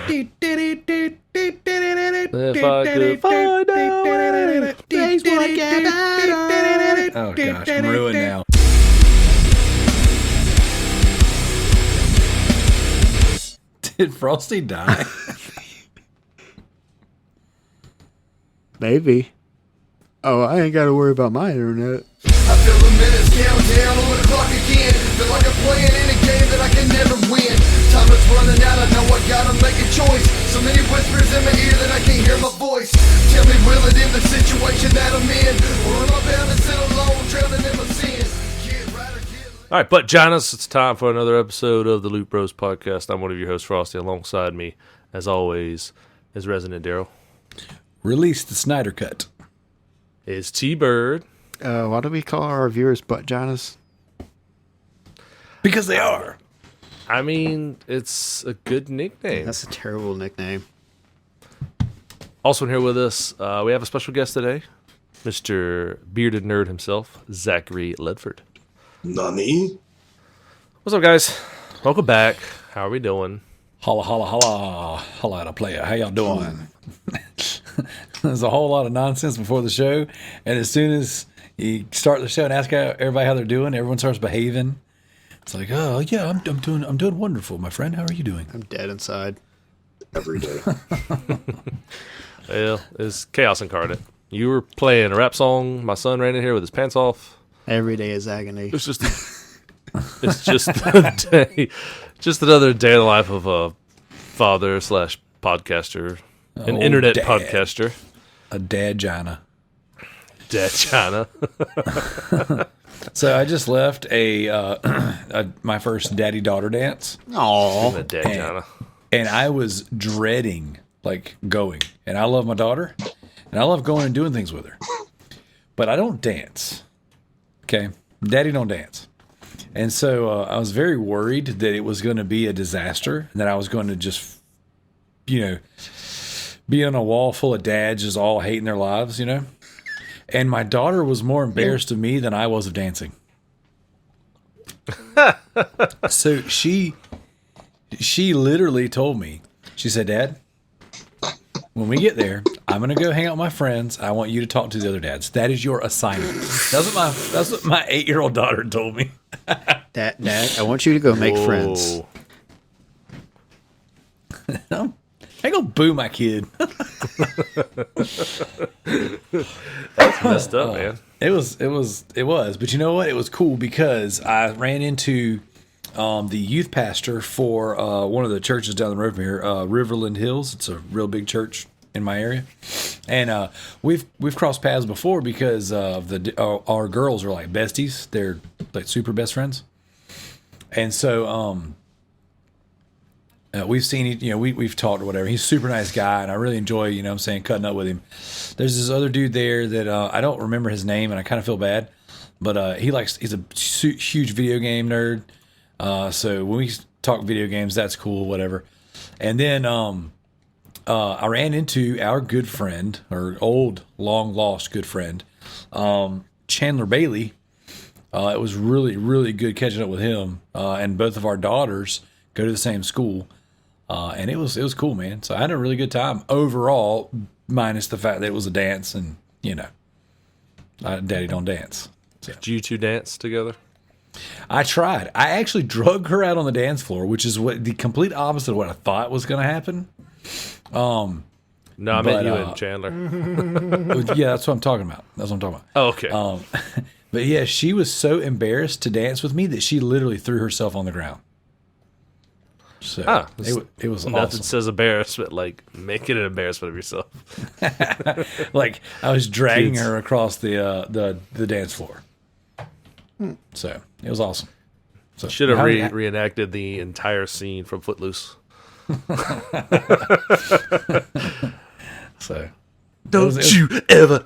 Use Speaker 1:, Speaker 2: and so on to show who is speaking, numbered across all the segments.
Speaker 1: If I could find out what it takes to get better.
Speaker 2: Oh gosh, I'm ruined now. Did Frosty die?
Speaker 3: Maybe. Oh, I ain't got to worry about my internet.
Speaker 4: I feel the minutes count down on the clock again. Feel like I'm playing in a game that I can never win. Time is running out, I know I gotta make a choice. So many whispers in my ear that I can't hear my voice. Tell me, will it end the situation that I'm in? Or am I bound to sit alone, drowning in my sins? Get right or get left.
Speaker 1: All right, but Jonas, it's time for another episode of the Loot Bros podcast. I'm one of your hosts, Frosty. Alongside me, as always, is Residentdarrell.
Speaker 2: Release the Snyder Cut.
Speaker 1: Is Tbyrd.
Speaker 3: Why do we call our viewers Butt Jonas?
Speaker 2: Because they are.
Speaker 1: I mean, it's a good nickname.
Speaker 3: That's a terrible nickname.
Speaker 1: Also in here with us, we have a special guest today, Mr. Bearded Nerd himself, Zachary Ledford.
Speaker 5: Nani?
Speaker 1: What's up, guys? Welcome back. How are we doing?
Speaker 2: Holla, holla, holla. Holla at a player. How y'all doing? There's a whole lot of nonsense before the show, and as soon as you start the show and ask everybody how they're doing, everyone starts behaving. It's like, oh yeah, I'm doing wonderful, my friend. How are you doing?
Speaker 3: I'm dead inside.
Speaker 5: Every day.
Speaker 1: Well, it's chaos incarnate. You were playing a rap song. My son ran in here with his pants off.
Speaker 3: Every day is agony.
Speaker 1: It's just a day, just another day in the life of a father / podcaster, an internet
Speaker 2: dad.
Speaker 1: podcaster.
Speaker 2: A dad Jana.
Speaker 1: Dad China.
Speaker 2: So I just left my first daddy-daughter dance,
Speaker 3: Aww.
Speaker 1: Dad China.
Speaker 2: and I was dreading going. And I love my daughter, and I love going and doing things with her, but I don't dance. Okay, daddy don't dance, and so I was very worried that it was going to be a disaster, and that I was going to just, be on a wall full of dads just all hating their lives, And my daughter was more embarrassed of me than I was of dancing. So she literally told me, she said, Dad, when we get there, I'm going to go hang out with my friends. I want you to talk to the other dads. That is your assignment. That's what my 8-year-old daughter told me.
Speaker 3: Dad, I want you to go make friends.
Speaker 2: I ain't gonna boo my kid.
Speaker 1: That's messed up, man.
Speaker 2: It was. But you know what? It was cool because I ran into the youth pastor for one of the churches down the road from here, Riverland Hills. It's a real big church in my area, and we've crossed paths before because our girls are like besties. They're like super best friends, and so we've seen, we've talked or whatever. He's a super nice guy, and I really enjoy, cutting up with him. There's this other dude there that I don't remember his name, and I kind of feel bad, but he's a huge video game nerd. So when we talk video games, that's cool, whatever. And then I ran into our good friend, or old, long lost good friend, Chandler Bailey. It was really, really good catching up with him, and both of our daughters go to the same school. And it was cool, man. So I had a really good time overall, minus the fact that it was a dance, and daddy don't dance. So.
Speaker 1: Did you two dance together?
Speaker 2: I tried. I actually drug her out on the dance floor, which is the complete opposite of what I thought was going to happen.
Speaker 1: No, I meant you and Chandler.
Speaker 2: Yeah, that's what I'm talking about.
Speaker 1: Oh, okay.
Speaker 2: But yeah, she was so embarrassed to dance with me that she literally threw herself on the ground. So it was
Speaker 1: nothing
Speaker 2: awesome.
Speaker 1: says embarrassment like making an embarrassment of yourself.
Speaker 2: Like I was dragging her across the dance floor. So it was awesome. So
Speaker 1: Should have reenacted the entire scene from Footloose.
Speaker 2: So
Speaker 1: Don't you ever.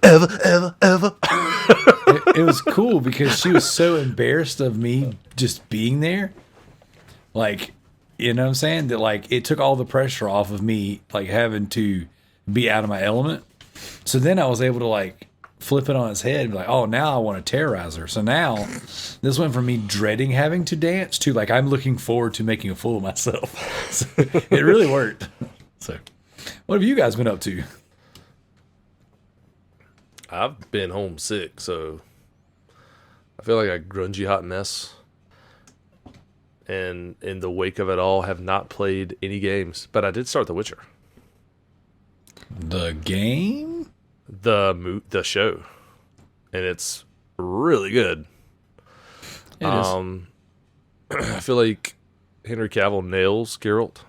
Speaker 2: it was cool because she was so embarrassed of me just being there. Like, you know what I'm saying? That like it took all the pressure off of me, like having to be out of my element. So then I was able to like flip it on its head and be like, oh, now I want to terrorize her. So now this went from me dreading having to dance to like I'm looking forward to making a fool of myself. So it really worked. So, what have you guys been up to?
Speaker 1: I've been homesick, so I feel like a grungy hot mess. And in the wake of it all, have not played any games, but I did start The Witcher,
Speaker 2: The game?
Speaker 1: the show, and it's really good.
Speaker 2: It is.
Speaker 1: I feel like Henry Cavill nails Geralt.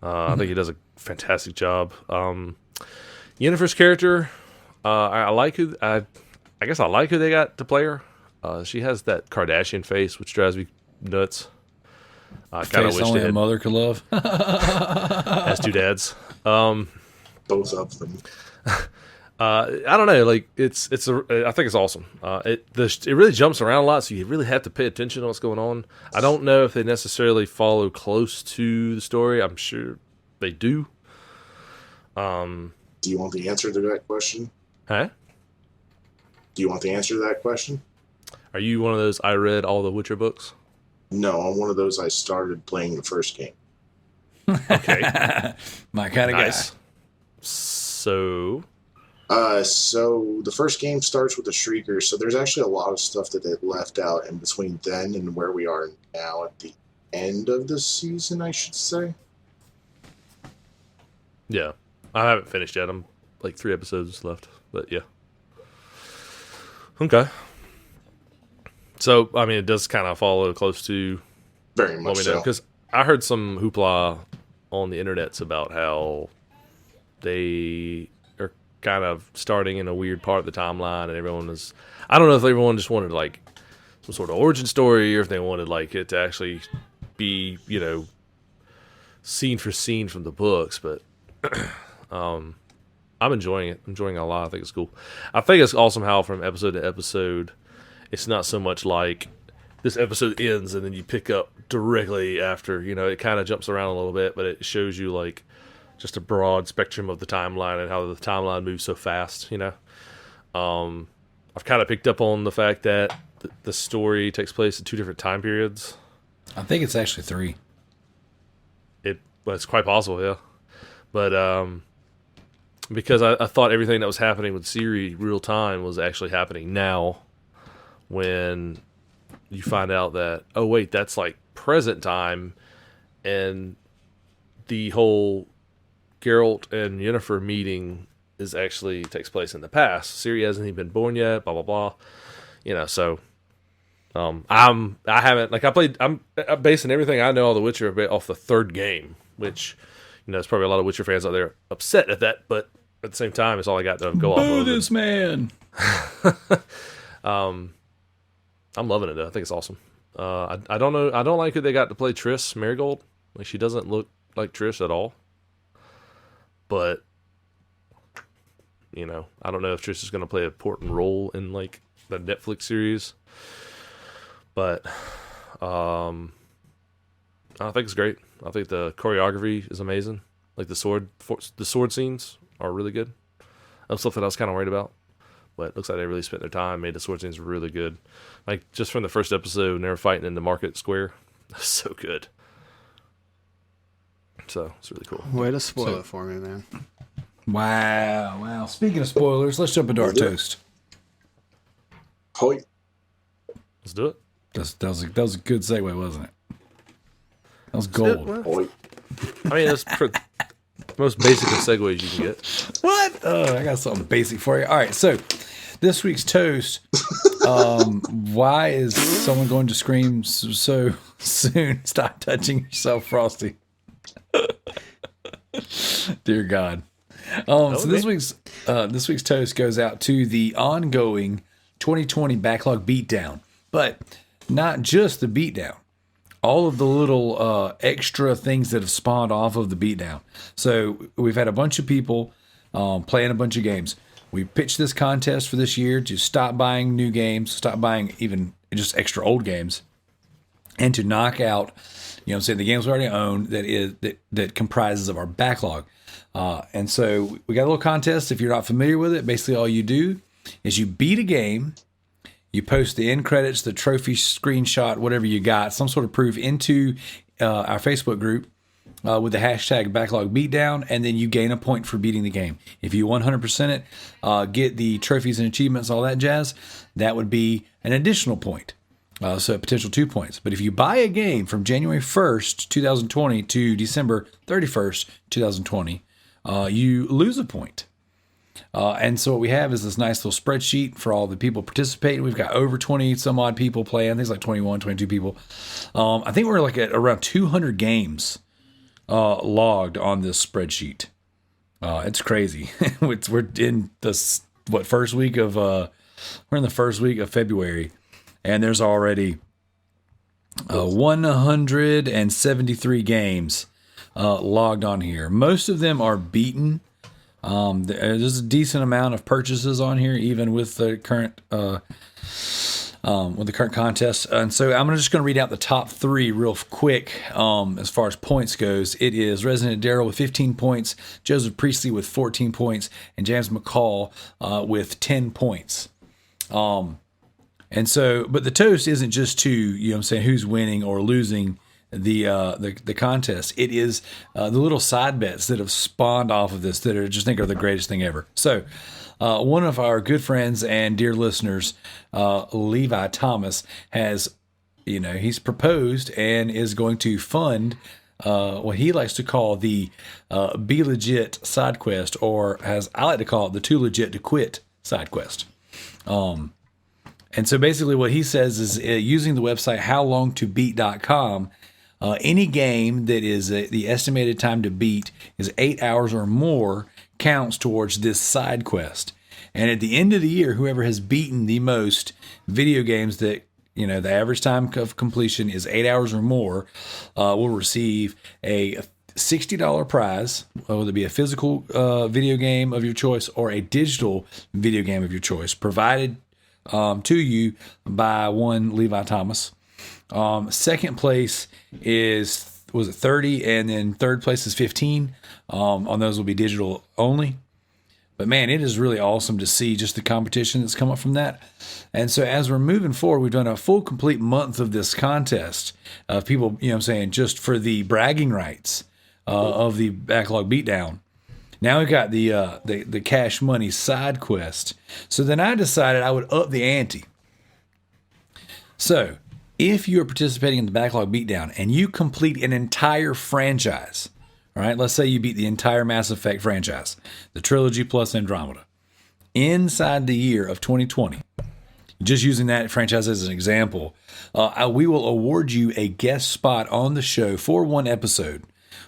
Speaker 1: I think he does a fantastic job. Yennefer's character, I like who I guess I like who they got to play her. She has that Kardashian face, which drives me nuts. I kind of
Speaker 2: Face
Speaker 1: wish
Speaker 2: only
Speaker 1: they
Speaker 2: a
Speaker 1: had
Speaker 2: mother could love.
Speaker 1: has two dads.
Speaker 5: Both of them.
Speaker 1: I don't know. Like I think it's awesome. It really jumps around a lot, so you really have to pay attention to what's going on. I don't know if they necessarily follow close to the story. I'm sure they do.
Speaker 5: Do you want the answer to that question?
Speaker 1: Huh?
Speaker 5: Do you want the answer to that question?
Speaker 1: Are you one of those I read all the Witcher books?
Speaker 5: No, I'm one of those I started playing the first game.
Speaker 1: Okay.
Speaker 2: My kind of
Speaker 1: Nice. So
Speaker 5: So the first game starts with the Shrieker, so there's actually a lot of stuff that they left out in between then and where we are now at the end of the season, I should say.
Speaker 1: yeah, I haven't finished yet. I'm like 3 episodes left, but yeah. Okay. So I mean, it does kind of follow close to
Speaker 5: Very
Speaker 1: what
Speaker 5: much
Speaker 1: we know,
Speaker 5: so.
Speaker 1: because I heard some hoopla on the internets about how they are kind of starting in a weird part of the timeline, and everyone is. I don't know if everyone just wanted like some sort of origin story, or if they wanted like it to actually be, scene for scene from the books. But I'm enjoying it. I'm enjoying it a lot. I think it's cool. I think it's awesome how from episode to episode, it's not so much like this episode ends and then you pick up directly after. It kind of jumps around a little bit, but it shows you like just a broad spectrum of the timeline and how the timeline moves so fast. I've kind of picked up on the fact that the story takes place in 2 different time periods.
Speaker 2: I think it's actually 3.
Speaker 1: Well, it's quite possible, yeah. But because I thought everything that was happening with Siri real time was actually happening now, when you find out that, oh wait, that's like present time, and the whole Geralt and Yennefer meeting is actually takes place in the past. Siri hasn't even been born yet, blah blah blah. So I'm basing everything I know of The Witcher a bit off the 3rd game, which there's probably a lot of Witcher fans out there upset at that, but at the same time, it's all I got to go off
Speaker 2: Boo
Speaker 1: of.
Speaker 2: this man.
Speaker 1: I'm loving it though. I think it's awesome. I don't know. I don't like who they got to play Triss Marigold. Like, she doesn't look like Triss at all. But I don't know if Triss is going to play an important role in like the Netflix series. But I think it's great. I think the choreography is amazing. Like the sword scenes are really good. That's something I was kind of worried about. But it looks like they really spent their time, made the sword scenes really good. Like, just from the first episode, when they were fighting in the market square. That's so good. So, it's really cool.
Speaker 3: Way to spoil it for me, man.
Speaker 2: Wow. Speaking of spoilers, let's jump into our toast.
Speaker 5: Hoy.
Speaker 1: Let's do it.
Speaker 2: That was a good segue, wasn't it? That was gold.
Speaker 5: Hoy.
Speaker 1: I mean, that's the most basic of segues you can get.
Speaker 2: What? Oh, I got something basic for you. All right, so this week's toast. Why is someone going to scream so soon? Stop touching yourself, Frosty. Dear God. So this week's toast goes out to the ongoing 2020 Backlog Beatdown, but not just the beatdown. All of the little extra things that have spawned off of the beatdown. So we've had a bunch of people playing a bunch of games. We pitched this contest for this year to stop buying new games, stop buying even just extra old games, and to knock out, the games we already own that comprises of our backlog. And so we got a little contest. If you're not familiar with it, basically all you do is you beat a game. You post the end credits, the trophy screenshot, whatever you got, some sort of proof into our Facebook group. with the hashtag Backlog Beatdown, and then you gain a point for beating the game. If you 100% it, get the trophies and achievements, all that jazz, that would be an additional point. So a potential 2 points. But if you buy a game from January 1st, 2020 to December 31st, 2020, you lose a point. And so what we have is this nice little spreadsheet for all the people participating. We've got over 20 some odd people playing. I think it's like 21, 22 people. I think we're like at around 200 games logged on this spreadsheet. It's crazy. We're in the first week of we're in the first week of February, and there's already 173 games logged on here. Most of them are beaten. There's a decent amount of purchases on here, even with the current contest. And so I'm just going to read out the top 3 real quick. As far as points goes, it is Residentdarrell with 15 points, Joseph Priestley with 14 points, and James McCall with 10 points. And so, but the toast isn't just to, who's winning or losing the contest. It is the little side bets that have spawned off of this that are the greatest thing ever. So one of our good friends and dear listeners, Levi Thomas, has he's proposed and is going to fund what he likes to call the Be Legit side quest, or as I like to call it, the Too Legit to Quit side quest. And so basically what he says is, using the website howlongtobeat.com, any game that is the estimated time to beat is 8 hours or more counts towards this side quest. And at the end of the year, whoever has beaten the most video games that, the average time of completion is 8 hours or more, will receive a $60 prize, whether it be a physical video game of your choice or a digital video game of your choice, provided to you by one Levi Thomas. Second place was it 30, and then third place is 15. On those will be digital only. But man, it is really awesome to see just the competition that's come up from that. And so as we're moving forward, we've done a full complete month of this contest of people, just for the bragging rights of the Backlog Beatdown. Now we've got the cash money side quest. So then I decided I would up the ante. So if you're participating in the Backlog Beatdown and you complete an entire franchise, all right, let's say you beat the entire Mass Effect franchise, the trilogy plus Andromeda, inside the year of 2020, just using that franchise as an example, we will award you a guest spot on the show for one episode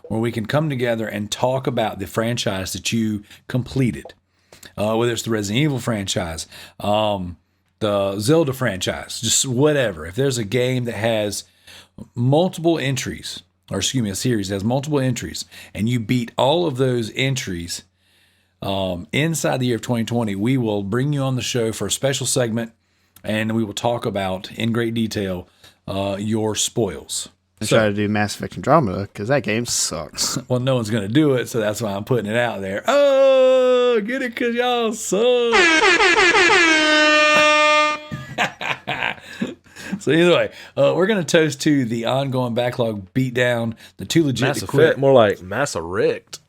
Speaker 2: where we can come together and talk about the franchise that you completed, whether it's the Resident Evil franchise, the Zelda franchise, just whatever. If there's a game that has multiple entries, a series that has multiple entries, and you beat all of those entries inside the year of 2020, we will bring you on the show for a special segment, and we will talk about in great detail your spoils.
Speaker 3: Try to do Mass Effect Andromeda because that game sucks.
Speaker 2: Well, no one's going to do it, so that's why I'm putting it out there. Oh, get it because y'all suck. So either way, we're going to toast to the ongoing Backlog Beatdown, the Too Legit
Speaker 1: Mass
Speaker 2: to
Speaker 1: Effect,
Speaker 2: Quit.
Speaker 1: more like Mass Erect.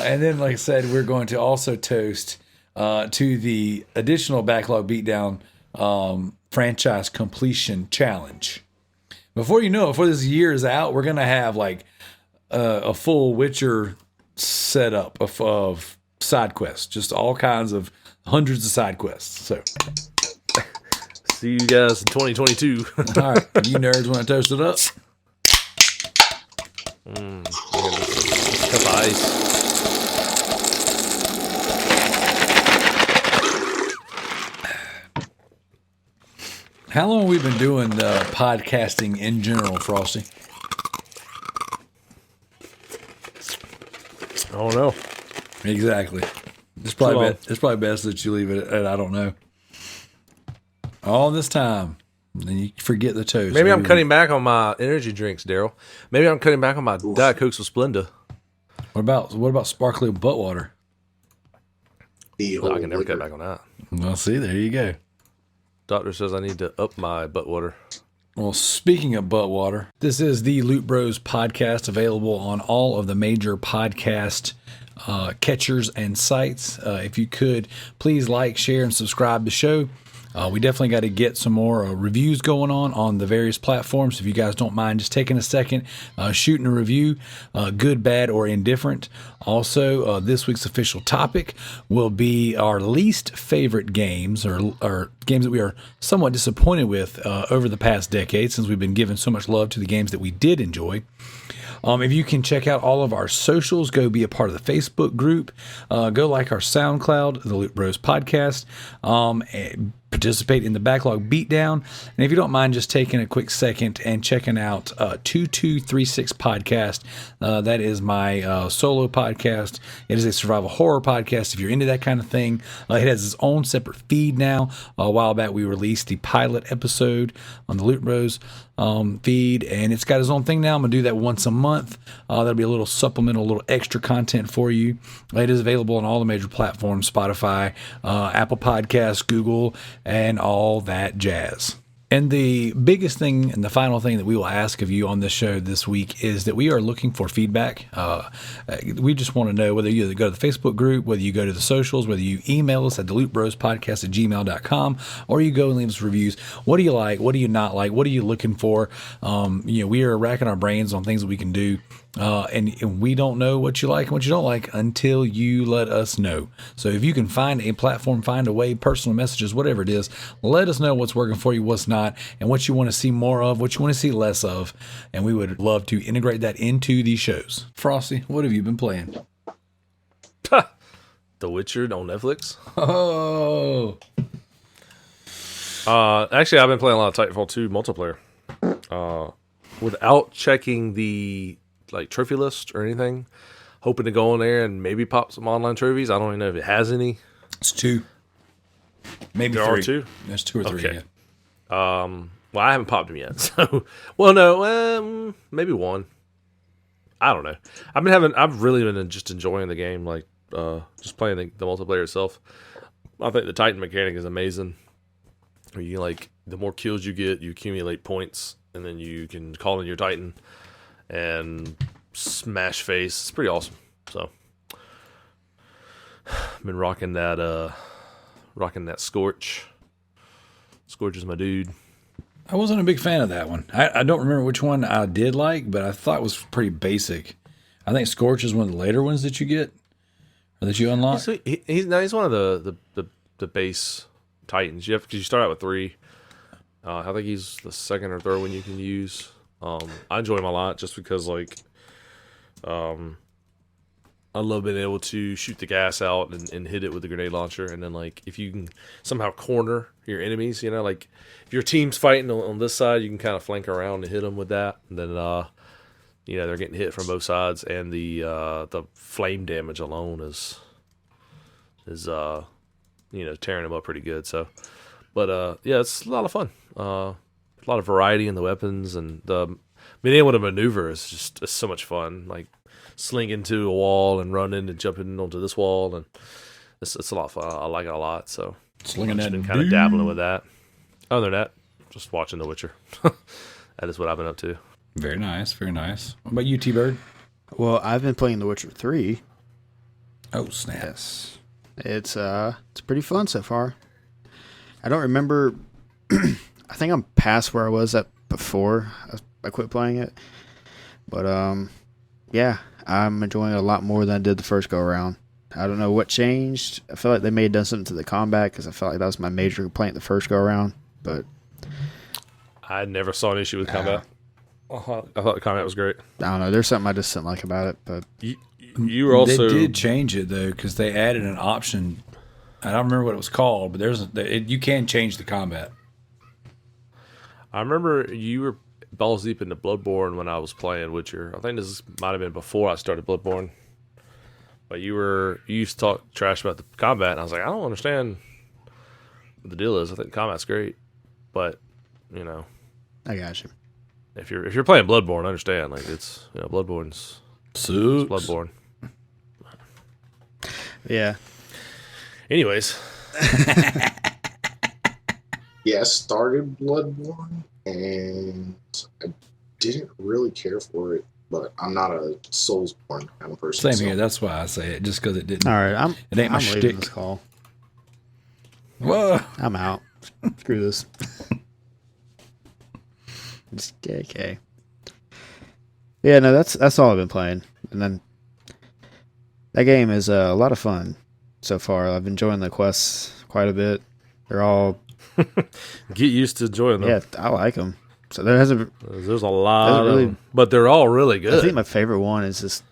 Speaker 2: And then, like I said, we're going to also toast to the additional Backlog Beatdown franchise completion challenge. Before this year is out, we're going to have like a full Witcher setup of side quests, just all kinds of hundreds of side quests. So
Speaker 1: see you guys in 2022.
Speaker 2: all right, you nerds want to toast it up?
Speaker 1: Cup of ice.
Speaker 2: How long have we been doing podcasting in general, Frosty?
Speaker 1: I don't know.
Speaker 2: Exactly. It's probably best that you leave it at I don't know. All this time, then you forget the toast.
Speaker 1: Maybe I'm cutting back on my energy drinks, Daryl. Maybe I'm cutting back on my Diet Cokes with Splenda.
Speaker 2: What about sparkling butt water?
Speaker 1: No, I can never cut back on that.
Speaker 2: Well, see, there you go.
Speaker 1: Doctor says I need to up my butt water.
Speaker 2: Well, speaking of butt water, this is the Loot Bros podcast, available on all of the major podcast catchers and sites. If you could, please like, share, and subscribe to the show. We definitely got to get some more reviews going on the various platforms. If you guys don't mind just taking a second, shooting a review, good, bad, or indifferent. Also, this week's official topic will be our least favorite games, or games that we are somewhat disappointed with over the past decade, since we've been giving so much love to the games that we did enjoy. If you can check out all of our socials, go be a part of the Facebook group, go like our SoundCloud, the Loot Bros Podcast, and participate in the Backlog Beatdown. And if you don't mind just taking a quick second and checking out 2236 Podcast, that is my solo podcast. It is a survival horror podcast. If you're into that kind of thing, it has its own separate feed now. A while back, we released the pilot episode on the Loot Bros feed, and it's got its own thing now. I'm going to do that once a month. That'll be a little supplemental, a little extra content for you. It is available on all the major platforms, Spotify, Apple Podcasts, Google, and all that jazz. And the biggest thing and the final thing that we will ask of you on this show this week is that we are looking for feedback. We just want to know whether you go to the Facebook group, whether you go to the socials, whether you email us at thelootbrospodcast@gmail.com, or you go and leave us reviews. What do you like? What do you not like? What are you looking for? We are racking our brains on things that we can do. And we don't know what you like and what you don't like until you let us know. So if you can find a platform, find a way, personal messages, whatever it is, let us know what's working for you, what's not, and what you want to see more of, what you want to see less of. And we would love to integrate that into these shows. Frosty, what have you been playing?
Speaker 1: The Witcher on Netflix.
Speaker 2: Oh.
Speaker 1: Actually, I've been playing a lot of Titanfall 2 multiplayer. Without checking the trophy list or anything, hoping to go in there and maybe pop some online trophies. I don't even know if it has any.
Speaker 2: It's 2. Maybe
Speaker 1: there
Speaker 2: 3.
Speaker 1: Are 2?
Speaker 2: There's 2 or 3.
Speaker 1: Okay.
Speaker 2: Yeah.
Speaker 1: Well, I haven't popped them yet. So, well, no, maybe 1. I don't know. I've really been just enjoying the game, just playing the multiplayer itself. I think the Titan mechanic is amazing. You the more kills you get, you accumulate points, and then you can call in your Titan and smash face. It's pretty awesome. So I've been rocking that Scorch. Scorch is my dude.
Speaker 2: I wasn't a big fan of that one. I don't remember which one I did like, but I thought it was pretty basic. I think Scorch is one of the later ones that you get, or that you unlock.
Speaker 1: He's one of the base Titans. Because you start out with 3. I think he's the second or third one you can use. I enjoy him a lot just because I love being able to shoot the gas out and hit it with the grenade launcher, and then if you can somehow corner your enemies, if your team's fighting on this side, you can kind of flank around and hit them with that, and then they're getting hit from both sides, and the flame damage alone is tearing them up pretty good. So, but yeah, it's a lot of fun. A lot of variety in the weapons, and being able to maneuver is just so much fun. Sling into a wall and running and jumping onto this wall, and it's a lot of fun. I like it a lot. So
Speaker 2: Slinging
Speaker 1: I've been kind of dabbling with that. Other than that, just watching The Witcher. That is what I've been up to.
Speaker 2: Very nice, very nice. What about you, Tbyrd?
Speaker 3: Well, I've been playing The Witcher 3.
Speaker 2: Oh, snap.
Speaker 3: Yes. It's pretty fun so far. I don't remember. I think I'm past where I was at before I quit playing it. But yeah, I'm enjoying it a lot more than I did the first go around. I don't know what changed. I feel like they may have done something to the combat, because I felt like that was my major complaint the first go around. But
Speaker 1: I never saw an issue with combat. I thought the combat was great.
Speaker 3: I don't know. There's something I just didn't like about it. But
Speaker 1: you were also...
Speaker 2: They did change it, though, because they added an option. I don't remember what it was called, but you can change the combat.
Speaker 1: I remember you were balls deep into Bloodborne when I was playing Witcher. I think this might have been before I started Bloodborne. But you used to talk trash about the combat, and I was like, I don't understand what the deal is. I think the combat's great, but
Speaker 3: I got you.
Speaker 1: If you're playing Bloodborne, I understand. It's Bloodborne's
Speaker 2: Sucks.
Speaker 1: Bloodborne.
Speaker 3: Yeah.
Speaker 1: Anyways,
Speaker 5: Yeah, I started Bloodborne, and I didn't really care for it. But I'm not a Soulsborne kind of person.
Speaker 2: Same here. That's why I say it, just because it didn't.
Speaker 3: All right,
Speaker 2: It ain't my
Speaker 3: I'm leaving
Speaker 2: shtick.
Speaker 3: this call.
Speaker 2: Whoa.
Speaker 3: I'm out. Screw this. Just okay. Yeah, no, that's all I've been playing, and then that game is a lot of fun so far. I've been enjoying the quests quite a bit. They're all
Speaker 1: Get used to enjoying them.
Speaker 3: yeah, I like them. So there hasn't.
Speaker 1: There's a lot
Speaker 3: really-
Speaker 1: of them, but they're all really good.
Speaker 3: I think my favorite one is just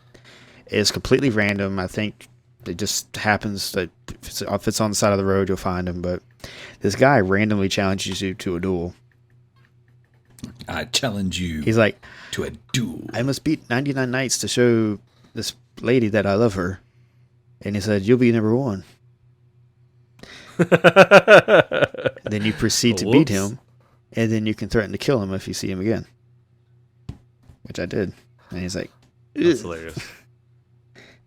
Speaker 3: it's completely random. I think it just happens that if it's on the side of the road, you'll find him. But this guy randomly challenges you to a duel.
Speaker 2: I challenge you
Speaker 3: He's like,
Speaker 2: to a duel.
Speaker 3: I must beat 99 knights to show this lady that I love her. And he said, you'll be number one. And then you proceed to beat
Speaker 1: Whoops.
Speaker 3: him. And then you can threaten to kill him if you see him again. Which I did. And he's like,
Speaker 1: That's hilarious.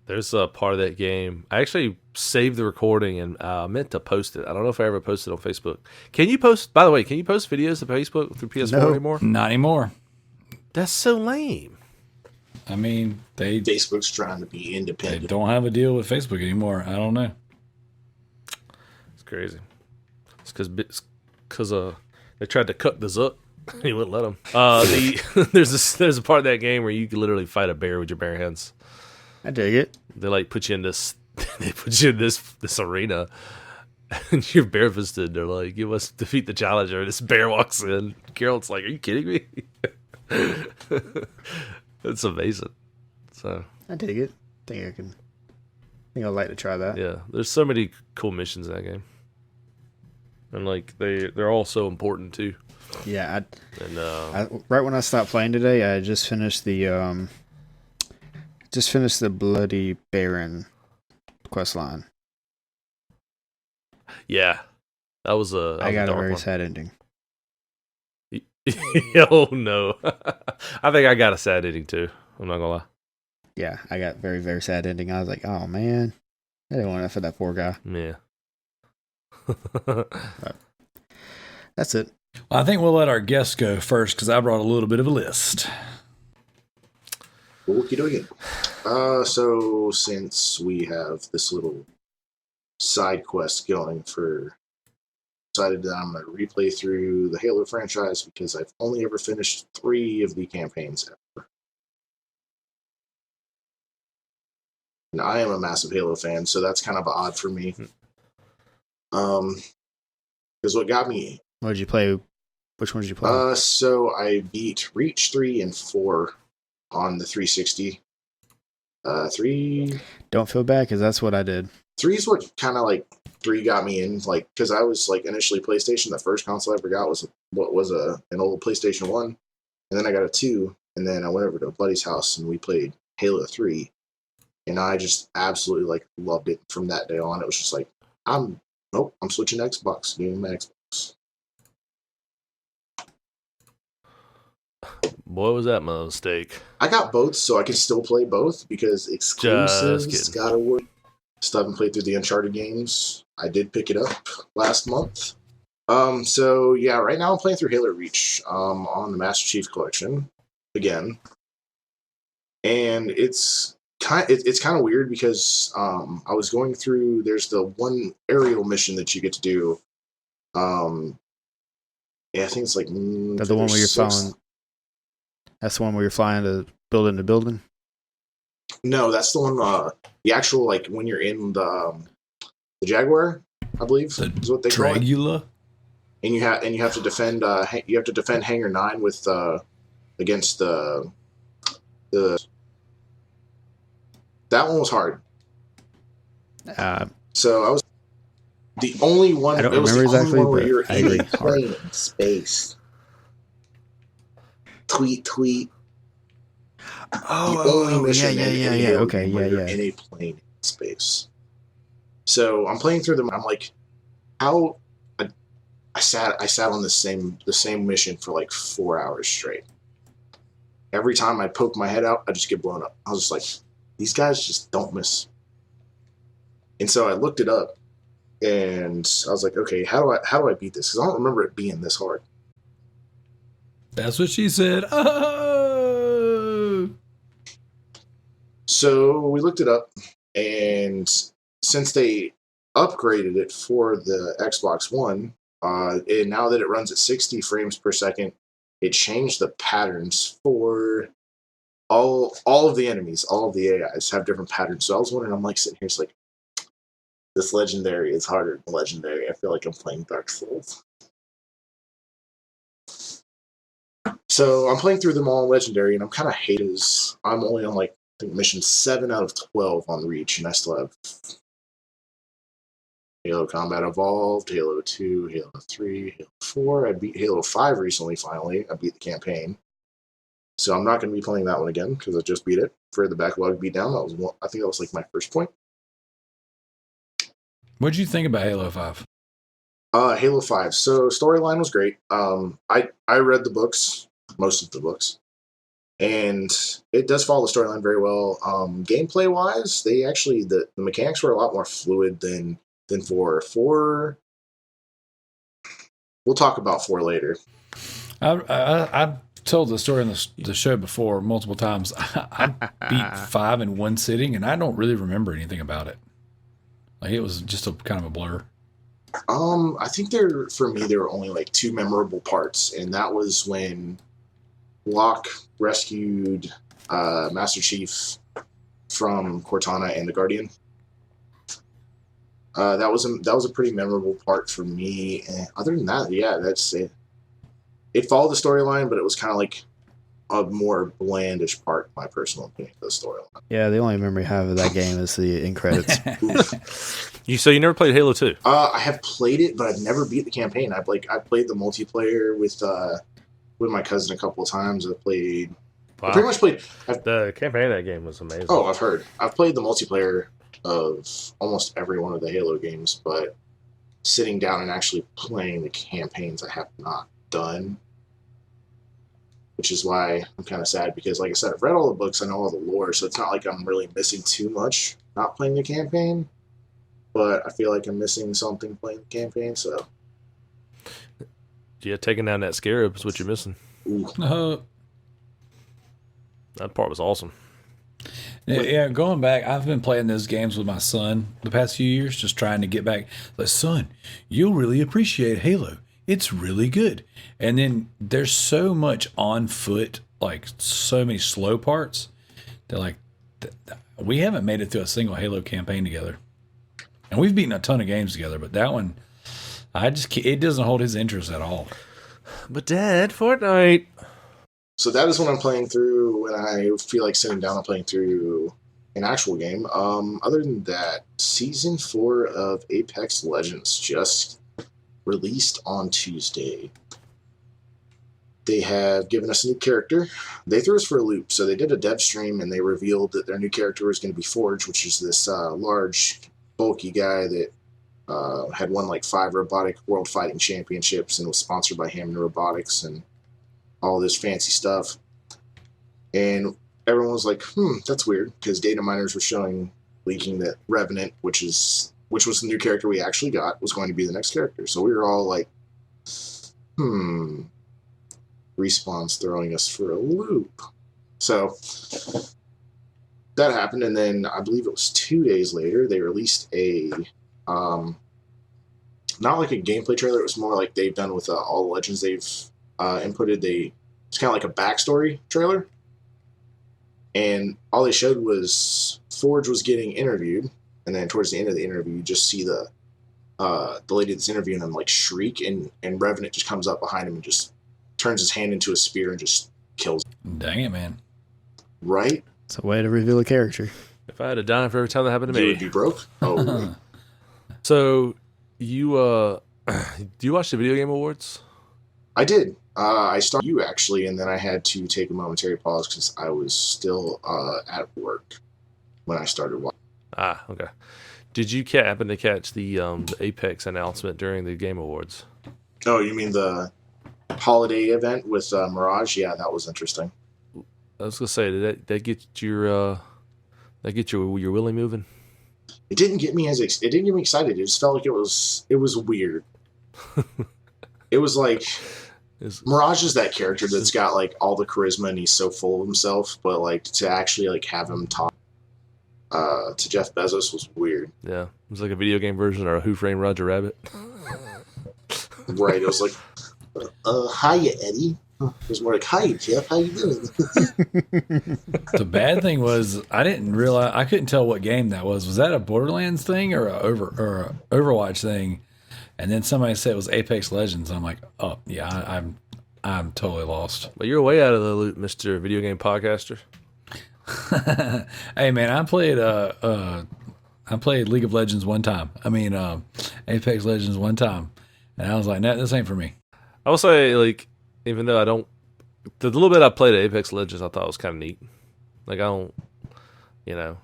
Speaker 1: There's a part of that game. I actually saved the recording and meant to post it. I don't know if I ever posted on Facebook. Can you post, by the way, can you post videos to Facebook through PS4
Speaker 3: No.
Speaker 1: anymore?
Speaker 2: Not anymore.
Speaker 1: That's so lame.
Speaker 2: I mean, they
Speaker 5: Facebook's trying to be independent.
Speaker 2: don't have a deal with Facebook anymore. I don't know.
Speaker 1: It's crazy. It's because they tried to cut the Zuck. He wouldn't let them. There's a part of that game where you can literally fight a bear with your bare hands.
Speaker 3: I dig it.
Speaker 1: They like put you in this. They put you in this arena, and you're barefisted. They're like, "You must defeat the challenger." And this bear walks in. Carol's like, "Are you kidding me?" It's amazing. So
Speaker 3: I dig it. I think I'd like to try that.
Speaker 1: yeah, there's so many cool missions in that game, and like they're all so important too.
Speaker 3: Yeah,
Speaker 1: And
Speaker 3: right when I stopped playing today, I just finished the Bloody Baron quest line.
Speaker 1: yeah, that was a.
Speaker 3: I got a
Speaker 1: dark
Speaker 3: very
Speaker 1: one.
Speaker 3: sad ending.
Speaker 1: Oh no, I think I got a sad ending too. I'm not gonna lie.
Speaker 3: Yeah, I got very, very sad ending. I was like, oh man, I didn't want that for that poor guy.
Speaker 1: Yeah.
Speaker 3: That's it.
Speaker 2: Well, I think we'll let our guests go first because I brought a little bit of a list.
Speaker 5: Okie dokie. So since we have this little side quest going decided that I'm going to replay through the Halo franchise because I've only ever finished 3 of the campaigns ever. And I am a massive Halo fan, so that's kind of odd for me. Because what got me...
Speaker 3: What did you play? Which one did you play?
Speaker 5: So I beat Reach 3 and 4 on the 360. 3...
Speaker 3: Don't feel bad because that's what I did.
Speaker 5: 3 is what kind of like 3 got me in, like, because I was like initially PlayStation. The first console I ever got was an old PlayStation 1, and then I got a 2, and then I went over to a buddy's house and we played Halo 3, and I just absolutely like loved it from that day on. It was just like I'm switching to Xbox, getting my Xbox.
Speaker 1: Boy, was that my mistake.
Speaker 5: I got both, so I can still play both because exclusives
Speaker 1: kidding.
Speaker 5: gotta work. Still haven't played through the Uncharted games. I did pick it up last month. So yeah, right now I'm playing through Halo Reach on the Master Chief Collection again, and it's kind of weird because I was going through. There's the one aerial mission that you get to do. Yeah, I think it's like
Speaker 3: That's the one where you're flying. That's the one where you're flying to building to building.
Speaker 5: No, that's the one. The actual like when you're in the Jaguar, I believe is what they call it.
Speaker 2: Dragula?
Speaker 5: And you have to defend. You have to defend Hangar 9 with against the. That one was hard. So I was the only one.
Speaker 3: I don't
Speaker 5: it was
Speaker 3: remember
Speaker 5: the
Speaker 3: exactly,
Speaker 5: only one where
Speaker 3: but
Speaker 5: you're
Speaker 3: I
Speaker 5: in
Speaker 3: agree.
Speaker 5: a plane in space. Tweet. The only mission in Halo
Speaker 3: Okay,
Speaker 5: game where you're in a plane in space. So I'm playing through them. I'm like, how? I sat on the same mission for like 4 hours straight. Every time I poke my head out, I just get blown up. I was just like, these guys just don't miss. And so I looked it up, and I was like, okay, how do I beat this? Because I don't remember it being this hard.
Speaker 2: That's what she said. Oh.
Speaker 5: So we looked it up, and since they upgraded it for the Xbox One, and now that it runs at 60 frames per second, it changed the patterns for all of the enemies, all of the AIs have different patterns. So I was wondering, I'm like sitting here, it's like, this Legendary is harder than Legendary. I feel like I'm playing Dark Souls. So I'm playing through them all in Legendary, and I'm kind of hating this. I'm only on like, I think mission 7 out of 12 on Reach, and I still have Halo Combat Evolved, Halo 2, Halo 3, Halo 4. I beat Halo 5 recently, finally. I beat the campaign. So I'm not going to be playing that one again, because I just beat it for the Backlog Beatdown. That was I think that was like my first point.
Speaker 2: What'd you think about Halo 5?
Speaker 5: Halo 5. So storyline was great. I read the books, most of the books, and it does follow the storyline very well. Gameplay wise, they actually the mechanics were a lot more fluid than 4. 4. We'll talk about 4 later.
Speaker 2: I told the story on the show before multiple times. I beat 5 in one sitting, and I don't really remember anything about it. Like, it was just a kind of a blur.
Speaker 5: I think for me, there were only like 2 memorable parts, and that was when Locke rescued Master Chief from Cortana and the Guardian. That was a pretty memorable part for me. And other than that, yeah, that's it. It followed the storyline, but it was kind of like a more blandish part, in my personal opinion, of the storyline.
Speaker 3: Yeah, the only memory I have of that game is the end credits.
Speaker 1: So you never played Halo 2?
Speaker 5: I have played it, but I've never beat the campaign. I played the multiplayer with my cousin a couple of times. I played.
Speaker 1: Wow.
Speaker 5: I pretty much played.
Speaker 1: The campaign of that game was amazing.
Speaker 5: Oh, I've heard. I've played the multiplayer of almost every one of the Halo games, but sitting down and actually playing the campaigns, I have not done. Which is why I'm kind of sad, because, like I said, I've read all the books, I know all the lore, so it's not like I'm really missing too much not playing the campaign. But I feel like I'm missing something playing the campaign, so.
Speaker 1: Yeah, taking down that scarab is what you're missing.
Speaker 2: Uh,
Speaker 1: That part was awesome.
Speaker 2: yeah, going back, I've been playing those games with my son the past few years, just trying to get back. Like, son, you'll really appreciate Halo. It's really good. And then there's so much on foot, like so many slow parts. That like, we haven't made it through a single Halo campaign together. And we've beaten a ton of games together, but that one, it doesn't hold his interest at all.
Speaker 1: But Dad, Fortnite.
Speaker 5: So that is when I'm playing through, when I feel like sitting down and playing through an actual game. Other than that, Season 4 of Apex Legends just released on Tuesday. They have given us a new character. They threw us for a loop. So they did a dev stream, and they revealed that their new character was going to be Forge, which is this large, bulky guy that had won like 5 robotic world fighting championships and was sponsored by Hammond Robotics and all this fancy stuff. And everyone was like, that's weird, because data miners were leaking that Revenant, which was the new character we actually got, was going to be the next character. So we were all like, Respawn's throwing us for a loop. So that happened, and then I believe it was 2 days later, they released a, not like a gameplay trailer, it was more like they've done with all the legends they've inputted. It's kind of like a backstory trailer. And all they showed was Forge was getting interviewed, and then towards the end of the interview, you just see the lady that's interviewing him like shriek, and Revenant just comes up behind him and just turns his hand into a spear and just kills him.
Speaker 2: Dang it, man.
Speaker 5: Right?
Speaker 3: It's a way to reveal a character.
Speaker 1: If I had a dime for every time that happened to
Speaker 5: You
Speaker 1: me.
Speaker 5: would be broke? Oh.
Speaker 1: So, you, do you watch the Video Game Awards?
Speaker 5: I did. I started you, actually, and then I had to take a momentary pause because I was still at work when I started watching.
Speaker 1: Ah, okay. Did you happen to catch the Apex announcement during the Game Awards?
Speaker 5: Oh, you mean the holiday event with Mirage? Yeah, that was interesting.
Speaker 1: I was gonna say, did that get your willy moving?
Speaker 5: It didn't get me excited. It just felt like it was weird. It was like Mirage is that character that's got like all the charisma and he's so full of himself, but like to actually like have him talk to Jeff Bezos was weird.
Speaker 1: Yeah, it was like a video game version or a Who Framed Roger Rabbit.
Speaker 5: Right, it was like, hiya, Eddie. It was more like, hi, Jeff, how you doing?
Speaker 2: The bad thing was I didn't realize, I couldn't tell what game that was. Was that a Borderlands thing or a Overwatch thing? And then somebody said it was Apex Legends. I'm like, oh yeah, I'm totally lost.
Speaker 1: But you're way out of the loop, Mr. Video Game Podcaster.
Speaker 2: Hey man, I played League of Legends one time. I mean, Apex Legends one time, and I was like, nah, this ain't for me.
Speaker 1: I will say, like, even though I don't, the little bit I played at Apex Legends, I thought was kind of neat. Like, I don't, you know,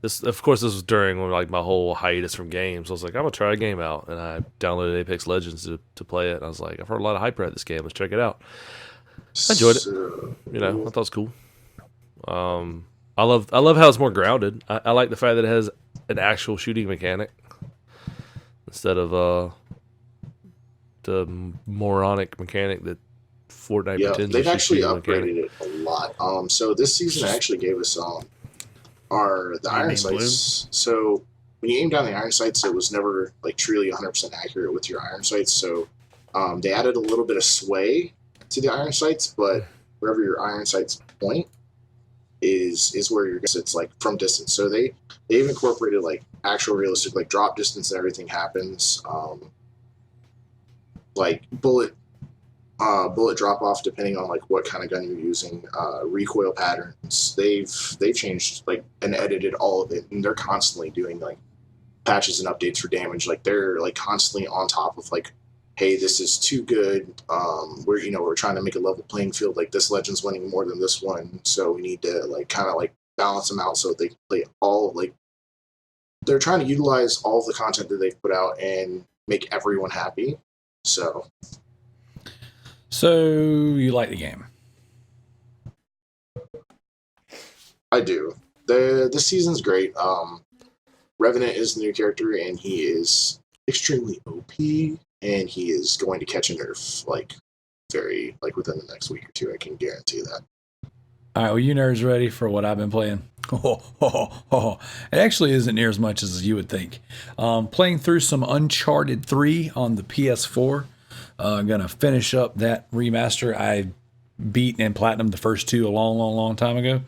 Speaker 1: this, of course, this was during when, like, my whole hiatus from games. I was like, I'm gonna try a game out, and I downloaded Apex Legends to play it. And I was like, I've heard a lot of hype about this game. Let's check it out. I enjoyed it. You know, I thought it was cool. I love how it's more grounded. I like the fact that it has an actual shooting mechanic instead of the moronic mechanic that Fortnite pretends.
Speaker 5: They've actually upgraded it a lot. So this season actually gave us the iron sights. So when you aim down the iron sights, it was never like truly 100% accurate with your iron sights. So they added a little bit of sway to the iron sights, but wherever your iron sights point is where you're. It's like from distance. So they've incorporated like actual realistic like drop distance and everything happens. Like bullet drop off depending on like what kind of gun you're using, recoil patterns. They've changed like and edited all of it, and they're constantly doing like patches and updates for damage. Like they're like constantly on top of like, hey, this is too good. We're trying to make a level playing field. Like this legend's winning more than this one, so we need to like kind of like balance them out so they can play all like. They're trying to utilize all of the content that they've put out and make everyone happy. So
Speaker 2: you like the game?
Speaker 5: I do. This season's great. Revenant is the new character, and he is extremely OP, and he is going to catch a nerf like very like within the next week or two. I can guarantee that.
Speaker 2: All right, well, you nerds ready for what I've been playing? It actually isn't near as much as you would think. Playing through some Uncharted 3 on the PS4. I'm going to finish up that remaster. I beat and platinum the first two a long time ago.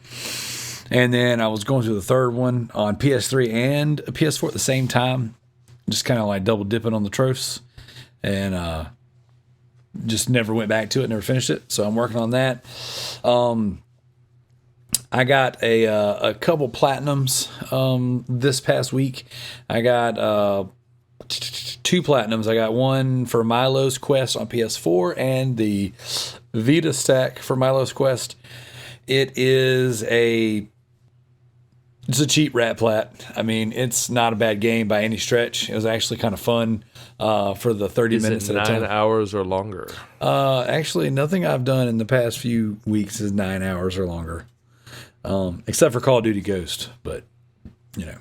Speaker 2: And then I was going through the third one on PS3 and PS4 at the same time. Just kind of like double dipping on the trophies. And just never went back to it, never finished it. So I'm working on that. I got a couple platinums this past week. I got 2 platinums. I got one for Milo's Quest on PS4 and the Vita stack for Milo's Quest. It's a cheap rat plat. I mean, it's not a bad game by any stretch. It was actually kind of fun for the 30 minutes at a time.
Speaker 1: 9 hours or longer?
Speaker 2: Actually, nothing I've done in the past few weeks is 9 hours or longer. Except for Call of Duty Ghost, but you know.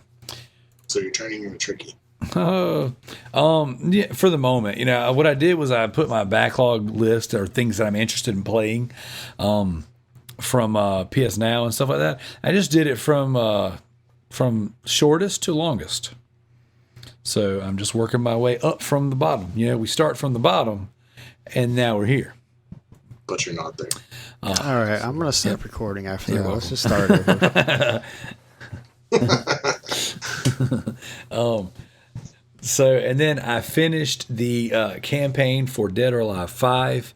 Speaker 5: So you're turning into tricky.
Speaker 2: Yeah, for the moment, you know, what I did was I put my backlog list or things that I'm interested in playing, from PS Now and stuff like that. I just did it from shortest to longest. So I'm just working my way up from the bottom. You know, we start from the bottom, and now we're here.
Speaker 5: But you're not there.
Speaker 3: All right, I'm going to stop recording after that.
Speaker 2: welcome.
Speaker 3: Let's just start over.
Speaker 2: So, and then I finished the campaign for Dead or Alive 5,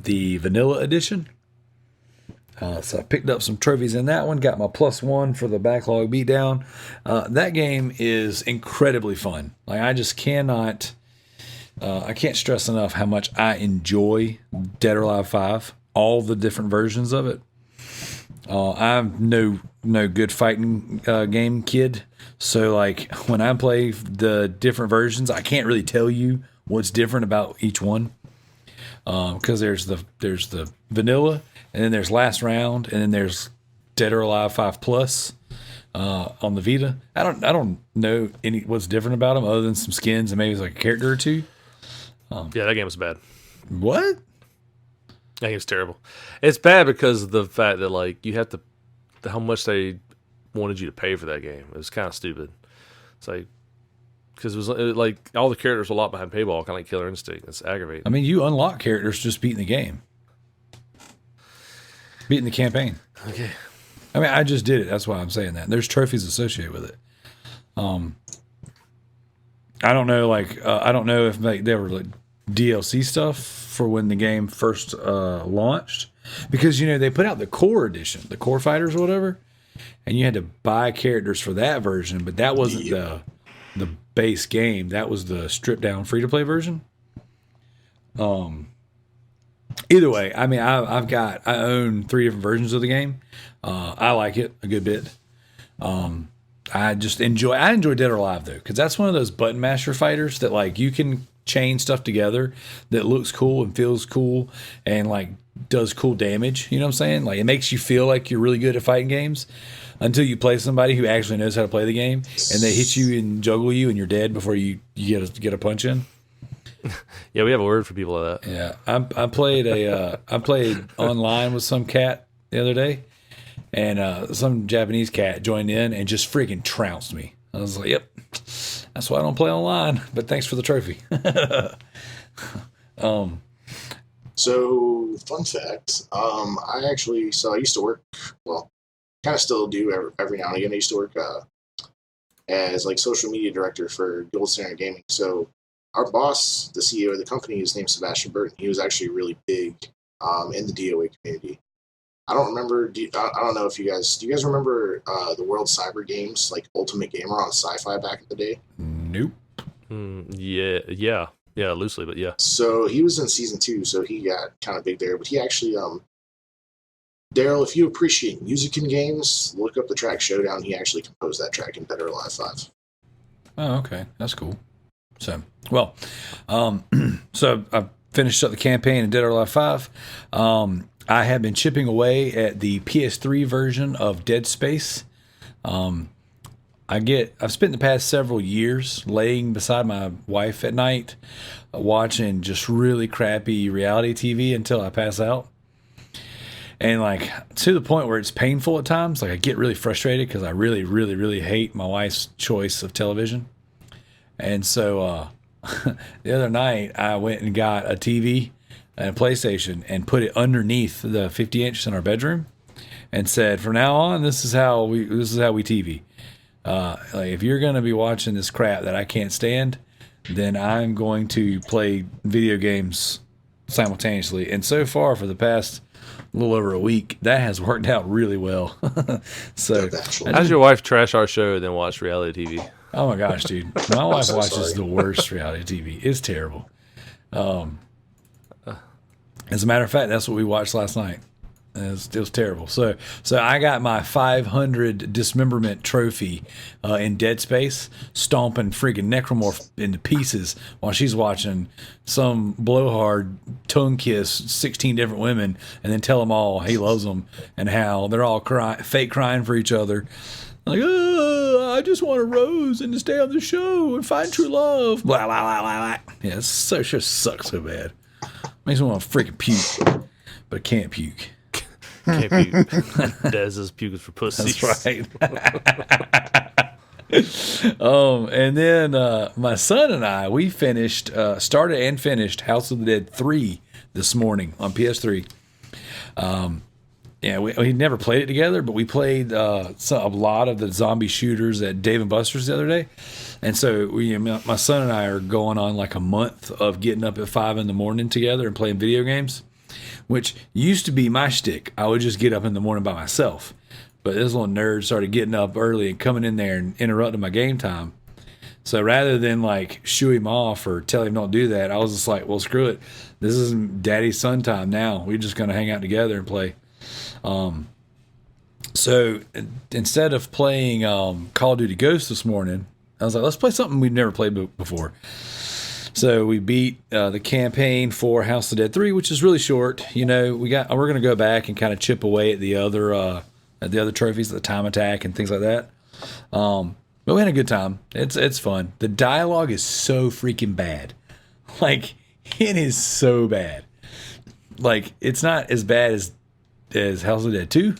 Speaker 2: the vanilla edition. So I picked up some trophies in that one, got my +1 for the Backlog Beatdown. That game is incredibly fun. Like, I just cannot, I can't stress enough how much I enjoy Dead or Alive 5, all the different versions of it. I'm no good fighting game kid. So like when I play the different versions, I can't really tell you what's different about each one. Because there's the vanilla, and then there's Last Round, and then there's Dead or Alive 5 Plus on the Vita. I don't know what's different about them other than some skins and maybe like a character or two.
Speaker 1: Yeah, that game was bad.
Speaker 2: What?
Speaker 1: That game's terrible. It's bad because of the fact that like you have to, how much they wanted you to pay for that game. It was kind of stupid. It's like because like all the characters were locked behind paywall, kind of like Killer Instinct. It's aggravating.
Speaker 2: I mean, you unlock characters just beating the game, beating the campaign.
Speaker 1: Okay.
Speaker 2: I mean, I just did it. That's why I'm saying that. There's trophies associated with it. I don't know. Like, I don't know if like there were like DLC stuff for when the game first launched, because you know they put out the core edition, the core fighters or whatever, and you had to buy characters for that version, but that wasn't the base game. That was the stripped down free to play version. Either way, I mean, I own 3 different versions of the game. I like it a good bit. I enjoy Dead or Alive though, because that's one of those button masher fighters that like you can chain stuff together that looks cool and feels cool and like does cool damage. You know what I'm saying? Like it makes you feel like you're really good at fighting games until you play somebody who actually knows how to play the game and they hit you and juggle you and you're dead before you get a punch in.
Speaker 1: Yeah, we have a word for people like that.
Speaker 2: Yeah, I played online with some cat the other day, and some Japanese cat joined in and just freaking trounced me. I was like, "Yep, that's why I don't play online." But thanks for the trophy.
Speaker 5: So, fun fact, I used to work, well, kind of still do every now and again. I used to work as like social media director for Gold Standard Gaming. So our boss, the CEO of the company, is named Sebastian Burton. He was actually really big in the DOA community. I don't remember, I don't know if do you guys remember the World Cyber Games, like Ultimate Gamer on Sci-Fi back in the day?
Speaker 2: Nope.
Speaker 1: Yeah, loosely, but yeah.
Speaker 5: So he was in season 2, so he got kind of big there. But he actually, Darrell, if you appreciate music in games, look up the track Showdown. He actually composed that track in Dead or Alive 5.
Speaker 2: Oh, okay, that's cool. So, well, so I finished up the campaign in Dead or Alive 5. I have been chipping away at the PS3 version of Dead Space. I've spent the past several years laying beside my wife at night, watching just really crappy reality TV until I pass out. And like to the point where it's painful at times. Like I get really frustrated because I really, really, really hate my wife's choice of television. And so the other night I went and got a TV and a PlayStation and put it underneath the 50-inch in our bedroom and said, from now on, this is how we TV. Like if you're going to be watching this crap that I can't stand, then I'm going to play video games simultaneously. And so far for the past little over a week, that has worked out really well. So
Speaker 1: how's your wife trash our show and then watch reality TV?
Speaker 2: Oh my gosh, dude. My wife watches the worst reality TV. It's terrible. As a matter of fact, that's what we watched last night. It was terrible. So I got my 500 dismemberment trophy in Dead Space, stomping freaking necromorph into pieces while she's watching some blowhard tongue kiss 16 different women and then tell them all he loves them and how they're all fake crying for each other. Like, I just want a rose and to stay on the show and find true love. Blah, blah, blah, blah, blah. Yeah, it just sucks so bad. Makes me want to freaking puke, but I can't puke.
Speaker 1: Can't puke. Dez's puke is for pussies.
Speaker 2: That's right. And then my son and I, we started and finished House of the Dead 3 this morning on PS3. Yeah, we never played it together, but we played a lot of the zombie shooters at Dave & Buster's the other day. And so my son and I are going on like a month of getting up at 5 in the morning together and playing video games, which used to be my shtick. I would just get up in the morning by myself. But this little nerd started getting up early and coming in there and interrupting my game time. So rather than like shoo him off or tell him don't do that, I was just like, well, screw it. This isn't daddy son time now. We're just going to hang out together and play. So instead of playing Call of Duty Ghosts this morning, I was like, let's play something we've never played before. So we beat the campaign for House of the Dead 3, which is really short. You know, we're going to go back and kind of chip away at the other trophies, the time attack and things like that. But we had a good time. It's fun. The dialogue is so freaking bad. Like It is so bad. Like, it's not as bad as House of the Dead 2.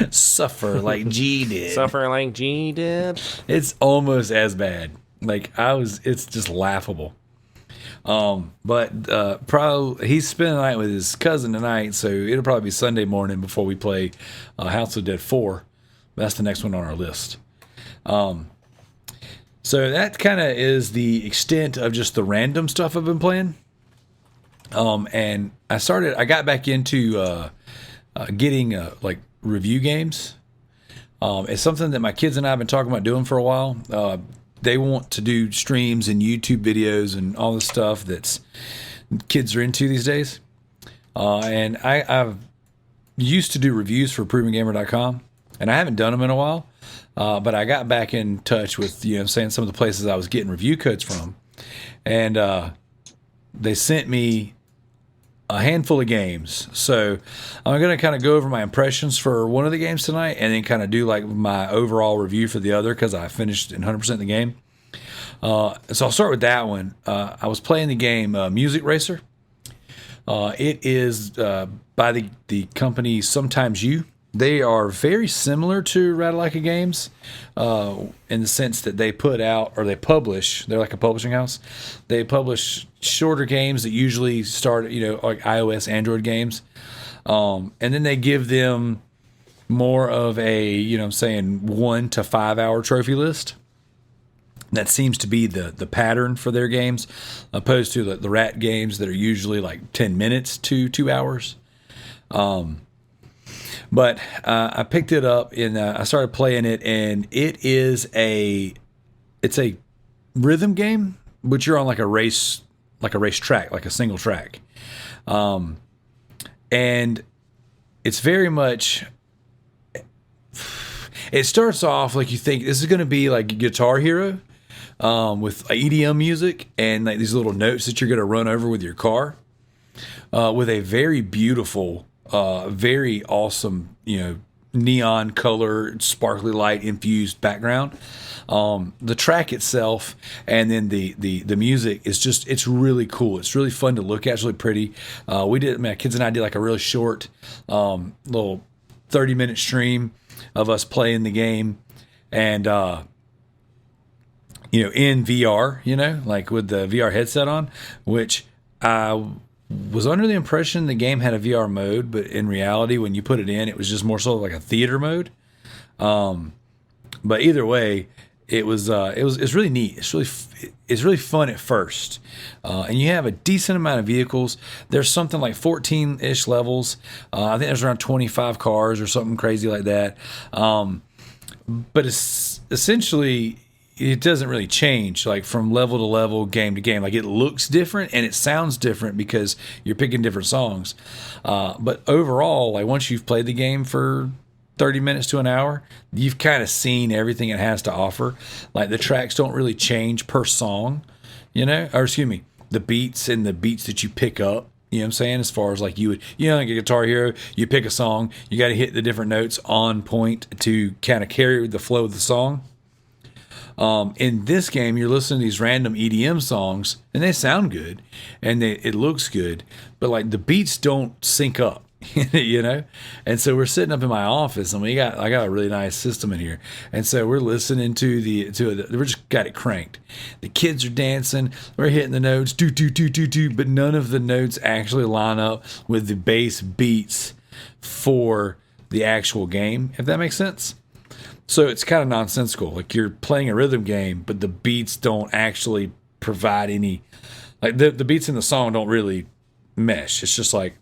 Speaker 2: Suffer like G did.
Speaker 1: Suffer like G did.
Speaker 2: It's almost as bad. Like, it's just laughable. But probably he's spending the night with his cousin tonight, so it'll probably be Sunday morning before we play House of the Dead 4. That's the next one on our list. So that kind of is the extent of just the random stuff I've been playing. And I got back into getting like review games. It's something that my kids and I have been talking about doing for a while. They want to do streams and YouTube videos and all the stuff that's kids are into these days. And I've used to do reviews for ProvenGamer.com, and I haven't done them in a while. But I got back in touch with, some of the places I was getting review codes from. And they sent me a handful of games. So I'm going to kind of go over my impressions for one of the games tonight and then kind of do like my overall review for the other because I finished in 100% the game. So I'll start with that one. I was playing the game Music Racer. It is by the company Sometimes You. They are very similar to Ratalaika Games in the sense that they put out, or they publish, they're like a publishing house. They publish shorter games that usually start, like iOS, Android games. And then they give them more of a, 1 to 5 hour trophy list. That seems to be the pattern for their games, opposed to the Rat games that are usually like 10 minutes to 2 hours. But I picked it up and I started playing it, and it's a rhythm game, but you're on like a race track, like a single track. And it's very much, it starts off like you think this is going to be like Guitar Hero, with EDM music and like these little notes that you're going to run over with your car, with a very beautiful, very awesome, neon color, sparkly light infused background. The track itself and then the music is just, it's really cool. It's really fun to look at. It's really pretty. My kids and I did like a really short, little 30-minute stream of us playing the game, and, in VR, like with the VR headset on, which I was under the impression the game had a VR mode, but in reality, when you put it in, it was just more so like a theater mode. But either way, it's really neat. It's really fun at first, and you have a decent amount of vehicles. There's something like 14-ish levels. I think there's around 25 cars or something crazy like that. But it's essentially, it doesn't really change like from level to level, game to game. Like, it looks different and it sounds different because you're picking different songs. But overall, like once you've played the game for 30 minutes to an hour, you've kind of seen everything it has to offer. Like, the tracks don't really change per song, the beats and the beats that you pick up. You know what I'm saying? As far as like you would, like a Guitar Hero, you pick a song, you got to hit the different notes on point to kind of carry the flow of the song. In this game, you're listening to these random EDM songs, and they sound good, and it looks good, but like the beats don't sync up, And so we're sitting up in my office, and I got a really nice system in here, and so we're listening we just got it cranked. The kids are dancing, we're hitting the notes, do do do do do, but none of the notes actually line up with the bass beats for the actual game, if that makes sense. So it's kind of nonsensical. Like, you're playing a rhythm game, but the beats don't actually provide any, like the beats in the song don't really mesh. It's just like,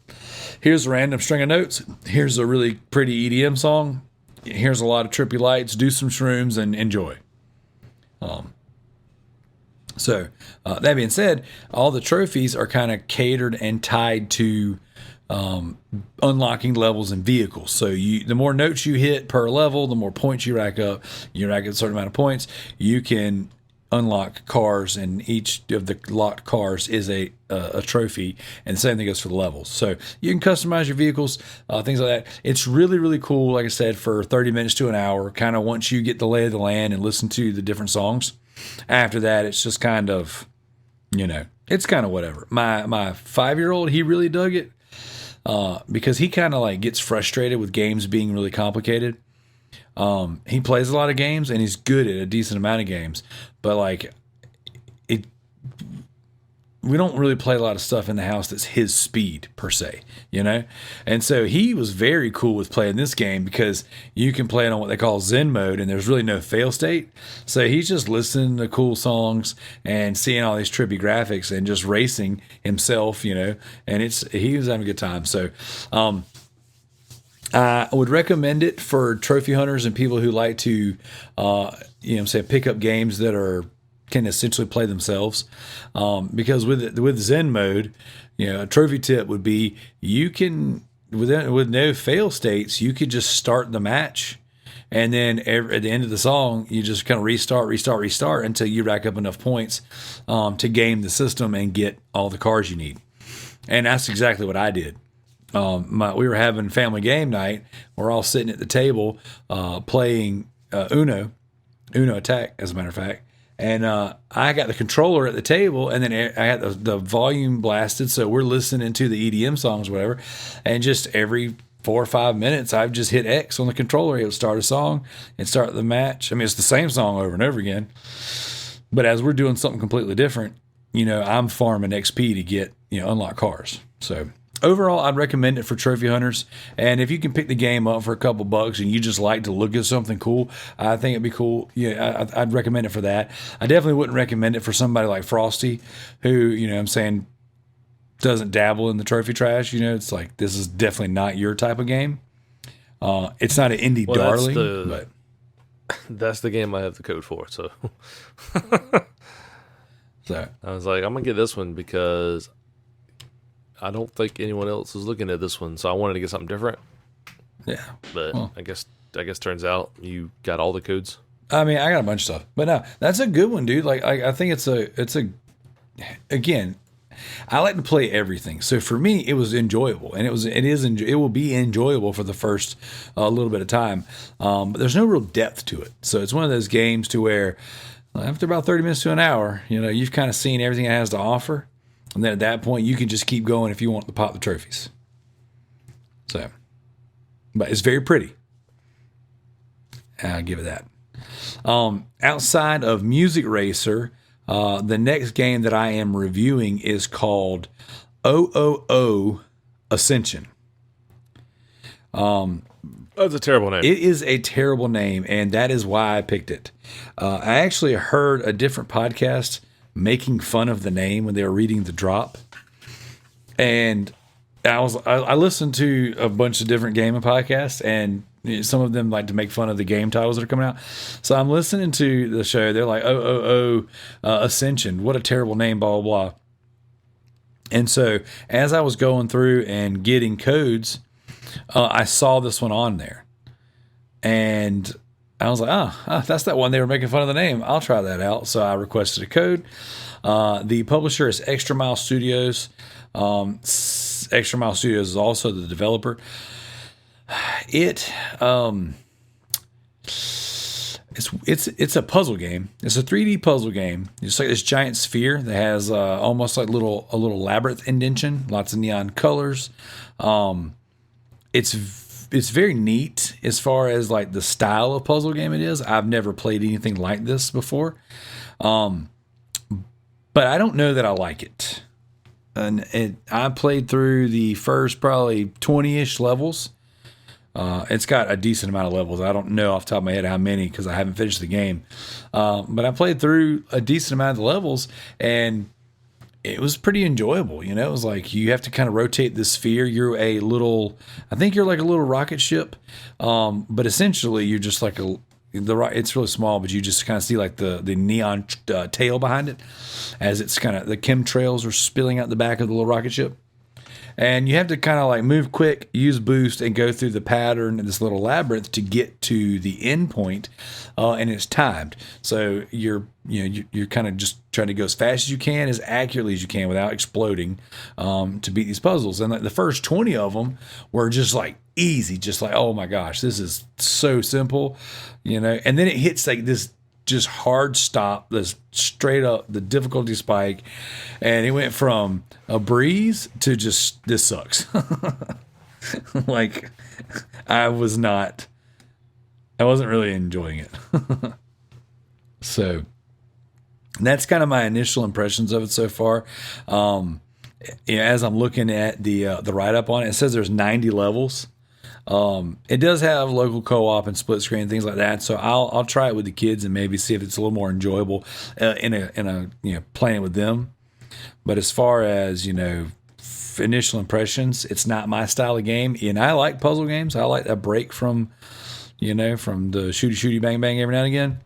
Speaker 2: here's a random string of notes. Here's a really pretty EDM song. Here's a lot of trippy lights. Do some shrooms and enjoy. So that being said, all the trophies are kind of catered and tied to unlocking levels and vehicles. So the more notes you hit per level, the more points you rack up. You rack up a certain amount of points, you can unlock cars, and each of the locked cars is a trophy, and the same thing goes for the levels. So you can customize your vehicles, things like that. It's really, really cool, like I said, for 30 minutes to an hour, kind of once you get the lay of the land and listen to the different songs. After that, it's just kind of, You know, it's kind of whatever. My 5-year-old, he really dug it because he kind of like gets frustrated with games being really complicated. He plays a lot of games and he's good at a decent amount of games, but like we don't really play a lot of stuff in the house that's his speed per se, you know? And so he was very cool with playing this game because you can play it on what they call Zen mode and there's really no fail state. So he's just listening to cool songs and seeing all these trippy graphics and just racing himself, you know, and he was having a good time. So, I would recommend it for trophy hunters and people who like to, pick up games that can essentially play themselves. Because with Zen mode, you know, a trophy tip would be you can with no fail states, you could just start the match, and then at the end of the song, you just kind of restart until you rack up enough points to game the system and get all the cards you need. And that's exactly what I did. We were having family game night. We're all sitting at the table playing Uno Attack, as a matter of fact. And I got the controller at the table, and then I had the volume blasted, so we're listening to the EDM songs, whatever. And just every 4 or 5 minutes, I've just hit X on the controller. It would start a song and start the match. I mean, it's the same song over and over again. But as we're doing something completely different, you know, I'm farming XP to get, unlock cars. So overall, I'd recommend it for trophy hunters. And if you can pick the game up for a couple bucks and you just like to look at something cool, I think it'd be cool. Yeah, I'd recommend it for that. I definitely wouldn't recommend it for somebody like Frosty, who, doesn't dabble in the trophy trash. It's like, this is definitely not your type of game. It's not an indie darling, but
Speaker 1: that's the game I have the code for. So,
Speaker 2: so
Speaker 1: I was like, I'm gonna get this one because I don't think anyone else is looking at this one, so I wanted to get something different.
Speaker 2: Yeah,
Speaker 1: but I guess turns out you got all the codes.
Speaker 2: I mean, I got a bunch of stuff, but no, that's a good one, dude. Like, I think again, I like to play everything. So for me, it was enjoyable, and it will be enjoyable for the first little bit of time. But there's no real depth to it. So it's one of those games to where after about 30 minutes to an hour, you've kind of seen everything it has to offer. And then at that point, you can just keep going if you want to pop the trophies. So, but it's very pretty. I'll give it that. Outside of Music Racer, the next game that I am reviewing is called Ascension.
Speaker 1: That's a terrible name.
Speaker 2: It is a terrible name, and that is why I picked it. I actually heard a different podcast making fun of the name when they were reading the drop, and I listened to a bunch of different gaming podcasts, and some of them like to make fun of the game titles that are coming out. So I'm listening to the show. They're like, Ascension, what a terrible name, blah, blah, blah. And so as I was going through and getting codes, I saw this one on there, and I was like, oh, that's that one they were making fun of the name. I'll try that out. So I requested a code. The publisher is Extra Mile Studios. Extra Mile Studios is also the developer. It's a puzzle game. It's a 3D puzzle game. It's like this giant sphere that has almost like a little labyrinth indentation, lots of neon colors. It's very neat as far as like the style of puzzle game it is. I've never played anything like this before. But I don't know that I like it. And I played through the first probably 20-ish levels. It's got a decent amount of levels. I don't know off the top of my head how many because I haven't finished the game. But I played through a decent amount of the levels, and it was pretty enjoyable. It was like you have to kind of rotate the sphere. I think you're like a little rocket ship, but essentially you're just like it's really small, but you just kind of see like the neon tail behind it as it's kind of the chemtrails are spilling out the back of the little rocket ship. And you have to kind of like move quick, use boost, and go through the pattern in this little labyrinth to get to the end point, and it's timed. So you're kind of just trying to go as fast as you can, as accurately as you can, without exploding, to beat these puzzles. And like the first 20 of them were just like easy, just like, oh my gosh, this is so simple, And then it hits like this just hard stop, this straight up the difficulty spike, and it went from a breeze to just this sucks. Like I wasn't really enjoying it. So that's kind of my initial impressions of it so far. As I'm looking at the write up on it, it says there's 90 levels. It does have local co-op and split screen and things like that. So I'll try it with the kids and maybe see if it's a little more enjoyable in a playing it with them. But as far as initial impressions, it's not my style of game, and I like puzzle games. I like that break from the shooty bang bang every now and again.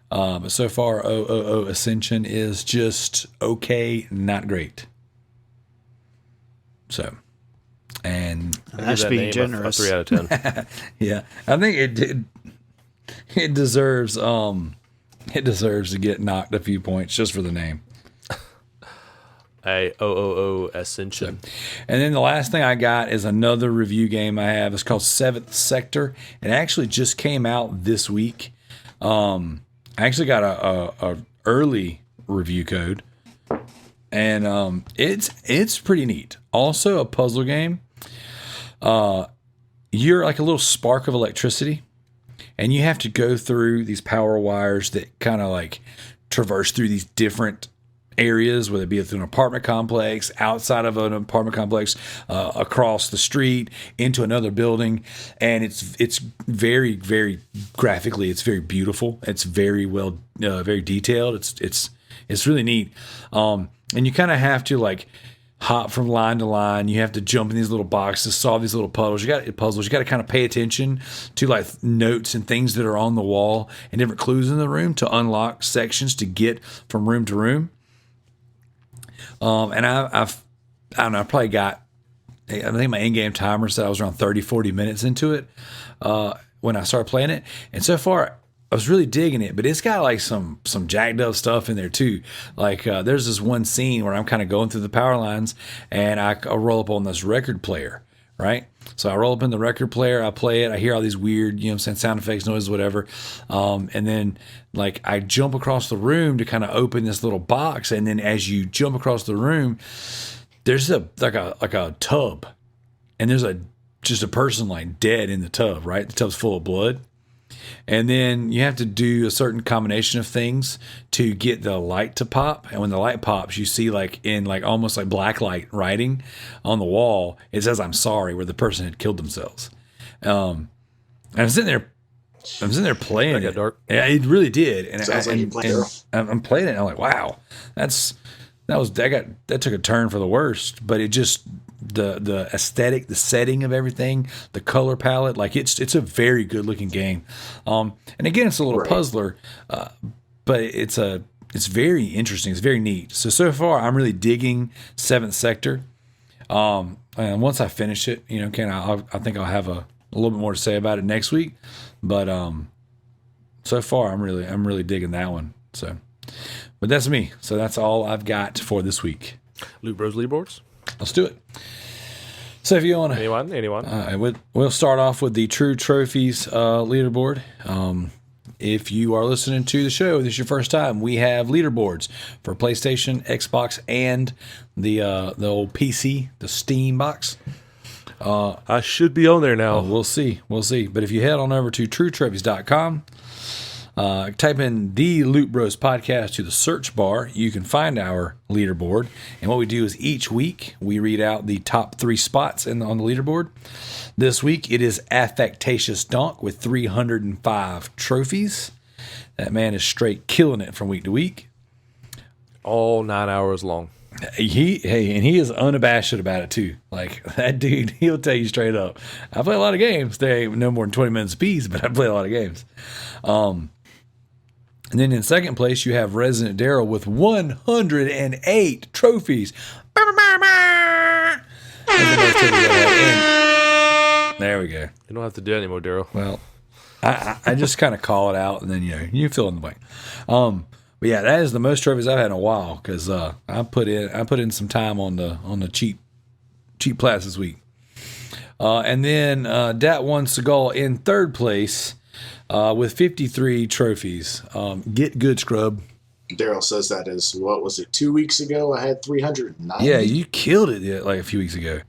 Speaker 2: But so far, Ascension is just okay, not great. So, and
Speaker 3: That's being generous.
Speaker 1: A 3 out of 10.
Speaker 2: yeah, I think it deserves to get knocked a few points just for the name.
Speaker 1: Ascension.
Speaker 2: And then the last thing I got is another review game I have. It's called Seventh Sector. It actually just came out this week. I actually got a early review code, and it's pretty neat. Also a puzzle game. You're like a little spark of electricity, and you have to go through these power wires that kind of like traverse through these different areas, whether it be through an apartment complex, outside of an apartment complex, across the street, into another building. And it's very, very graphically, it's very beautiful. It's very well, very detailed. It's really neat. And you kind of have to like hop from line to line. You have to jump in these little boxes, solve these little puzzles. You got to kind of pay attention to like notes and things that are on the wall and different clues in the room to unlock sections to get from room to room. And I don't know, I probably got, I think my in-game timer said I was around 30, 40 minutes into it when I started playing it. And so far, I was really digging it, but it's got like some jacked up stuff in there too. Like there's this one scene where I'm kind of going through the power lines, and I roll up on this record player, right? So I roll up in the record player, I play it, I hear all these weird, sound effects, noises, whatever. And then like I jump across the room to kind of open this little box, and then as you jump across the room, there's a tub, and there's just a person like dead in the tub, right? The tub's full of blood. And then you have to do a certain combination of things to get the light to pop. And when the light pops, you see like in like almost like black light writing on the wall, it says "I'm sorry," where the person had killed themselves. And I'm sitting there playing
Speaker 1: that got
Speaker 2: it.
Speaker 1: Dark.
Speaker 2: Yeah, it really did. And
Speaker 5: Sounds like you played it.
Speaker 2: I'm playing it, and I'm like, wow, that took a turn for the worst. But it just the aesthetic, the setting of everything, the color palette, like it's a very good looking game. And again, it's a little puzzler, but it's very interesting. It's very neat. So far, I'm really digging Seventh Sector. And once I finish it, I think I'll have a little bit more to say about it next week. But so far, I'm really digging that one. So, but that's me. So that's all I've got for this week.
Speaker 1: Loot Bros leaderboards.
Speaker 2: Let's do it. So if you want to,
Speaker 1: anyone,
Speaker 2: we'll start off with the True Trophies leaderboard. If you are listening to the show, this is your first time, we have leaderboards for PlayStation, Xbox, and the old PC, the Steam box.
Speaker 1: I should be on there now.
Speaker 2: We'll see. But if you head on over to TrueTrophies.com, type in the Loot Bros podcast to the search bar, you can find our leaderboard. And what we do is each week we read out the top 3 spots on the leaderboard. This week it is Affectatious Donk with 305 trophies. That man is straight killing it from week to week.
Speaker 1: All 9 hours long.
Speaker 2: He is unabashed about it too. Like that dude, he'll tell you straight up. I play a lot of games. They ain't no more than 20 minutes apiece, but I play a lot of games. And then in second place, you have Residentdarrell with 108 trophies. There we go.
Speaker 1: You don't have to do it anymore, Darryl.
Speaker 2: Well, I just kind of call it out, and then you fill in the blank. But yeah, that is the most trophies I've had in a while because I put in some time on the cheap plats this week. And then Dat One Seagal in third place. with 53 trophies. Get good, scrub.
Speaker 5: Darrell says that is, what was it, 2 weeks ago? I had 309.
Speaker 2: Yeah, you killed it like a few weeks ago.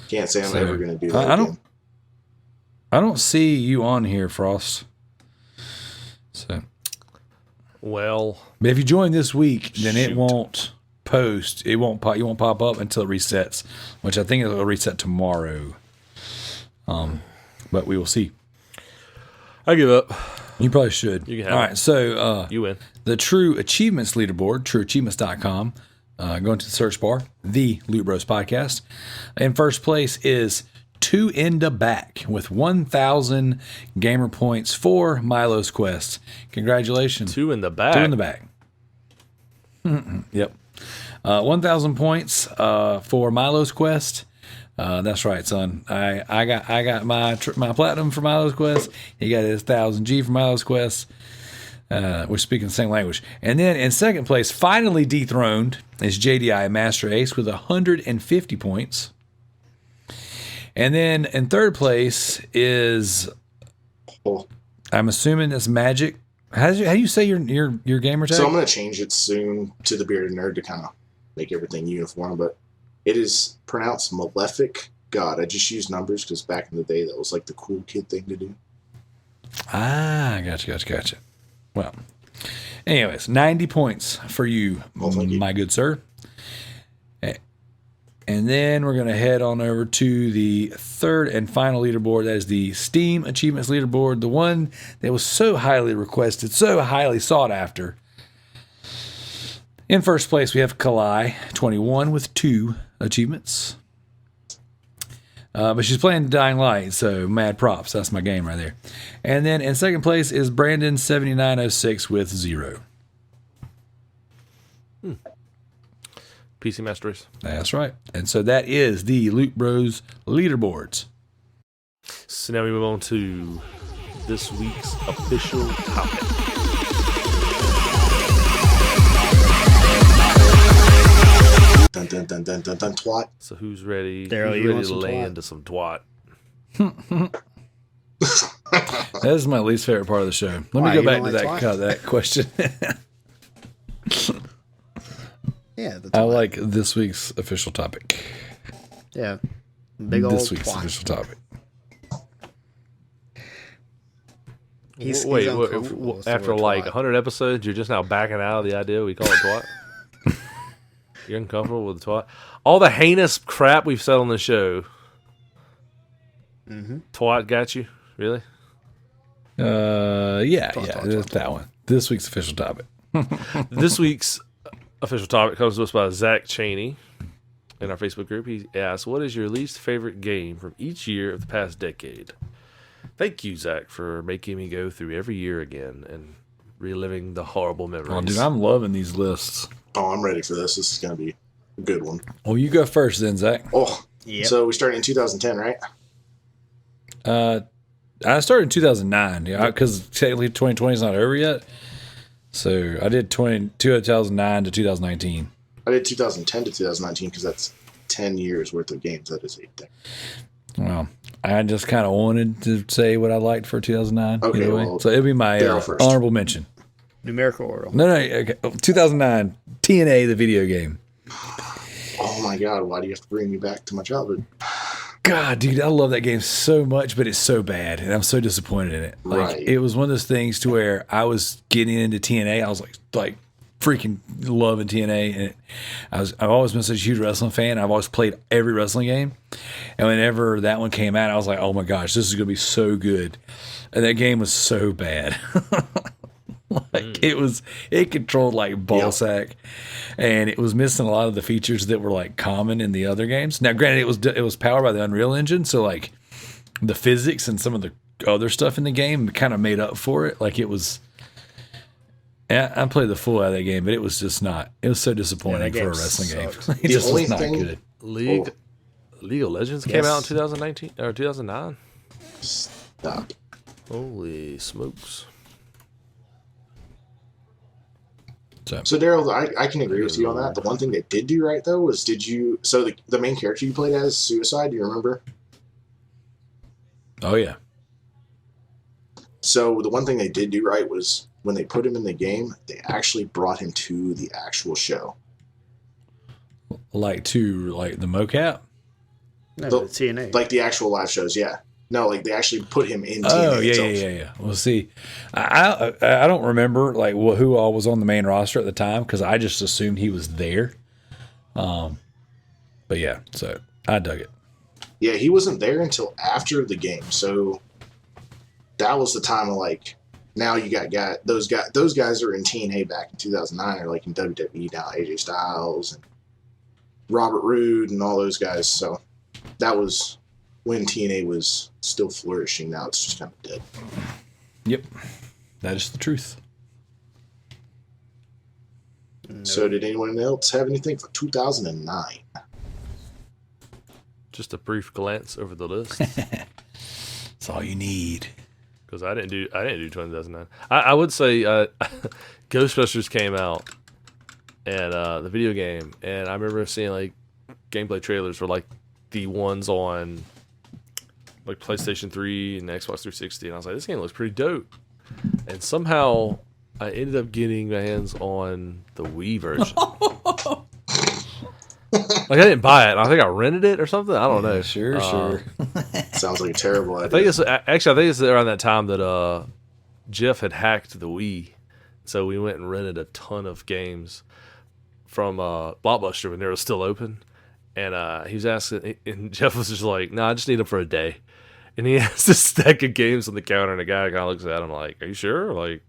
Speaker 5: Can't say I'm
Speaker 2: So,
Speaker 5: ever going to do that again.
Speaker 2: I don't see you on here, Frost. So,
Speaker 1: Well,
Speaker 2: but if you join this week, then it
Speaker 1: Shoot.
Speaker 2: won't post. It won't pop. You won't pop up until it resets, which I think it'll reset tomorrow. But we will see.
Speaker 1: I give up.
Speaker 2: You probably should.
Speaker 1: You can have
Speaker 2: All
Speaker 1: it.
Speaker 2: right. So
Speaker 1: You win.
Speaker 2: the True Achievements leaderboard, trueachievements.com. Go into the search bar, the Loot Bros Podcast. In first place is Two in the Back with 1,000 gamer points for Milo's Quest. Congratulations.
Speaker 1: Two in the back.
Speaker 2: Two in the back. Yep. 1,000 points for Milo's Quest. That's right, son. I got my platinum for Milo's Quest. He got his 1,000 G for Milo's Quest. We're speaking the same language. And then in second place, finally dethroned, is JDI Master Ace with 150 points. And then in third place is,
Speaker 5: Oh.
Speaker 2: I'm assuming it's Magic. How do you say your gamer tag?
Speaker 5: So I'm going to change it soon to the Bearded Nerd to kind of make everything uniform, but it is pronounced Malefic God. I just use numbers because back in the day, that was like the cool kid thing to do.
Speaker 2: Ah, gotcha. Well, anyways, 90 points for you,
Speaker 5: Well, thank you.
Speaker 2: my good sir. And then we're going to head on over to the third and final leaderboard. That is the Steam Achievements leaderboard, the one that was so highly requested, so highly sought after. In first place, we have Kalai, 21 with 2 achievements. But she's playing Dying Light, so mad props. That's my game right there. And then in second place is Brandon, 7906 with 0.
Speaker 1: PC Master Race.
Speaker 2: That's right. And so that is the Loot Bros leaderboards.
Speaker 1: So now we move on to this week's official topic.
Speaker 5: Dun dun dun dun dun dun twat.
Speaker 1: So who's ready?
Speaker 3: Darrell,
Speaker 1: who's
Speaker 3: you
Speaker 1: ready
Speaker 3: want
Speaker 1: to
Speaker 3: some
Speaker 1: lay
Speaker 3: twat?
Speaker 1: into some twat?
Speaker 2: That is my least favorite part of the show. Let
Speaker 3: Why,
Speaker 2: me go
Speaker 3: you
Speaker 2: back
Speaker 3: don't
Speaker 2: to
Speaker 3: like
Speaker 2: that question.
Speaker 3: Yeah, the
Speaker 2: I
Speaker 3: twat.
Speaker 2: like this week's official topic.
Speaker 3: Yeah, big old
Speaker 2: This week's
Speaker 3: twat.
Speaker 2: official topic.
Speaker 3: He's
Speaker 1: Wait,
Speaker 3: uncomfortable with the
Speaker 1: after
Speaker 3: word
Speaker 1: like
Speaker 3: twat.
Speaker 1: 100 episodes, you're just now backing out of the idea we call it twat? You're uncomfortable with the twat? All the heinous crap we've said on the show.
Speaker 3: Mm-hmm.
Speaker 1: Twat got you? Really?
Speaker 2: Yeah, that's that one. This week's official topic.
Speaker 1: This week's official topic comes to us by Zach Cheney in our Facebook group. He asks, what is your least favorite game from each year of the past decade? Thank you, Zach, for making me go through every year again and reliving the horrible memories.
Speaker 2: Oh, dude, I'm loving these lists.
Speaker 5: Oh, I'm ready for this. This is going to be a good one.
Speaker 2: Well, you go first then, Zach.
Speaker 5: Oh,
Speaker 3: Yep.
Speaker 5: so we started in 2010, right?
Speaker 2: I started in 2009, because technically 2020 is not over yet. So I did 2009 to 2019.
Speaker 5: I did 2010 to 2019 because that's 10 years worth of games. That is a thing.
Speaker 2: Well, I just kind of wanted to say what I liked for 2009.
Speaker 5: Okay,
Speaker 2: either way.
Speaker 5: well,
Speaker 2: So it'll be my
Speaker 5: Darrell first.
Speaker 2: honorable mention.
Speaker 3: Numerical order.
Speaker 2: No, okay. 2009, TNA, the video game.
Speaker 5: Oh my God, why do you have to bring me back to my childhood?
Speaker 2: God, dude, I love that game so much, but it's so bad, and I'm so disappointed in it. Like,
Speaker 5: Right.
Speaker 2: It was one of those things to where I was getting into TNA. I was like freaking loving TNA, and I've always been such a huge wrestling fan. I've always played every wrestling game, and whenever that one came out, I was like, oh my gosh, this is gonna be so good. And that game was so bad. It controlled like ball sack, and it was missing a lot of the features that were like common in the other games. Now, granted, it was powered by the Unreal Engine, so like the physics and some of the other stuff in the game kind of made up for it. Like it was, I played the full out of that game, but it was just not. It was so disappointing
Speaker 3: Yeah, that
Speaker 2: for a
Speaker 3: game
Speaker 2: wrestling
Speaker 3: sucks.
Speaker 2: game. It
Speaker 5: The
Speaker 2: just
Speaker 5: only
Speaker 2: was not
Speaker 5: thing-
Speaker 2: good.
Speaker 1: League of Legends came
Speaker 3: Yes.
Speaker 1: out in 2019 or 2009.
Speaker 5: Stop.
Speaker 1: Holy smokes!
Speaker 5: So Darrell, I can agree with you on that. The one thing they did do right though was the main character you played as Suicide, do you remember?
Speaker 2: Oh yeah,
Speaker 5: So the one thing they did do right was when they put him in the game, they actually brought him to the actual show.
Speaker 2: Like the mocap?
Speaker 3: No,
Speaker 5: The-
Speaker 3: the TNA.
Speaker 5: Like the actual live shows, yeah. No, like they actually put him in TNA
Speaker 2: Oh,
Speaker 5: itself.
Speaker 2: yeah. Well, see, I don't remember like who all was on the main roster at the time because I just assumed he was there. But yeah, so I dug it.
Speaker 5: Yeah, he wasn't there until after the game. So that was the time of like, now you got those guys are in TNA back in 2009 are like in WWE now, AJ Styles and Robert Roode and all those guys. So that was when TNA was still flourishing. Now it's just kind of dead.
Speaker 2: Yep, that is the truth.
Speaker 5: So did anyone else have anything for 2009?
Speaker 1: Just a brief glance over the list
Speaker 2: That's all you need.
Speaker 1: because I didn't do 2009. I would say Ghostbusters came out and the video game, and I remember seeing like gameplay trailers for like the ones on like PlayStation 3 and Xbox 360, and I was like, this game looks pretty dope. And somehow I ended up getting my hands on the Wii version. Like I didn't buy it. I think I rented it or something. I don't know.
Speaker 2: Sure.
Speaker 5: Sounds like a terrible
Speaker 1: I
Speaker 5: idea.
Speaker 1: think it's around that time that Jeff had hacked the Wii, so we went and rented a ton of games from Blockbuster when they were still open. And he was asking, and Jeff was just like, "No, I just need them for a day." And he has this stack of games on the counter, and the guy kind of looks at him like, "Are you sure? Like,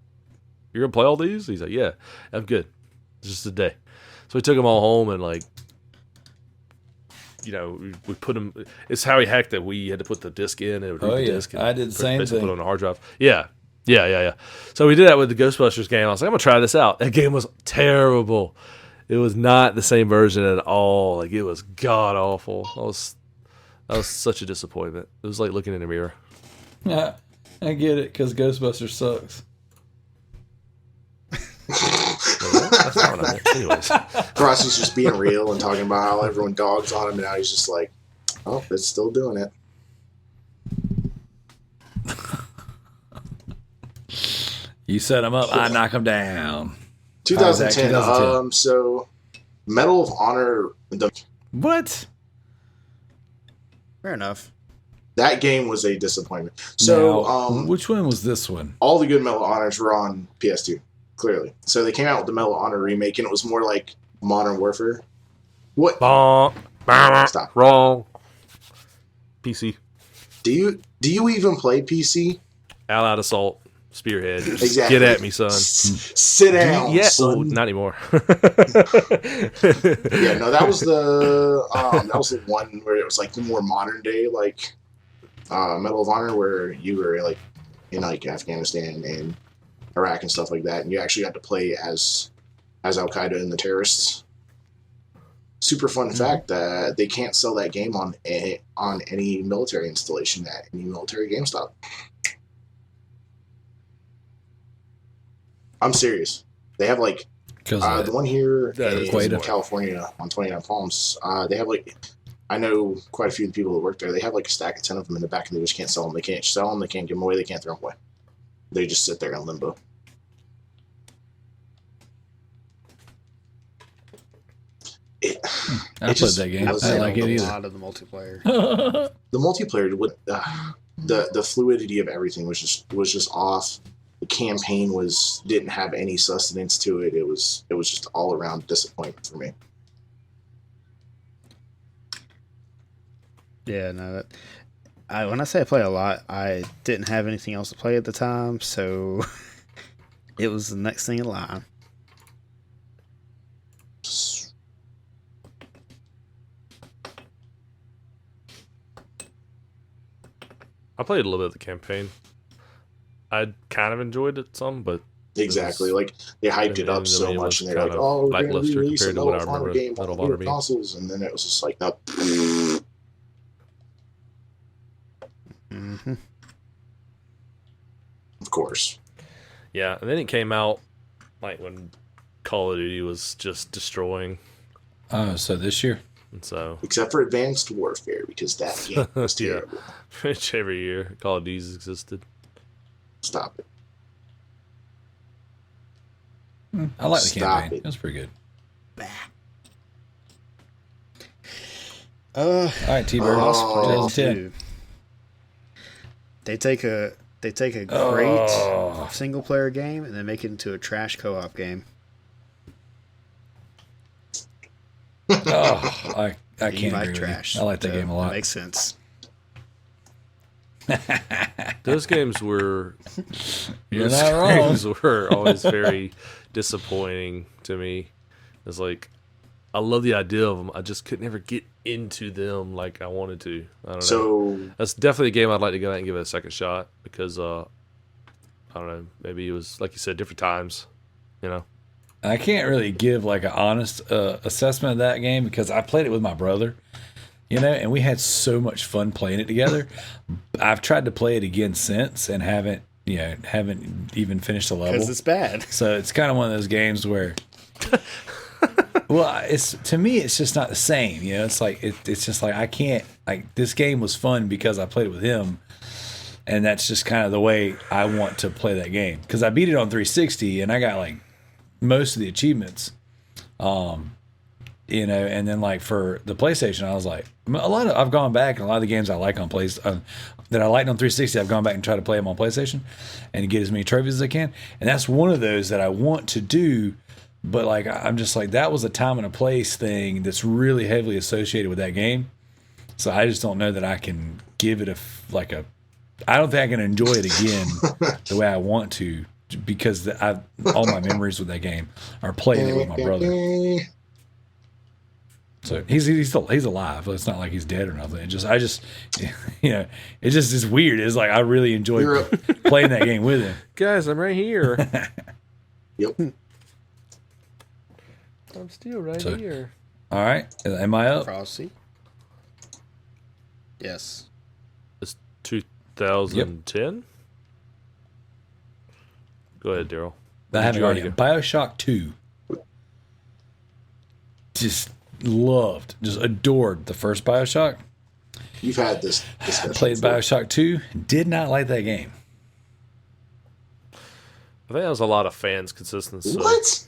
Speaker 1: you're gonna play all these?" He's like, "Yeah, I'm good. It's just a day." So we took them all home and like. You know, we put them. It's how he hacked that we had to put the disc in. And it would read the disc. And
Speaker 2: I did the same
Speaker 1: basically
Speaker 2: thing.
Speaker 1: Put it on a hard drive. Yeah. So we did that with the Ghostbusters game. I was like, I'm gonna try this out. That game was terrible. It was not the same version at all. Like it was god awful. That was such a disappointment. It was like looking in a mirror.
Speaker 2: Yeah, I get it because Ghostbusters sucks.
Speaker 1: That's not what I meant. Anyways,
Speaker 5: Frosty's just being real and talking about how everyone dogs on him, and now he's just like, oh, it's still doing it.
Speaker 2: You set them up, I knock them down.
Speaker 5: 2010.
Speaker 2: 2010.
Speaker 5: So Medal of Honor,
Speaker 2: What?
Speaker 3: Fair enough.
Speaker 5: that game was a disappointment. So
Speaker 2: Now, which one was this one?
Speaker 5: all the good Medal of Honors were on PS2, clearly. So they came out with the Medal of Honor remake, and it was more like Modern Warfare. What?
Speaker 1: Stop. Wrong. PC.
Speaker 5: Do you even play PC?
Speaker 1: Allied Assault. Spearhead.
Speaker 5: Exactly.
Speaker 1: Get at me, son.
Speaker 5: Sit down,
Speaker 1: Yeah.
Speaker 5: son.
Speaker 1: Oh, not anymore.
Speaker 5: Yeah, no, that was the one where it was like the more modern day like Medal of Honor, where you were like in like Afghanistan and Iraq and stuff like that, and you actually got to play as Al Qaeda and the terrorists. Super fun fact that they can't sell that game on any military installation at any military GameStop. I'm serious. They have like the one here in California on 29 Palms, they have like, I know quite a few of the people that work there. They have like a stack of 10 of them in the back, and they just can't sell them. They can't sell them. They can't give them away. They can't throw them away. They just sit there in limbo.
Speaker 2: I played that game. I didn't like it
Speaker 3: A
Speaker 2: either.
Speaker 3: lot of the multiplayer.
Speaker 5: The multiplayer would the fluidity of everything was just off. The campaign didn't have any sustenance to it. It was just all around disappointment for me.
Speaker 3: Yeah, no. When I say I play a lot, I didn't have anything else to play at the time, so it was the next thing in line.
Speaker 1: I played a little bit of the campaign. I kind of enjoyed it some, but
Speaker 5: Exactly. Like they hyped it up so much, and they're like, "Oh, we're going to
Speaker 1: lackluster
Speaker 5: release a
Speaker 1: compared to
Speaker 5: Medal
Speaker 1: what I
Speaker 5: of Honor
Speaker 1: remember
Speaker 5: game
Speaker 1: Medal of
Speaker 5: on
Speaker 1: Honor
Speaker 5: newer
Speaker 1: being.
Speaker 5: consoles," and then it was just like, "No."
Speaker 3: Mm-hmm.
Speaker 5: Of course.
Speaker 1: Yeah, and then it came out like when Call of Duty was just destroying,
Speaker 2: Oh, so this year?
Speaker 1: and so
Speaker 5: Except for Advanced Warfare, because that game was
Speaker 1: Yeah.
Speaker 5: terrible.
Speaker 1: which every year Call of Duty's existed.
Speaker 5: Stop it.
Speaker 2: I like the
Speaker 5: Stop
Speaker 2: campaign.
Speaker 5: it.
Speaker 2: It was pretty good.
Speaker 3: Uh,
Speaker 2: All right, Tbyrd.
Speaker 5: Oh.
Speaker 2: 2010.
Speaker 3: They take a great
Speaker 2: Oh.
Speaker 3: single player game and then make it into a trash co-op game.
Speaker 2: Oh, I
Speaker 3: You
Speaker 2: can't
Speaker 3: like
Speaker 2: agree with
Speaker 3: trash.
Speaker 2: you. I like that
Speaker 3: so
Speaker 2: game a
Speaker 3: That
Speaker 2: lot.
Speaker 3: makes sense.
Speaker 1: Those games were
Speaker 2: You're
Speaker 1: those
Speaker 2: not wrong.
Speaker 1: games were always very disappointing to me. It's like I love the idea of them. I just could never get into them like I wanted to. I don't know.
Speaker 5: So
Speaker 1: That's definitely a game I'd like to go out and give it a second shot because I don't know. Maybe it was like you said, different times. You know.
Speaker 2: I can't really give like an honest assessment of that game because I played it with my brother, you know, and we had so much fun playing it together. I've tried to play it again since and haven't even finished the level.
Speaker 3: Because it's bad.
Speaker 2: So it's kind of one of those games where, well, to me, it's just not the same. You know, it's like it's just like I can't like this game was fun because I played it with him, and that's just kind of the way I want to play that game because I beat it on 360 and I got like most of the achievements, you know, and then like for the PlayStation, I was like I've gone back and a lot of the games I like on that I liked on 360, I've gone back and tried to play them on PlayStation and get as many trophies as I can, and that's one of those that I want to do. But like I'm just like that was a time and a place thing that's really heavily associated with that game. So I just don't know that I can give it I don't think I can enjoy it again the way I want to because all my memories with that game are playing it with my brother. So he's alive. It's not like he's dead or nothing. I just you know, it just is weird. It's like I really enjoy playing that game with him.
Speaker 1: Guys, I'm right here.
Speaker 5: Yep.
Speaker 1: I'm still right
Speaker 2: So-
Speaker 1: here.
Speaker 2: All right, am I up?
Speaker 3: Frosty. Yes.
Speaker 1: It's 2010. Go ahead, Daryl.
Speaker 2: I haven't
Speaker 1: you
Speaker 2: already.
Speaker 1: already
Speaker 2: BioShock 2. Just adored the first BioShock.
Speaker 5: You've had this discussion.
Speaker 2: Played
Speaker 5: before.
Speaker 2: BioShock 2. Did not like that game.
Speaker 1: I think that was a lot of fans' consistency. So
Speaker 5: What?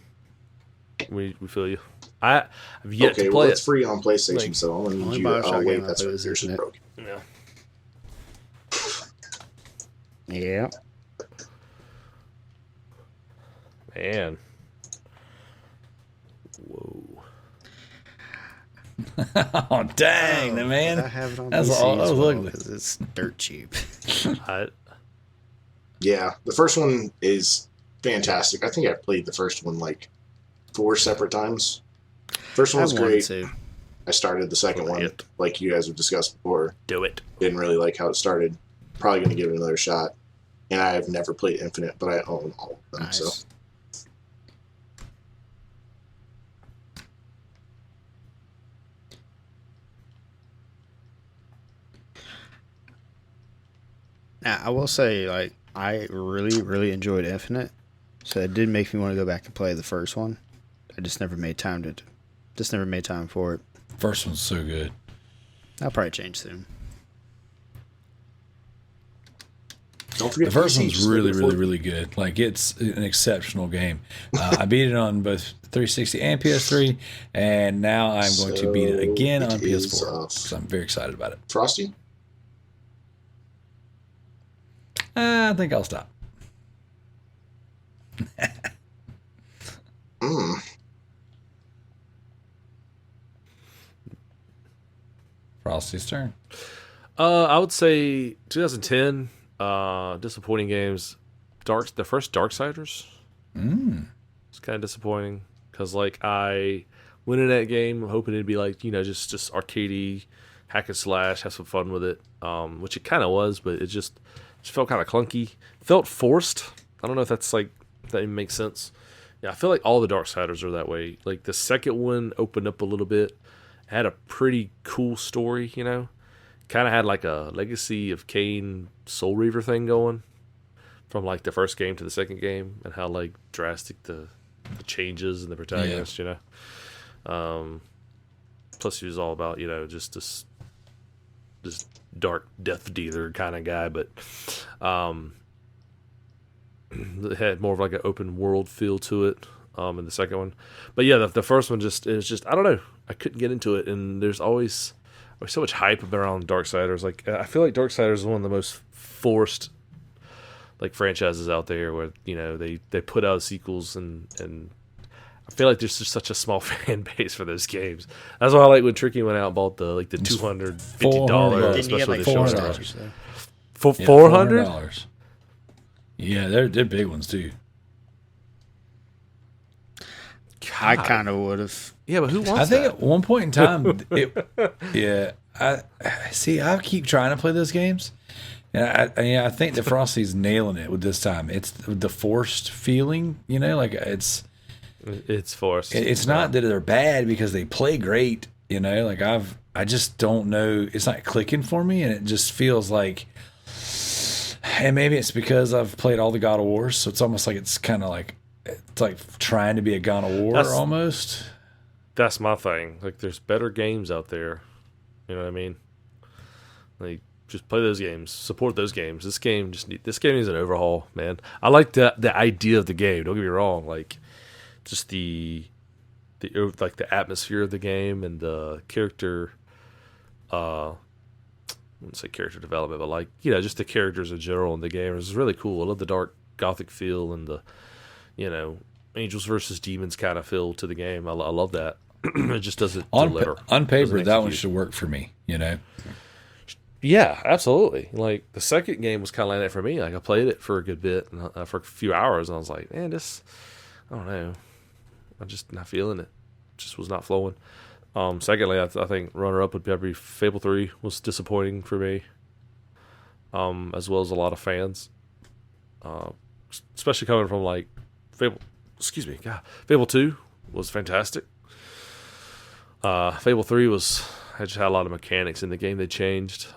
Speaker 1: we feel you. I've yet
Speaker 5: Okay,
Speaker 1: to
Speaker 5: well,
Speaker 1: play
Speaker 5: it's
Speaker 1: it.
Speaker 5: free on PlayStation,
Speaker 1: Like,
Speaker 5: so I'm gonna need
Speaker 3: only
Speaker 5: you.
Speaker 3: Bioshock
Speaker 5: Oh
Speaker 3: game
Speaker 5: wait,
Speaker 3: I
Speaker 5: that's
Speaker 3: played
Speaker 5: right.
Speaker 3: was
Speaker 5: Yours is
Speaker 3: Infinite.
Speaker 5: broken.
Speaker 1: Yeah.
Speaker 3: Yeah.
Speaker 1: Man. Whoa.
Speaker 2: Oh dang, man!
Speaker 3: I have it on
Speaker 2: That's
Speaker 3: PC
Speaker 2: all- that
Speaker 3: as
Speaker 2: was
Speaker 3: well
Speaker 2: ugly.
Speaker 3: 'cause it's dirt cheap.
Speaker 5: Yeah, the first one is fantastic. I think I played the first one like 4 separate times. First one was
Speaker 3: I wanted
Speaker 5: great.
Speaker 3: to.
Speaker 5: I started the second
Speaker 1: Play
Speaker 5: one,
Speaker 1: it.
Speaker 5: like you guys have discussed before.
Speaker 1: Do it.
Speaker 5: Didn't really like how it started. Probably going to give it another shot. And I have never played Infinite, but I own all of them.
Speaker 3: Nice.
Speaker 5: So
Speaker 3: Now, I will say, like, I really, really enjoyed Infinite, so it did make me want to go back and play the first one. I just never made time for it.
Speaker 2: First one's so good.
Speaker 3: I'll probably change soon.
Speaker 5: don't forget
Speaker 2: The first
Speaker 5: PC,
Speaker 2: one's
Speaker 5: just
Speaker 2: really,
Speaker 5: looking
Speaker 2: really,
Speaker 5: for-
Speaker 2: really good. Like it's an exceptional game. I beat it on both 360 and PS3, and now I'm going to beat it again
Speaker 5: So
Speaker 2: on
Speaker 5: it is,
Speaker 2: PS4 because I'm very excited about it.
Speaker 5: Frosty?
Speaker 2: I think I'll stop. Frosty's turn.
Speaker 1: I would say 2010. Disappointing games. The first Darksiders. It's kind of disappointing because like I went in that game hoping it'd be like just arcadey, hack and slash, have some fun with it. Which it kind of was, but it just felt kind of clunky. Felt forced. I don't know if that even makes sense. Yeah, I feel like all the Darksiders are that way. Like the second one opened up a little bit, had a pretty cool story, kind of had like a Legacy of Kain Soul Reaver thing going from like the first game to the second game, and how like drastic the changes in the protagonist, plus he was all about just this dark death dealer kind of guy, but it had more of like an open world feel to it. In the second one, but yeah, the first one just I don't know. I couldn't get into it, and there's always so much hype around Darksiders. Like I feel like Darksiders is one of the most forced like franchises out there, where they put out sequels and I feel like there's just such a small fan base for those games. That's why I like when Tricky went out and bought the $250 special edition.
Speaker 2: $400.
Speaker 1: For $400?
Speaker 2: $400. Yeah, they're big ones too.
Speaker 3: I kind of would have.
Speaker 1: Yeah, but who wants
Speaker 2: I think
Speaker 1: that?
Speaker 2: at one point in time, I keep trying to play those games, and I think that Frosty's nailing it with this time. It's the forced feeling, like it's
Speaker 1: forced.
Speaker 2: It's not that they're bad because they play great, Like I just don't know. It's not clicking for me, and it just feels like. And maybe it's because I've played all the God of Wars, so it's almost like it's kind of like. It's like trying to be a God of War almost.
Speaker 1: That's my thing. Like, there's better games out there. You know what I mean? Like, just play those games, support those games. This game needs an overhaul, man. I like the idea of the game. Don't get me wrong. Like, just the atmosphere of the game and the character. I wouldn't say character development, but like just the characters in general in the game is really cool. I love the dark gothic feel and the. Angels versus demons kind of feel to the game. I love that. It just doesn't deliver.
Speaker 2: On paper, that one should work for me,
Speaker 1: Yeah, absolutely. Like, the second game was kind of like that for me. Like, I played it for a good bit, and for a few hours, and I was like, man, I don't know. I'm just not feeling it. Just was not flowing. Secondly, I think runner-up would be Fable 3 was disappointing for me, as well as a lot of fans. Especially coming from, like, Fable 2 was fantastic. Fable 3 I just had a lot of mechanics in the game they changed.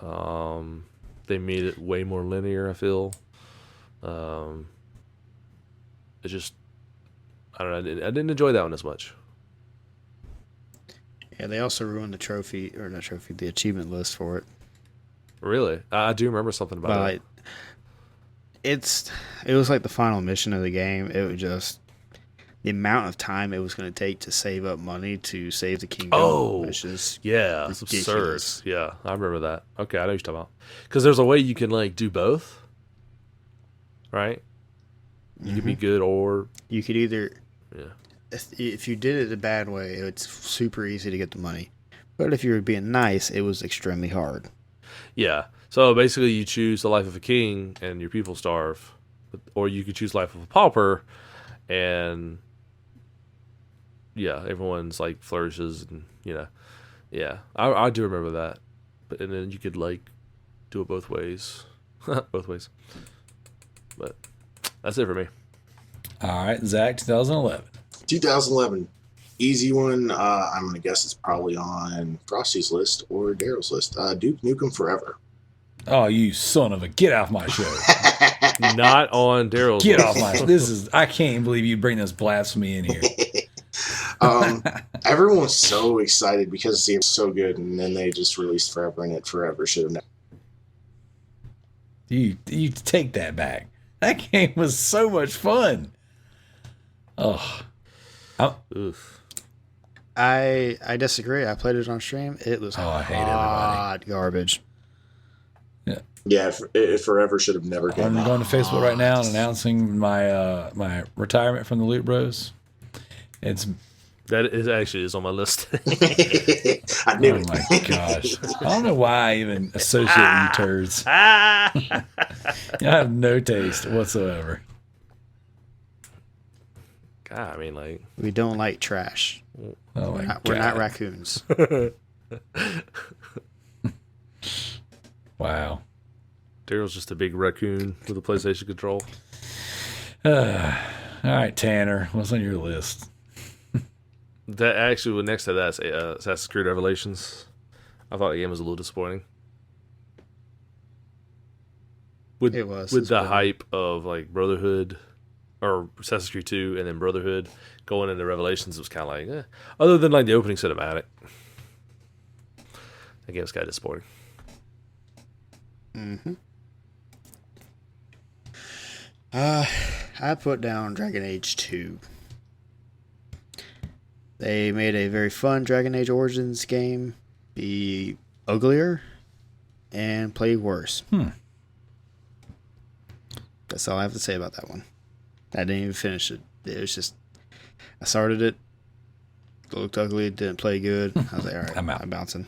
Speaker 1: They made it way more linear, I feel. It just, I don't know, I didn't enjoy that one as much.
Speaker 3: Yeah, they also ruined the achievement list for it.
Speaker 1: Really? I do remember something about it.
Speaker 3: It was like the final mission of the game. It was just the amount of time it was going to take to save up money to save the kingdom. Which is
Speaker 1: it's
Speaker 3: ridiculous.
Speaker 1: absurd. Yeah, I remember that. Okay, I know what you're talking about. Because there's a way you can like do both, right? You could be good, or
Speaker 3: you could either. Yeah. If you did it the bad way, it's super easy to get the money. But if you were being nice, it was extremely hard.
Speaker 1: Yeah. So basically, you choose the life of a king, and your people starve, or you could choose life of a pauper, and everyone's like flourishes, and I do remember that. But and then you could like do it both ways, both ways. But that's it for me.
Speaker 2: All right, Zach, 2011.
Speaker 5: 2011, easy one. I'm gonna guess it's probably on Frosty's list or Darrell's list. Duke Nukem Forever.
Speaker 2: Oh, you son of a! Get off my show!
Speaker 1: Not on Darrell's.
Speaker 2: Get off my! I can't even believe you bring this blasphemy in here.
Speaker 5: Everyone was so excited because it was so good, and then they just released Forever, and it forever should have never.
Speaker 2: You take that back. That game was so much fun. Oh.
Speaker 1: Oof.
Speaker 3: I disagree. I played it on stream. It was
Speaker 2: I hate everybody.
Speaker 3: Garbage.
Speaker 5: Yeah, it forever should have never came
Speaker 2: I'm
Speaker 5: out.
Speaker 2: going to Facebook right now and announcing my my retirement from the Loot Bros.
Speaker 1: That is on my list.
Speaker 5: I knew it.
Speaker 2: Oh my gosh! I don't know why I even associate you turds. I have no taste whatsoever.
Speaker 1: God, I mean, like,
Speaker 3: We don't like trash.
Speaker 2: Oh my God.
Speaker 3: We're not raccoons.
Speaker 2: Wow.
Speaker 1: Darrell's just a big raccoon with a PlayStation control.
Speaker 2: All right, Tanner, what's on your list?
Speaker 1: That actually, next to that, Assassin's Creed Revelations. I thought the game was a little disappointing.
Speaker 3: It was.
Speaker 1: With the hype of like Brotherhood or Assassin's Creed 2 and then Brotherhood going into Revelations, it was kind of like, other than like the opening cinematic. That game was kind of disappointing.
Speaker 3: Mm-hmm. I put down Dragon Age 2. They made a very fun Dragon Age Origins game be uglier and play worse. That's all I have to say about that one. I didn't even finish it. It was just, I started it, it looked ugly, it didn't play good. I was like, all right,
Speaker 2: I'm out.
Speaker 3: I'm bouncing.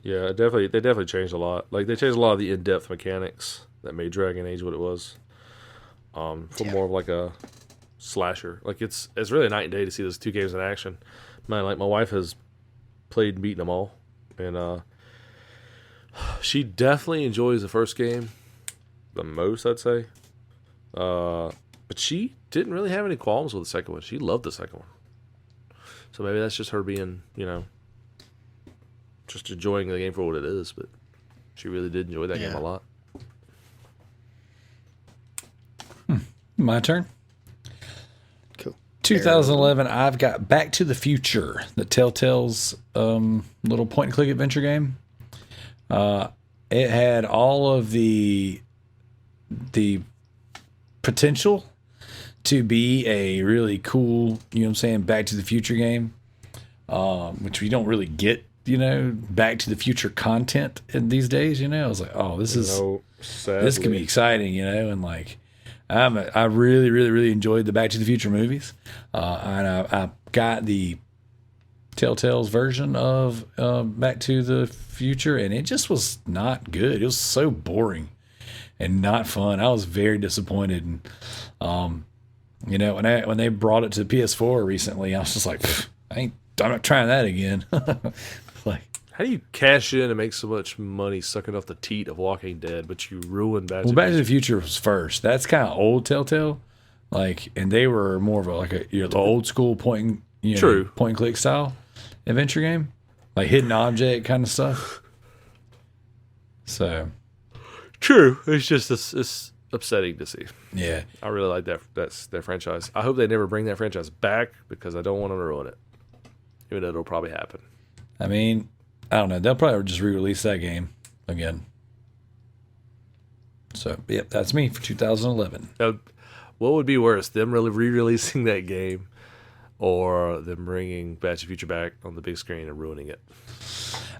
Speaker 1: Yeah, they definitely changed a lot. Like, they changed a lot of the in-depth mechanics that made Dragon Age what it was. For more of like a slasher. Like, it's really night and day to see those two games in action. Man, like, my wife has played and beaten them all, and she definitely enjoys the first game the most, I'd say. But she didn't really have any qualms with the second one. She loved the second one. So maybe that's just her being, just enjoying the game for what it is. But she really did enjoy that game a lot.
Speaker 2: My turn.
Speaker 3: Cool.
Speaker 2: 2011, I've got Back to the Future, the Telltale's little point-and-click adventure game. It had all of the potential to be a really cool, Back to the Future game, which we don't really get, Back to the Future content in these days. I was like, oh, this can be exciting, and like, I really, really, really enjoyed the Back to the Future movies, and I got the Telltale's version of Back to the Future, and it just was not good. It was so boring and not fun. I was very disappointed, and when they brought it to PS4 recently, I was just like, I'm not trying that again. Like,
Speaker 1: how do you cash in and make so much money sucking off the teat of Walking Dead, but you ruin Back to the
Speaker 2: Back to the Future was first. That's kind of old Telltale, like, and they were more of the old school point and click style adventure game, like hidden object kind of stuff. So
Speaker 1: true. It's just it's upsetting to see.
Speaker 2: Yeah,
Speaker 1: I really like that's their franchise. I hope they never bring that franchise back because I don't want them to ruin it. Even though it'll probably happen.
Speaker 2: I mean, I don't know. They'll probably just re-release that game again. So, yep, that's me for 2011.
Speaker 1: Now, what would be worse, them really re-releasing that game or them bringing Back to the Future back on the big screen and ruining it?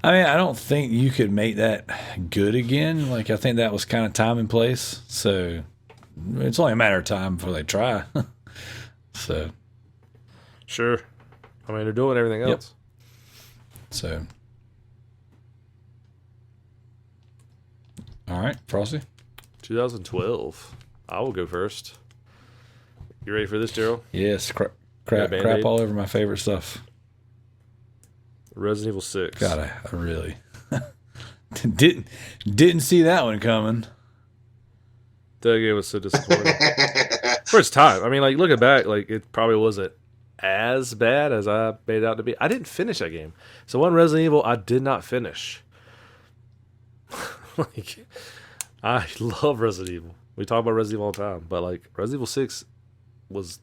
Speaker 2: I mean, I don't think you could make that good again. Like, I think that was kind of time and place. So, it's only a matter of time before they try. So.
Speaker 1: Sure. I mean, they're doing everything else.
Speaker 2: So. All right, Frosty.
Speaker 1: 2012. I will go first. You ready for this, Darrell?
Speaker 2: Yes, crap all over my favorite stuff.
Speaker 1: Resident Evil 6.
Speaker 2: God, I really didn't see that one coming.
Speaker 1: That game was so disappointing. For its time. I mean, like, looking back, like, it probably wasn't as bad as I made it out to be. I didn't finish that game. So one Resident Evil I did not finish. Like, I love Resident Evil. We talk about Resident Evil all the time, but like Resident Evil 6 was,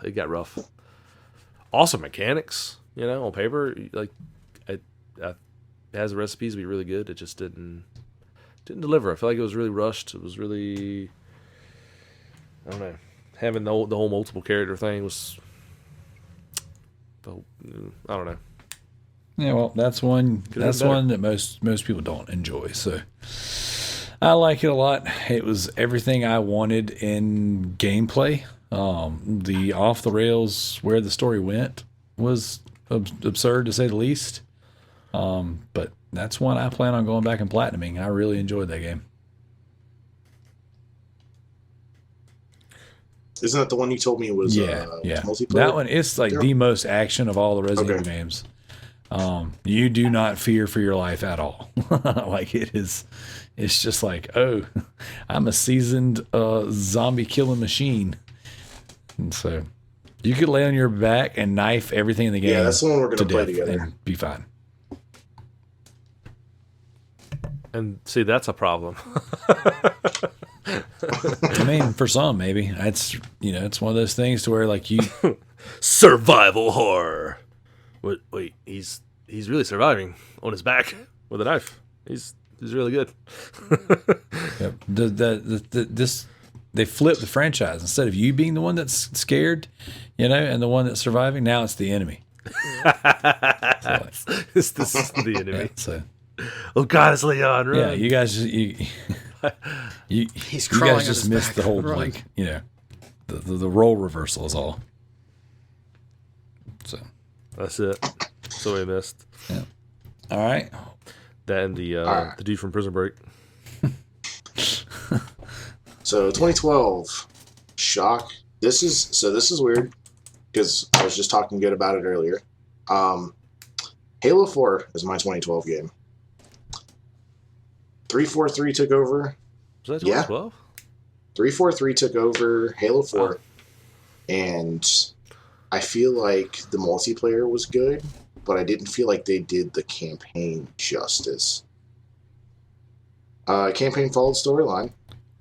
Speaker 1: it got rough. Awesome mechanics, on paper. Like, it has the recipes to be really good. It just didn't deliver. I feel like it was really rushed. It was really, I don't know. Having the whole multiple character thing was, I don't know.
Speaker 2: Yeah, well, that's one that most people don't enjoy. So I like it a lot. It was everything I wanted in gameplay. The off the rails where the story went was absurd to say the least. But that's one I plan on going back and platinuming. I really enjoyed that game.
Speaker 5: Isn't that the one you told me was multiplayer?
Speaker 2: That one is like the most action of all the Resident Evil games. You do not fear for your life at all. Like, it's just like, oh, I'm a seasoned zombie killing machine. And so you could lay on your back and knife everything in the game.
Speaker 5: Yeah, that's the one we're going to play together.
Speaker 2: And be fine.
Speaker 1: And see, that's a problem.
Speaker 2: I mean, for some, maybe. It's one of those things to where, like, you...
Speaker 1: Survival horror. Wait, he's really surviving on his back with a knife. He's really good.
Speaker 2: Yep. they flipped the franchise. Instead of you being the one that's scared, and the one that's surviving, now it's the enemy.
Speaker 1: This is the enemy.
Speaker 2: Yeah, so
Speaker 1: Oh God, it's Leon! Run.
Speaker 2: yeah, you guys just
Speaker 3: He's
Speaker 2: you
Speaker 3: crawling
Speaker 2: guys
Speaker 3: on
Speaker 2: just
Speaker 3: his
Speaker 2: missed
Speaker 3: back.
Speaker 2: the whole
Speaker 3: Run.
Speaker 2: the role reversal is all. So
Speaker 1: That's it. That's what we missed.
Speaker 2: yeah. All right.
Speaker 1: That and the dude from Prison Break.
Speaker 5: So 2012, shock. This is weird because I was just talking good about it earlier. Halo 4 is my 2012 game. 343 took over.
Speaker 1: Was that
Speaker 5: Yeah.
Speaker 1: 2012?
Speaker 5: 343 took over Halo 4, and I feel like the multiplayer was good, but I didn't feel like they did the campaign justice. Campaign followed storyline.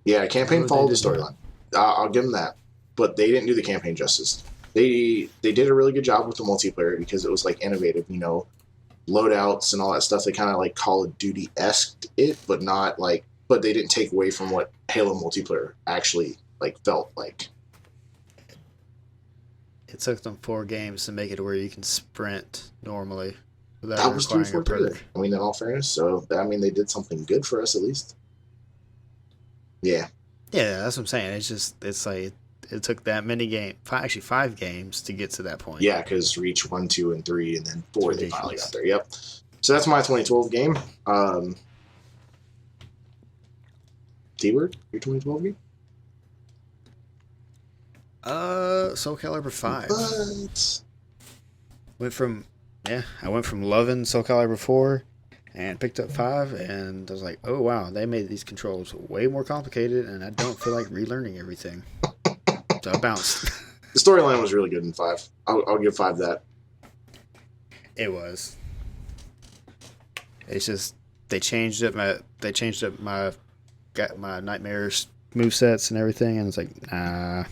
Speaker 5: Yeah, campaign followed the storyline. I'll give them that, but they didn't do the campaign justice. They did a really good job with the multiplayer because it was like innovative, loadouts and all that stuff. They kind of like Call of Duty-esque it, but they didn't take away from what Halo multiplayer actually felt like.
Speaker 3: It took them 4 games to make it where you can sprint normally without
Speaker 5: That was
Speaker 3: requiring a
Speaker 5: 343.
Speaker 3: perk.
Speaker 5: I mean, in all fairness, so they did something good for us at least. Yeah.
Speaker 3: Yeah, that's what I'm saying. It's like it took that many games, actually 5 games to get to that point.
Speaker 5: Yeah, because Reach 1, 2, and 3, and then 4 they finally
Speaker 3: ridiculous.
Speaker 5: got there. Yep. So that's my 2012 game. Tbyrd, your 2012 game?
Speaker 3: Soul Calibur 5.
Speaker 5: What?
Speaker 3: I went from loving Soul Calibur 4 and picked up 5, and I was like, oh wow, they made these controls way more complicated, and I don't feel like relearning everything. So I bounced.
Speaker 5: The storyline was really good in 5. I'll give 5 that.
Speaker 3: It was. It's just they changed up my nightmares movesets and everything, and it's like, nah.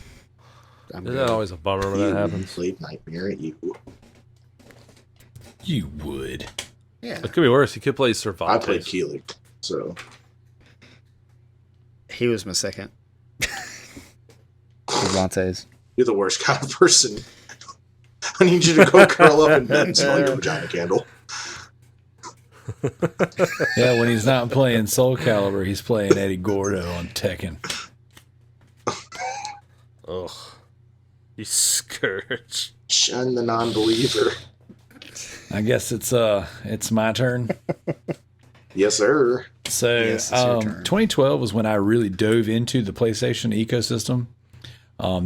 Speaker 3: I'm
Speaker 1: Isn't
Speaker 3: good.
Speaker 1: that always a bummer when that happens?
Speaker 5: Played Nightmare at you.
Speaker 2: You would.
Speaker 3: Yeah.
Speaker 1: It could be worse. You could play Cervantes.
Speaker 5: I played Keeler, so
Speaker 3: He was my second. Cervantes.
Speaker 5: you're the worst kind of person. I need you to go curl up in bed and smell your vagina candle.
Speaker 2: Yeah, when he's not playing Soul Calibur, he's playing Eddie Gordo on Tekken.
Speaker 1: Ugh. You scourge.
Speaker 5: Shun the non-believer.
Speaker 2: I guess it's my turn.
Speaker 5: Yes, sir.
Speaker 2: So
Speaker 3: Yes, it's your turn.
Speaker 2: 2012 was when I really dove into the PlayStation ecosystem.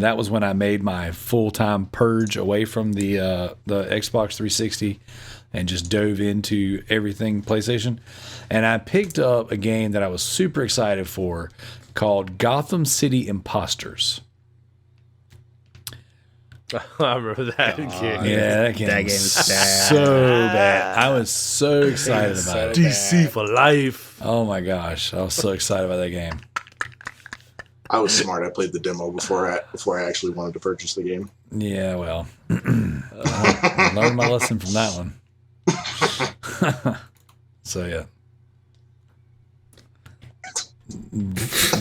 Speaker 2: That was when I made my full-time purge away from the Xbox 360 and just dove into everything PlayStation. And I picked up a game that I was super excited for called Gotham City Imposters.
Speaker 1: I remember that game.
Speaker 2: Yeah, that game
Speaker 3: That
Speaker 2: was
Speaker 3: game's bad.
Speaker 2: so bad. I was so excited about it.
Speaker 1: DC for life.
Speaker 2: Oh my gosh, I was so excited about that game.
Speaker 5: I was smart. I played the demo before I actually wanted to purchase the game.
Speaker 2: Yeah, well, I learned my lesson from that one. So yeah,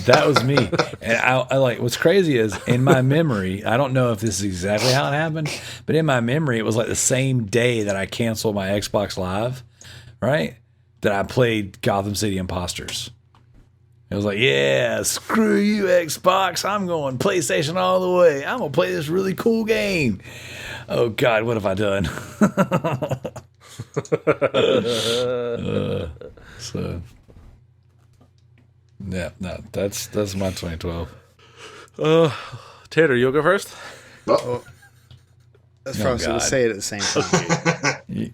Speaker 2: that was me. And I like what's crazy is in my memory, I don't know if this is exactly how it happened, but in my memory, it was like the same day that I canceled my Xbox Live, right? That I played Gotham City Imposters. It was like, yeah, screw you, Xbox. I'm going PlayStation all the way. I'm going to play this really cool game. Oh, God, what have I done? So, yeah, no, that's my 2012.
Speaker 1: Tater, you'll go first?
Speaker 5: Oh,
Speaker 3: That's
Speaker 2: Oh,
Speaker 3: probably
Speaker 2: God.
Speaker 3: to say it at the same time.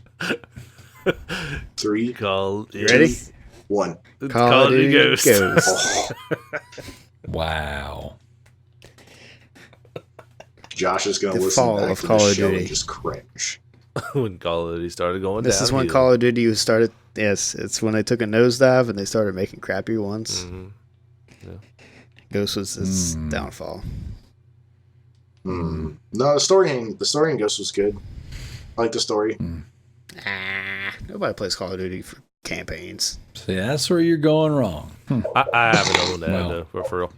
Speaker 5: 3,
Speaker 1: Call
Speaker 3: You ready?
Speaker 5: 1.
Speaker 3: Call of Duty Ghosts.
Speaker 5: Oh,
Speaker 2: Wow.
Speaker 5: Josh is going to
Speaker 3: The
Speaker 5: listen
Speaker 3: fall
Speaker 5: back
Speaker 3: of
Speaker 5: to
Speaker 3: Call
Speaker 5: the
Speaker 3: of
Speaker 5: show
Speaker 3: Duty.
Speaker 5: and just cringe.
Speaker 1: When Call of Duty started going
Speaker 3: This
Speaker 1: down.
Speaker 3: is when Call of Duty started. Yes, it's when they took a nosedive and they started making crappy ones.
Speaker 1: Mm-hmm.
Speaker 3: Ghost was its downfall.
Speaker 5: No, the story in Ghost was good. I like the story.
Speaker 3: Nobody plays Call of Duty for campaigns.
Speaker 2: See, that's where you're going wrong.
Speaker 1: I have another one to add,
Speaker 2: Well.
Speaker 1: though, for real.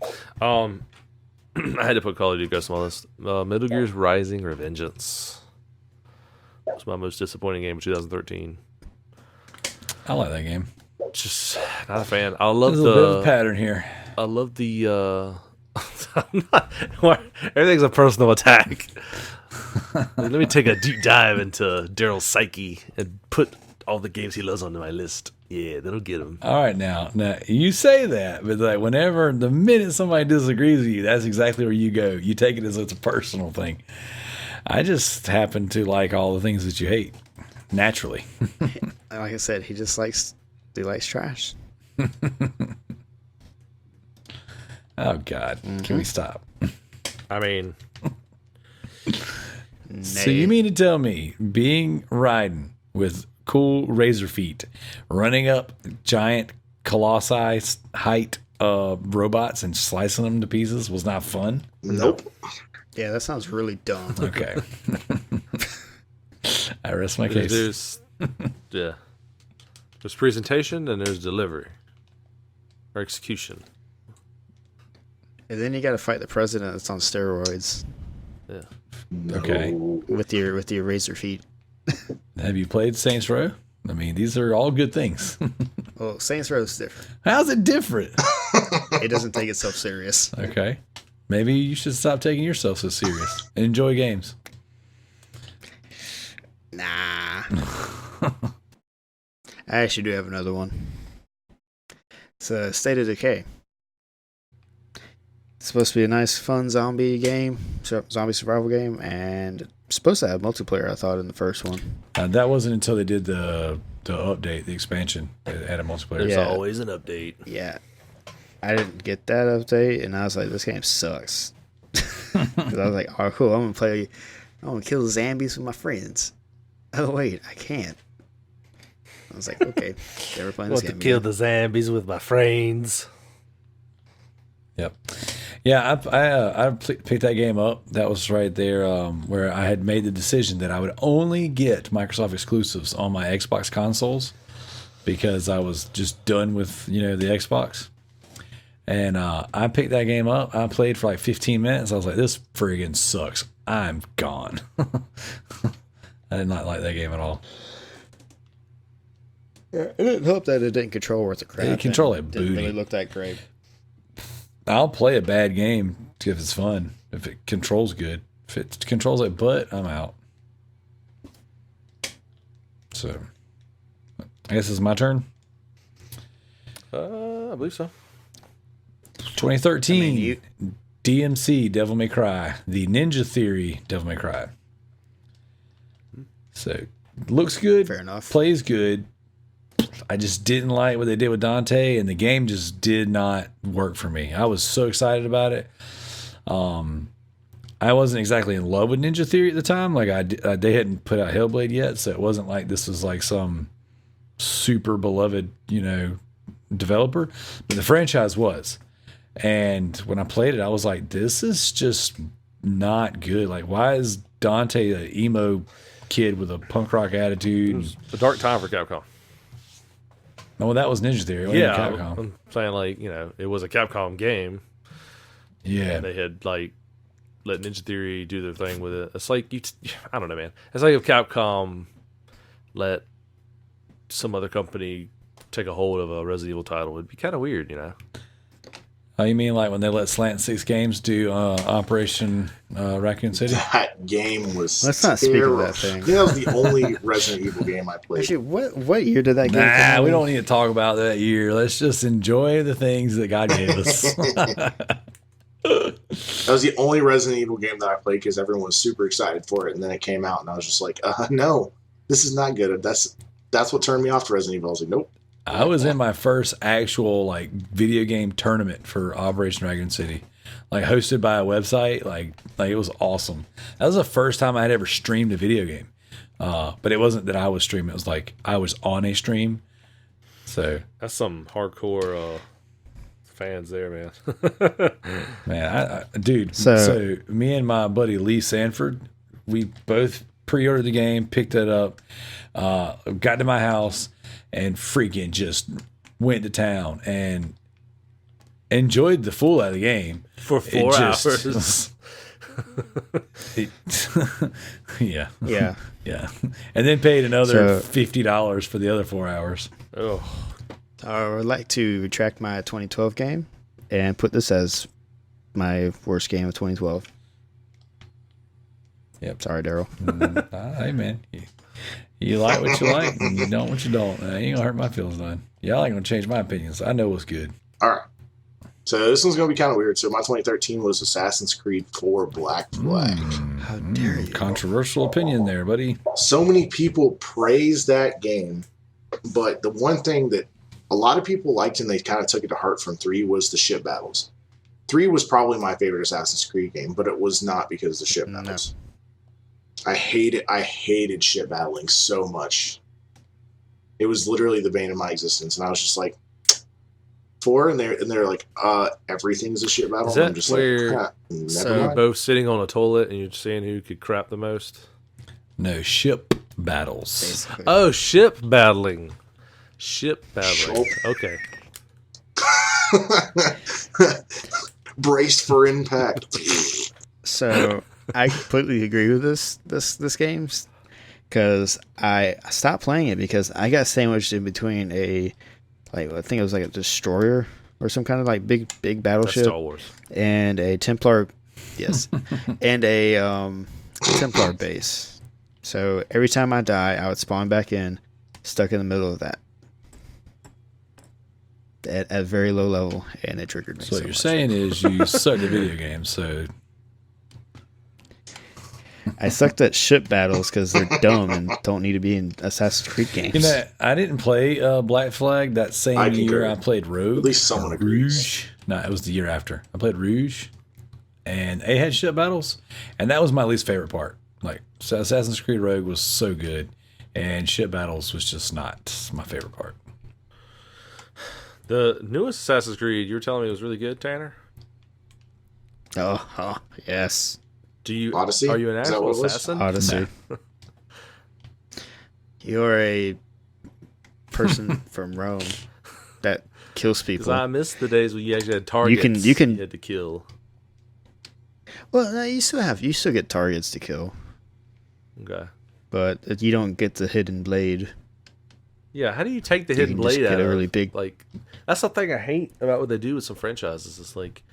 Speaker 1: I had to put Call of Duty Ghost on my list. Metal Gear's Rising Revengeance. It was my most disappointing game of 2013.
Speaker 2: I like that game.
Speaker 1: Just not a fan. I love
Speaker 2: There's a bit of a pattern here.
Speaker 1: I love the. Everything's a personal attack. Let me take a deep dive into Darrell's psyche and put all the games he loves onto my list. Yeah, that'll get him.
Speaker 2: All right, now you say that, but like whenever the minute somebody disagrees with you, that's exactly where you go. You take it as it's a personal thing. I just happen to like all the things that you hate naturally.
Speaker 3: Like I said, he likes trash.
Speaker 2: Oh God, Can we stop?
Speaker 1: I mean,
Speaker 2: So you mean to tell me riding with cool razor feet, running up giant colossi height robots and slicing them to pieces was not fun?
Speaker 5: Nope.
Speaker 3: Yeah, that sounds really dumb.
Speaker 2: Okay. I rest my case.
Speaker 1: There's presentation and there's delivery or execution.
Speaker 3: And then you got to fight the president that's on steroids.
Speaker 1: Yeah.
Speaker 2: Okay.
Speaker 3: With your razor feet.
Speaker 2: Have you played Saints Row? I mean, these are all good things.
Speaker 3: Well, Saints Row is different.
Speaker 2: How's it different?
Speaker 3: It doesn't take itself serious.
Speaker 2: Okay. Maybe you should stop taking yourself so serious and enjoy games.
Speaker 3: Nah. I actually do have another one. It's a State of Decay. It's supposed to be a nice, fun zombie game, zombie survival game, and it's supposed to have multiplayer, I thought, in the first one.
Speaker 2: That wasn't until they did the update, the expansion. It had a multiplayer.
Speaker 1: There's always an update.
Speaker 3: Yeah. I didn't get that update, and I was like, this game sucks. Because I was like, oh, cool, I'm going to kill zombies with my friends. Oh, wait, I can't. I was like, okay, never playing this game.
Speaker 1: Kill the zombies with my friends.
Speaker 2: Yep. Yeah, I picked that game up. That was right there where I had made the decision that I would only get Microsoft exclusives on my Xbox consoles because I was just done with, the Xbox. And I picked that game up. I played for like 15 minutes. I was like, this friggin' sucks. I'm gone. I did not like that game at all.
Speaker 3: Yeah, it didn't help that it didn't control worth a crap.
Speaker 2: It control like
Speaker 3: didn't
Speaker 2: booty.
Speaker 3: really look that great.
Speaker 2: I'll play a bad game if it's fun. If it controls good. If it controls like butt, I'm out. So, I guess it's my turn.
Speaker 1: I believe so.
Speaker 2: 2013 DMC Devil May Cry. The Ninja Theory Devil May Cry. So, looks good.
Speaker 3: Fair enough.
Speaker 2: Plays good. I just didn't like what they did with Dante, and the game just did not work for me. I was so excited about it. I wasn't exactly in love with Ninja Theory at the time. Like they hadn't put out Hellblade yet, so it wasn't like this was like some super beloved, developer. But the franchise was. And when I played it, I was like, this is just not good. Like, why is Dante an emo kid with a punk rock attitude?
Speaker 1: It was a dark time for Capcom.
Speaker 2: No, that was Ninja Theory. It wasn't Capcom.
Speaker 1: I'm saying it was a Capcom game.
Speaker 2: Yeah,
Speaker 1: and they had let Ninja Theory do their thing with it. It's like I don't know, man. It's like if Capcom let some other company take a hold of a Resident Evil title. It'd be kind of weird,
Speaker 2: Oh, you mean like when they let Slant 6 Games do Operation Raccoon City?
Speaker 5: That game was
Speaker 3: Let's not speak of that thing.
Speaker 5: That was the only Resident Evil game I played.
Speaker 3: Actually, what year did that game come out?
Speaker 2: We don't need to talk about that year. Let's just enjoy the things that God gave us.
Speaker 5: That was the only Resident Evil game that I played because everyone was super excited for it, and then it came out, and I was just like, no, this is not good. That's what turned me off to Resident Evil. I was like, nope.
Speaker 2: I was in my first actual video game tournament for Operation Raccoon City, hosted by a website. Like it was awesome. That was the first time I had ever streamed a video game. But it wasn't that I was streaming. It was like I was on a stream. So
Speaker 1: that's some hardcore fans there, man.
Speaker 2: Man, dude. So me and my buddy Lee Sanford, we both pre-ordered the game, picked it up, got to my house, and freaking just went to town. And enjoyed the fool out of the game.
Speaker 1: For 4 hours.
Speaker 2: Yeah.
Speaker 3: Yeah.
Speaker 2: Yeah. And then paid another
Speaker 3: So-
Speaker 2: $50 for the other 4 hours.
Speaker 1: Oh,
Speaker 3: I would like to retract my 2012 game and put this as my worst game of 2012.
Speaker 2: Yep.
Speaker 3: Sorry, Daryl.
Speaker 2: Hey, man. You like what you like, and you don't what you don't. You ain't gonna hurt my feelings none. Y'all ain't gonna change my opinions. I know what's good.
Speaker 5: All right. So this one's going to be kind of weird. So my 2013 was Assassin's Creed 4 Black Flag.
Speaker 3: How dare you?
Speaker 2: Controversial opinion there, buddy.
Speaker 5: So many people praise that game, but the one thing that a lot of people liked and they kind of took it to heart from 3 was the ship battles. 3 was probably my favorite Assassin's Creed game, but it was not because of the ship
Speaker 3: No.
Speaker 5: battles. I hated ship battling so much. It was literally the bane of my existence, and I was just like, 4, and they're like, everything's a shit battle.
Speaker 1: Is that
Speaker 5: I'm just
Speaker 1: where-
Speaker 5: like, never
Speaker 3: So-
Speaker 1: you're
Speaker 5: mind.
Speaker 1: both sitting on a toilet and you're seeing who could crap the most.
Speaker 2: No, ship battles.
Speaker 3: Basically.
Speaker 1: Oh, ship battling. Ship battling. Okay.
Speaker 5: Braced for impact.
Speaker 3: So I completely agree with this game because I stopped playing it because I got sandwiched in between I think it was like a destroyer or some kind of like big
Speaker 1: That's
Speaker 3: battleship
Speaker 1: Star Wars.
Speaker 3: and a Templar, yes, and a Templar base. So every time I die, I would spawn back in, stuck in the middle of that. At very low level, and it triggered me.
Speaker 2: So what
Speaker 3: so
Speaker 2: you're
Speaker 3: much.
Speaker 2: saying is you suck at video games, so
Speaker 3: I sucked at ship battles because they're dumb and don't need to be in Assassin's Creed games.
Speaker 2: you know I didn't play Black Flag that same
Speaker 5: I
Speaker 2: year
Speaker 5: concur.
Speaker 2: I played Rogue.
Speaker 5: At least someone
Speaker 2: or
Speaker 5: agrees.
Speaker 2: Rouge. No, it was the year after. I played Rouge, and it had ship battles, and that was my least favorite part. Like so Assassin's Creed Rogue was so good, and ship battles was just not my favorite part.
Speaker 1: The newest Assassin's Creed, you were telling me was really good, Tanner?
Speaker 3: Oh, yes.
Speaker 1: Do you
Speaker 5: Odyssey?
Speaker 1: Are you an
Speaker 5: Is that
Speaker 1: actual
Speaker 5: what it was?
Speaker 1: assassin?
Speaker 3: Odyssey. You're a person from Rome that kills
Speaker 1: Because
Speaker 3: people.
Speaker 1: I miss the days when you actually had targets
Speaker 3: you can-
Speaker 1: had to kill.
Speaker 3: Well, no, you still get targets to kill,
Speaker 1: Okay.
Speaker 3: but you don't get the hidden blade.
Speaker 1: Yeah, how do you take the
Speaker 3: You
Speaker 1: hidden
Speaker 3: can just
Speaker 1: blade
Speaker 3: get
Speaker 1: out
Speaker 3: a
Speaker 1: of
Speaker 3: really big-
Speaker 1: like that's the thing I hate about what they do with some franchises. It's like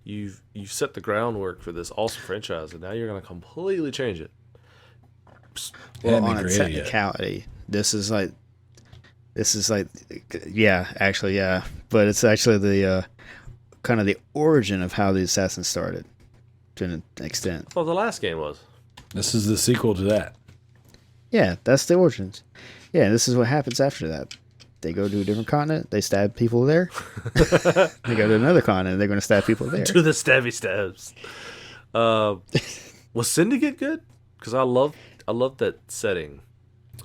Speaker 1: you've set the groundwork for this awesome franchise and now you're gonna completely change it.
Speaker 3: Well,
Speaker 2: Hadn't
Speaker 3: on
Speaker 2: been
Speaker 3: a
Speaker 2: created yet.
Speaker 3: technicality, this is like, yeah, actually, yeah, but it's actually the kind of the origin of how the assassins started, to an extent.
Speaker 1: Well, the last game was.
Speaker 2: This is the sequel to that.
Speaker 3: Yeah, that's the origins. Yeah, this is what happens after that. They go to a different continent, they stab people there. They go to another continent, they're going to stab people there.
Speaker 1: To the stabby stabs. Was Syndicate good? Because I love that setting.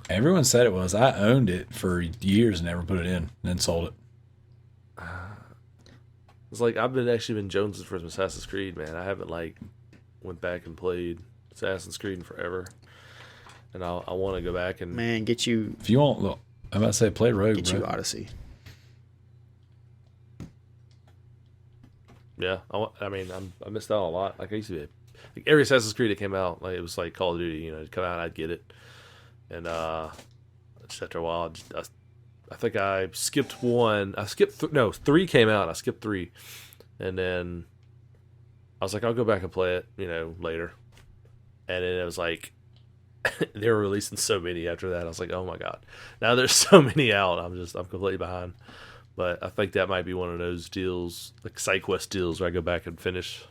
Speaker 2: Everyone said it was. I owned it for years and never put it in, and then sold it.
Speaker 1: It's like I've been jonesing for some Assassin's Creed, man. I haven't went back and played Assassin's Creed in forever, and I want to go back and
Speaker 3: Man, get you
Speaker 2: If you want, look, I'm about to say play Rogue,
Speaker 3: you
Speaker 2: bro.
Speaker 3: Odyssey.
Speaker 1: yeah. I missed out a lot. Like I used to be every Assassin's Creed that came out, like it was like Call of Duty. You know, it'd come out, I'd get it, and just after a while, I think I skipped one. I skipped 3 came out. I skipped 3, and then I was like, I'll go back and play it, later. And then it was like they were releasing so many after that. I was like, oh my god, now there's so many out. I'm completely behind. But I think that might be one of those deals, like side quest deals, where I go back and finish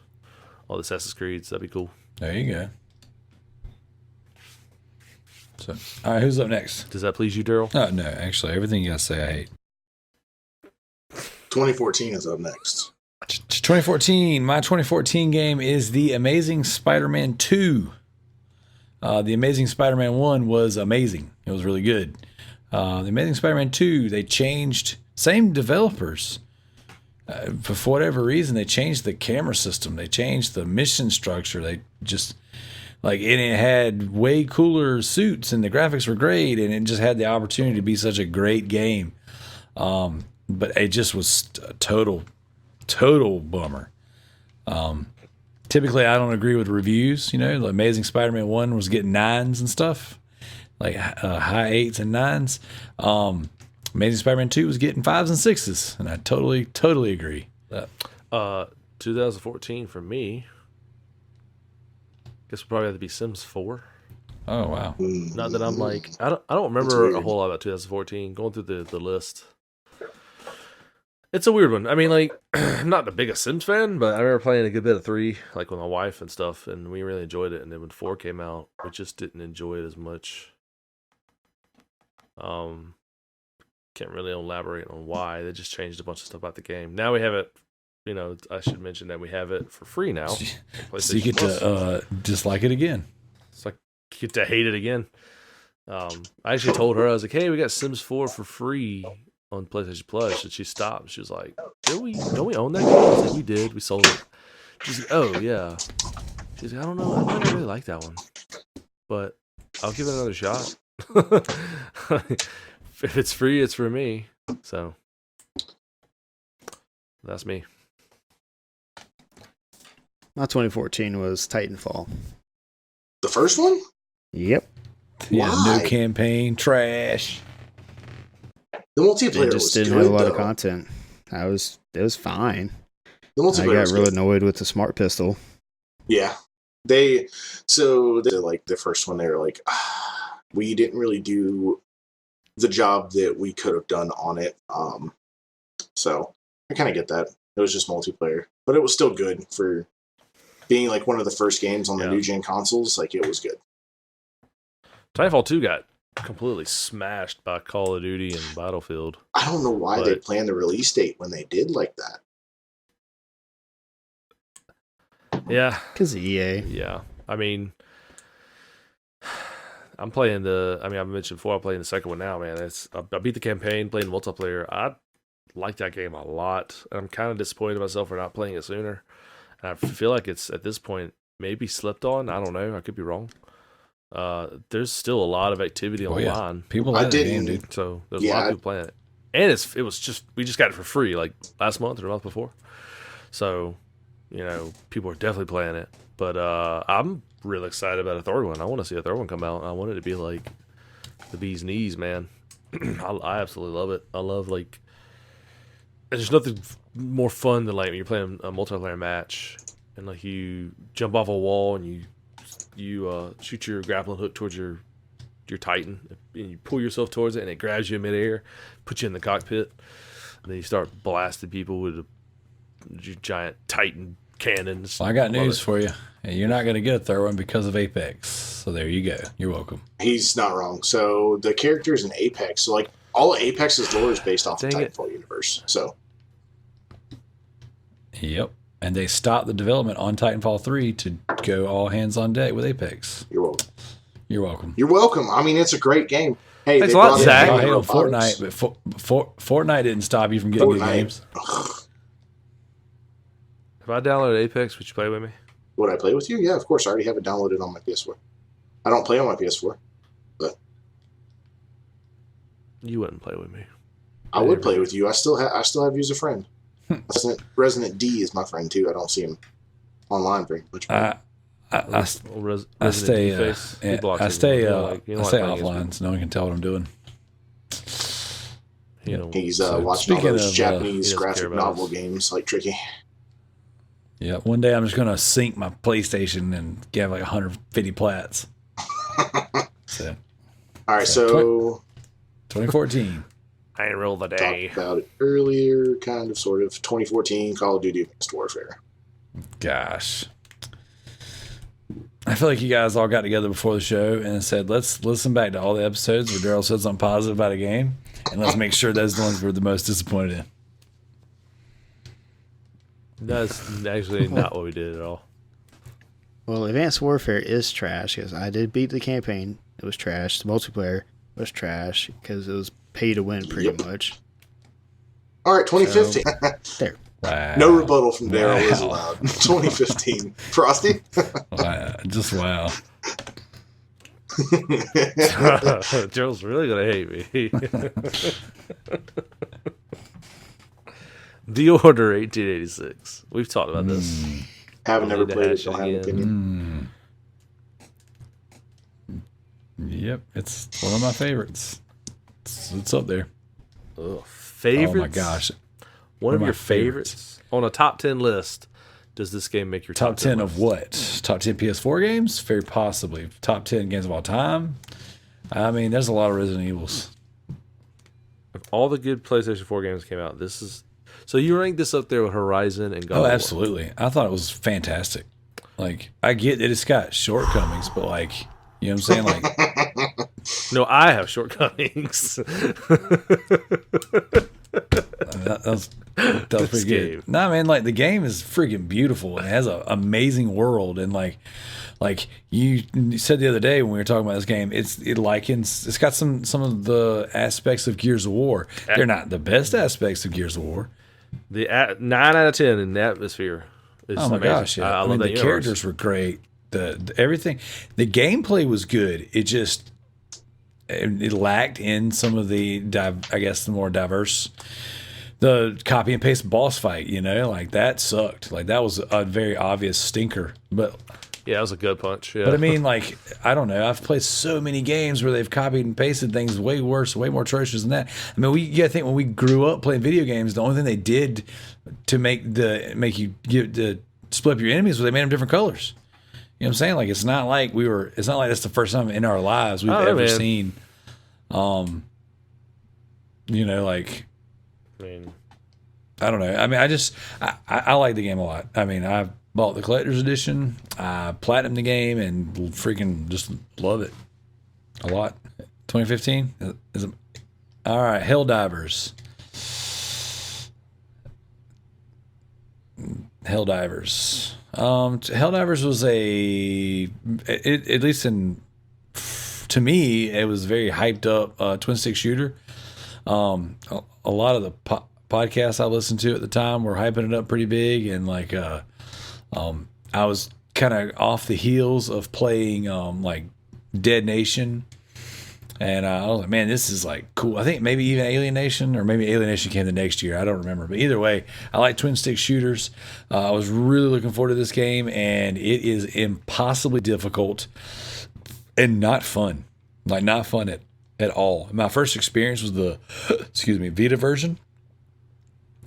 Speaker 1: all the Assassin's Creeds. That'd be cool.
Speaker 2: There you go. So, all right, who's up next?
Speaker 1: Does that please you, Daryl?
Speaker 2: Oh, no, actually, everything you guys say I hate.
Speaker 5: 2014 is up next.
Speaker 2: 2014. My 2014 game is The Amazing Spider-Man 2. The Amazing Spider-Man 1 was amazing. It was really good. The Amazing Spider-Man 2, they changed, same developers. For whatever reason, they changed the camera system. They changed the mission structure. They just, and it had way cooler suits and the graphics were great and it just had the opportunity to be such a great game. But it just was a total total bummer. Typically, I don't agree with reviews. You know, the Amazing Spider-Man 1 was getting 9s and stuff, like high 8s and 9s. Amazing Spider-Man 2 was getting 5s and 6s, and I totally agree.
Speaker 1: 2014 for me. Guess we'll probably have to be Sims 4.
Speaker 2: Oh wow!
Speaker 1: Not that I'm like I don't remember a whole lot about 2014. Going through the list, it's a weird one. I mean, like I'm not the biggest Sims fan, but I remember playing a good bit of 3, like with my wife and stuff, and we really enjoyed it. And then when 4 came out, we just didn't enjoy it as much. Can't really elaborate on why. They just changed a bunch of stuff about the game. Now we have it. You know, I should mention that we have it for free now.
Speaker 2: So you get to dislike it again.
Speaker 1: It's like get to hate it again. I actually told her, I was like, hey, we got Sims 4 for free on PlayStation Plus, and she stopped. She was like, don't we own that game? I was like, we did. We sold it. She's like, oh yeah. She's like, I don't know. I might not really like that one, but I'll give it another shot. If it's free, it's for me. So that's me.
Speaker 3: My 2014 was Titanfall.
Speaker 5: The first one?
Speaker 3: Yep.
Speaker 2: Yeah,
Speaker 5: Why?
Speaker 2: no campaign, trash.
Speaker 5: The multiplayer
Speaker 3: It just
Speaker 5: was
Speaker 3: didn't
Speaker 5: good,
Speaker 3: have a lot
Speaker 5: though.
Speaker 3: of content. It was fine.
Speaker 5: The
Speaker 3: I
Speaker 5: multiplayer
Speaker 3: got
Speaker 5: was
Speaker 3: really
Speaker 5: good.
Speaker 3: annoyed with the smart pistol.
Speaker 5: Yeah. They like the first one, they were like, we didn't really do the job that we could have done on it. So I kind of get that. It was just multiplayer, but it was still good for being like one of the first games on the new gen consoles. Like it was good.
Speaker 1: Titanfall 2 got completely smashed by Call of Duty and Battlefield.
Speaker 5: I don't know why they planned the release date when they did like that.
Speaker 1: Yeah.
Speaker 3: Because EA.
Speaker 1: Yeah. I mean, I'm playing I mentioned before, I'm playing the second one now, man. I beat the campaign, playing multiplayer. I like that game a lot. I'm kind of disappointed in myself for not playing it sooner. And I feel like it's, at this point, maybe slept on. I don't know. I could be wrong. There's still a lot of activity online.
Speaker 2: People like the game, dude.
Speaker 1: So there's a lot of people playing it. And we just got it for free like last month or the month before. So, you know, people are definitely playing it. But I'm really excited about a third one. I want to see a third one come out. I want it to be like the bee's knees, man. I absolutely love it. I love, like, there's nothing more fun than like when you're playing a multiplayer match and like you jump off a wall and you shoot your grappling hook towards your Titan and you pull yourself towards it and it grabs you in midair, puts you in the cockpit, and then you start blasting people with your giant Titan cannons.
Speaker 2: Well, I got news for you. You're not going to get a third one because of Apex. So there you go. You're welcome.
Speaker 5: He's not wrong. So the characters in Apex, so like all of Apex's lore is based off the Titanfall universe. So
Speaker 2: yep. And they stopped the development on Titanfall 3 to go all hands on deck with Apex.
Speaker 5: You're welcome.
Speaker 2: You're welcome.
Speaker 5: You're welcome. I mean, it's a great game. Hey,
Speaker 1: Thanks
Speaker 5: they
Speaker 1: a lot,
Speaker 5: brought in
Speaker 1: Zach.
Speaker 2: I
Speaker 5: gaming
Speaker 2: hate on
Speaker 5: robotics.
Speaker 2: Fortnite, but Fortnite didn't stop you from getting good games.
Speaker 1: If I downloaded Apex, would you play with me?
Speaker 5: Would I play with you? Yeah, of course. I already have it downloaded on my PS4. I don't play on my PS4, but
Speaker 1: You wouldn't play with me.
Speaker 5: I would play with you. I still have you as a friend. Resident D is my friend too. I don't see him online very much.
Speaker 2: I stay offline, so no one can tell what I'm doing.
Speaker 5: He's
Speaker 2: So,
Speaker 5: watching all
Speaker 2: speaking
Speaker 5: those
Speaker 2: of,
Speaker 5: Japanese
Speaker 1: he doesn't care
Speaker 5: graphic
Speaker 1: about
Speaker 5: novel
Speaker 1: us.
Speaker 5: games like Tricky.
Speaker 2: Yeah, one day I'm just gonna sync my PlayStation and get like 150 plats. So,
Speaker 5: All right, so
Speaker 2: 2014.
Speaker 1: I ain't roll the day.
Speaker 5: talked about it earlier, kind of, sort of. 2014 Call of Duty Advanced Warfare.
Speaker 2: Gosh, I feel like you guys all got together before the show and said, let's listen back to all the episodes where Darrell said something positive about a game, and let's make sure those are the ones we're the most disappointed in.
Speaker 1: That's actually not what we did at all.
Speaker 3: Well, Advanced Warfare is trash because I did beat the campaign. It was trash. The multiplayer was trash because it was pay to win pretty much.
Speaker 5: All right, 2015.
Speaker 3: There.
Speaker 2: Wow.
Speaker 5: No rebuttal from Darrell is
Speaker 2: Wow.
Speaker 5: allowed. 2015. Frosty?
Speaker 2: Wow. Just wow.
Speaker 1: Gerald's really gonna hate me. The Order 1886. We've talked about this.
Speaker 5: Haven't
Speaker 1: We'll
Speaker 5: never
Speaker 1: need to
Speaker 5: played it,
Speaker 1: hash
Speaker 5: don't
Speaker 1: it
Speaker 5: have an
Speaker 1: again.
Speaker 5: opinion.
Speaker 2: Yep, it's one of my favorites. It's up there.
Speaker 1: Ugh, favorites?
Speaker 2: Oh my gosh.
Speaker 1: One of
Speaker 2: my
Speaker 1: your favorites? On a top 10 list, does this game make your
Speaker 2: Top 10
Speaker 1: list?
Speaker 2: of what? Top 10 PS4 games? Very possibly. Top 10 games of all time? I mean, there's a lot of Resident Evils.
Speaker 1: If all the good PlayStation 4 games came out, this is... So you rank this up there with Horizon and God of
Speaker 2: Oh,
Speaker 1: War.
Speaker 2: absolutely. I thought it was fantastic. Like, I get that it's got shortcomings, but like, you know what I'm saying? Like,
Speaker 1: No, I have shortcomings.
Speaker 2: that was pretty
Speaker 1: game.
Speaker 2: good. No, man, like the game is freaking beautiful and it has an amazing world. And like you said the other day when we were talking about this game, it's got some of the aspects of Gears of War. They're not the best aspects of Gears of War.
Speaker 1: The 9 out of 10 in the atmosphere. Is
Speaker 2: Oh my
Speaker 1: amazing.
Speaker 2: gosh! Yeah.
Speaker 1: I
Speaker 2: I
Speaker 1: love
Speaker 2: mean,
Speaker 1: that
Speaker 2: the
Speaker 1: universe.
Speaker 2: characters were great. The everything, the gameplay was good. It lacked in some of the the more diverse. The copy and paste boss fight, like that sucked. Like that was a very obvious stinker. But
Speaker 1: Yeah, it was a good punch. Yeah.
Speaker 2: I mean, like, I don't know. I've played so many games where they've copied and pasted things way worse, way more atrocious than that. I mean, you gotta think when we grew up playing video games, the only thing they did to make you split up your enemies was they made them different colors. You know what I'm saying? Like, it's not like that's the first time in our lives we've ever seen, like,
Speaker 1: I mean,
Speaker 2: I don't know. I mean, I like the game a lot. I mean, I bought the collector's edition. I platinumed the game and freaking just love it a lot. 2015 all right. Helldivers. Helldivers was at least to me, it was very hyped up twin stick shooter. A lot of the podcasts I listened to at the time were hyping it up pretty big, and like I was kind of off the heels of playing like Dead Nation, and I was like, man, this is like cool. I think maybe even Alien Nation, or maybe Alien Nation came the next year. I don't remember, but either way, I like twin stick shooters. I was really looking forward to this game, and it is impossibly difficult and not fun. Like not fun at all. My first experience was the Vita version.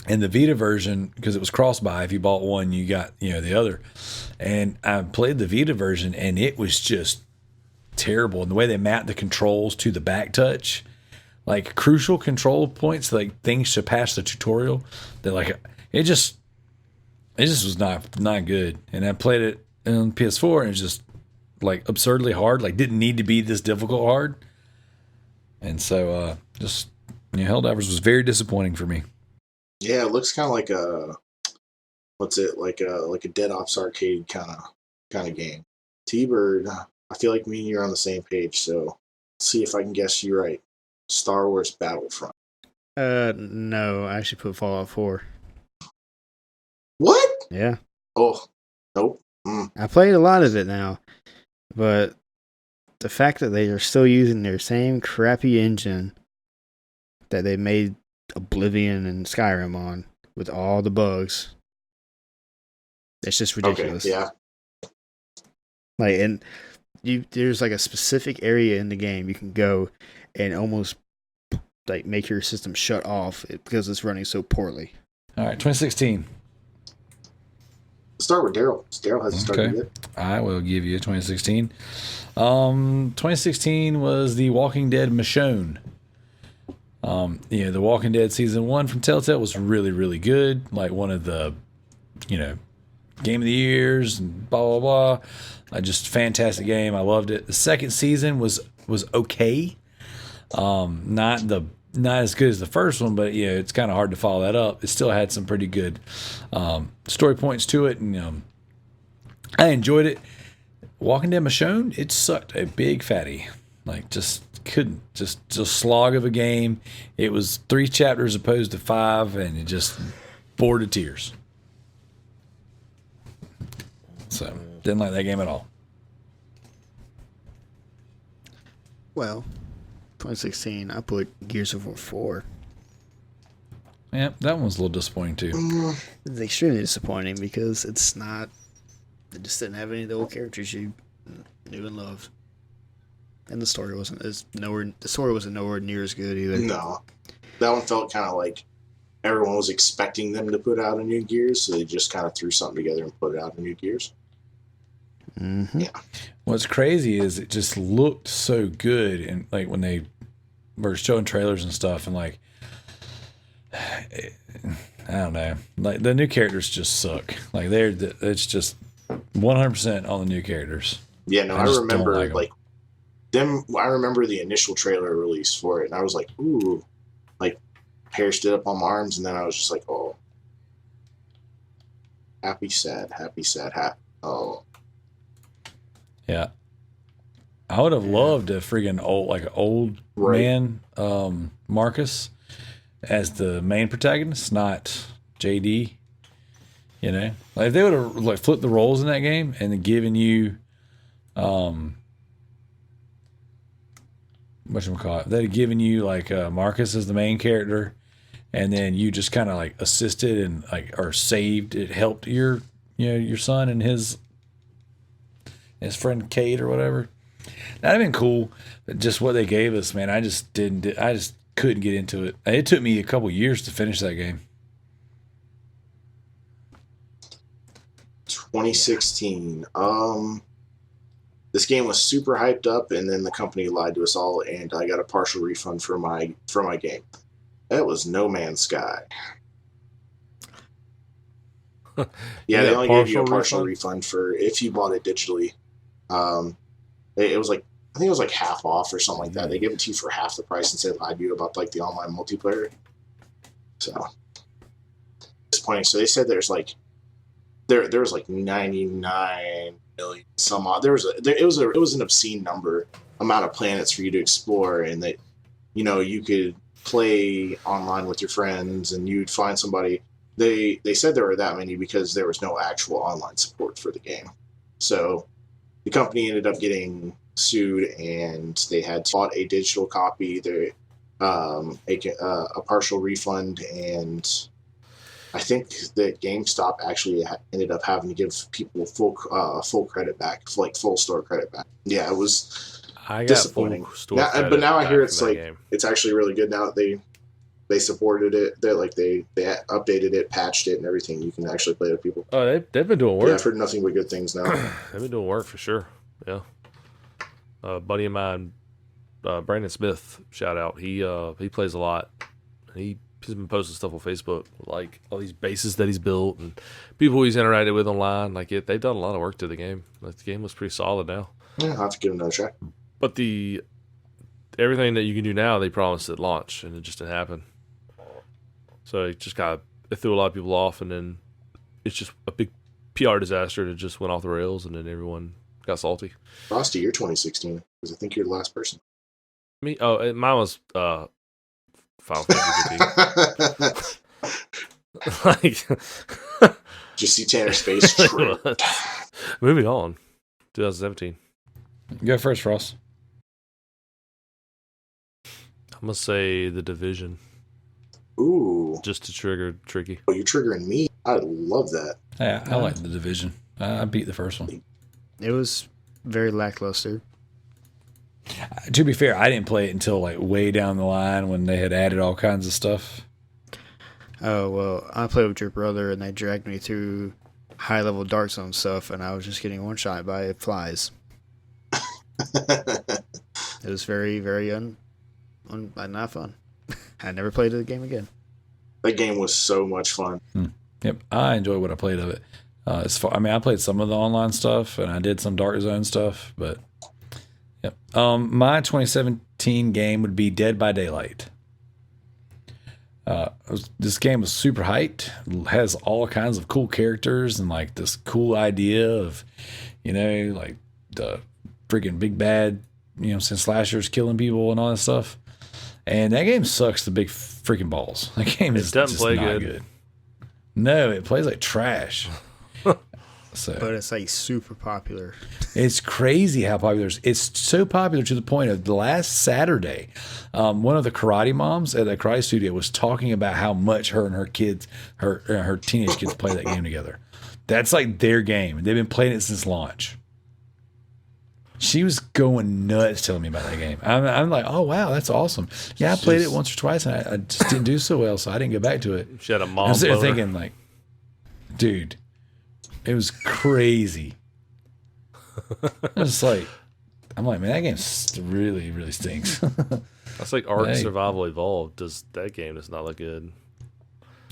Speaker 2: And the Vita version, because it was cross-buy, if you bought one, you got the other. And I played the Vita version, and it was just terrible. And the way they mapped the controls to the back touch, like crucial control points, like things to pass the tutorial, that like it just was not good. And I played it on PS4, and it was just like absurdly hard. Like didn't need to be this difficult hard. And so Helldivers was very disappointing for me.
Speaker 5: Yeah, it looks kind of like like a Dead Ops arcade kind of game. Tbyrd, I feel like me and you are on the same page, so let's see if I can guess you right. Star Wars Battlefront.
Speaker 3: No, I actually put Fallout 4.
Speaker 5: What?
Speaker 3: Yeah.
Speaker 5: Oh, nope.
Speaker 3: I played a lot of it now, but the fact that they are still using their same crappy engine that they made Oblivion and Skyrim on with all the bugs, it's just ridiculous.
Speaker 5: Okay, yeah.
Speaker 3: Like, and there's like a specific area in the game you can go and almost like make your system shut off because it's running so poorly.
Speaker 2: All right, 2016.
Speaker 5: Let's start with Darrell. Darrell hasn't started yet.
Speaker 2: I will give you 2016. 2016 was The Walking Dead Michonne. The Walking Dead season 1 from Telltale was really, really good. Like one of the, game of the years and blah, blah, blah. Just fantastic game. I loved it. The second season was okay. Not as good as the first one, but it's kind of hard to follow that up. It still had some pretty good story points to it, and I enjoyed it. Walking Dead Michonne, it sucked a big fatty. Like just a slog of a game. It was 3 chapters opposed to 5, and it just bored to tears. So didn't like that game at all.
Speaker 3: Well, 2016, I put Gears of War 4.
Speaker 2: Yeah, that one was a little disappointing too.
Speaker 3: It's extremely disappointing because it's not. It just didn't have any of the old characters you knew and loved, and the story wasn't nowhere near as good either.
Speaker 5: No, that one felt kind of like everyone was expecting them to put out a new Gears, so they just kind of threw something together and put it out a new Gears.
Speaker 3: Mm-hmm.
Speaker 5: Yeah.
Speaker 2: What's crazy is it just looked so good, and like when they were showing trailers and stuff, and like I don't know, like the new characters just suck. Like it's just 100% on the new characters.
Speaker 5: Yeah, no, I
Speaker 2: just
Speaker 5: remember
Speaker 2: don't like
Speaker 5: them. I remember the initial trailer release for it, and I was like, ooh, like hair stood up on my arms, and then I was just like, oh, happy, sad, happy, sad, happy. Oh,
Speaker 2: Yeah. I would have loved a freaking old
Speaker 5: Right.
Speaker 2: man Marcus as the main protagonist, not JD. You know, like if they would have like flipped the roles in that game and then given you, whatchamacallit, they'd have given you like Marcus as the main character, and then you just kind of like assisted and like or saved. It helped your your son and his friend Kate or whatever. That'd have been cool. But just what they gave us, man, I just couldn't get into it. It took me a couple years to finish that game.
Speaker 5: 2016. This game was super hyped up, and then the company lied to us all, and I got a partial refund for my game. That was No Man's Sky. Yeah, they only gave you a partial refund for if you bought it digitally. It was like, I think it was like half off or something like that. They gave it to you for half the price and said lied to you about like the online multiplayer. So disappointing. So they said there's like there was like 99 million some odd. It was an obscene amount of planets for you to explore, and that you could play online with your friends and you'd find somebody. They said there were that many because there was no actual online support for the game. So the company ended up getting sued, and they had bought a digital copy. They a partial refund, and I think that GameStop actually ended up having to give people full credit back, like full store credit back. Yeah, it was disappointing. But now I hear it's like it's actually really good now that they supported it. They updated it, patched it, and everything. You can actually play with people.
Speaker 1: Oh, they've been doing work.
Speaker 5: Yeah, I've heard nothing but good things now.
Speaker 1: They've been doing work for sure. Yeah. A buddy of mine, Brandon Smith, shout out. He plays a lot. He's been posting stuff on Facebook, like all these bases that he's built and people he's interacted with online. Like they've done a lot of work to the game. Like the game was pretty solid now.
Speaker 5: Yeah, I'll have to give it another try.
Speaker 1: But everything that you can do now, they promised at launch, and it just didn't happen. So it just it threw a lot of people off, and then it's just a big PR disaster that just went off the rails, and then everyone got salty.
Speaker 5: Frosty, you're 2016, because I think you're the last person.
Speaker 1: Me? Oh, mine was Final Fantasy 15. Like,
Speaker 5: just see Tanner's face.
Speaker 1: Moving on, 2017.
Speaker 2: Go first, Frost.
Speaker 1: I'm gonna say The Division.
Speaker 5: Ooh,
Speaker 1: just to trigger Tricky.
Speaker 5: Oh, you're triggering me. I love that.
Speaker 2: Yeah, I like The Division. I beat the first one.
Speaker 3: It was very lackluster.
Speaker 2: To be fair, I didn't play it until like way down the line when they had added all kinds of stuff.
Speaker 3: Oh, well, I played with your brother, and they dragged me through high-level Dark Zone stuff, and I was just getting one-shot by flies. It was very, very not fun. I never played the game again.
Speaker 5: That game was so much fun.
Speaker 2: Yep, I enjoyed what I played of it. I played some of the online stuff, and I did some Dark Zone stuff, but yep. My 2017 game would be Dead by Daylight. This game was super hyped. It has all kinds of cool characters and like this cool idea of, like the freaking big bad, slashers killing people and all that stuff. And that game sucks the big freaking balls. That game is
Speaker 1: doesn't
Speaker 2: just
Speaker 1: play
Speaker 2: not good. No, it plays like trash. So
Speaker 3: But it's like super popular.
Speaker 2: it's crazy how popular it is. It's so popular to the point of the last Saturday, one of the karate moms at the karate studio was talking about how much her and her kids, her teenage kids, play that game together. That's like their game. They've been playing it since launch. She was going nuts telling me about that game. I'm like, oh wow, that's awesome. Yeah, I played it once or twice, and I just didn't do so well, so I didn't go back to it.
Speaker 1: She had a mom.
Speaker 2: I was there
Speaker 1: boner.
Speaker 2: thinking, like, dude, it was crazy. I was like, I'm like, man, that game really, really stinks.
Speaker 1: That's like Ark
Speaker 2: Hey.
Speaker 1: Survival Evolved. That game does not look good.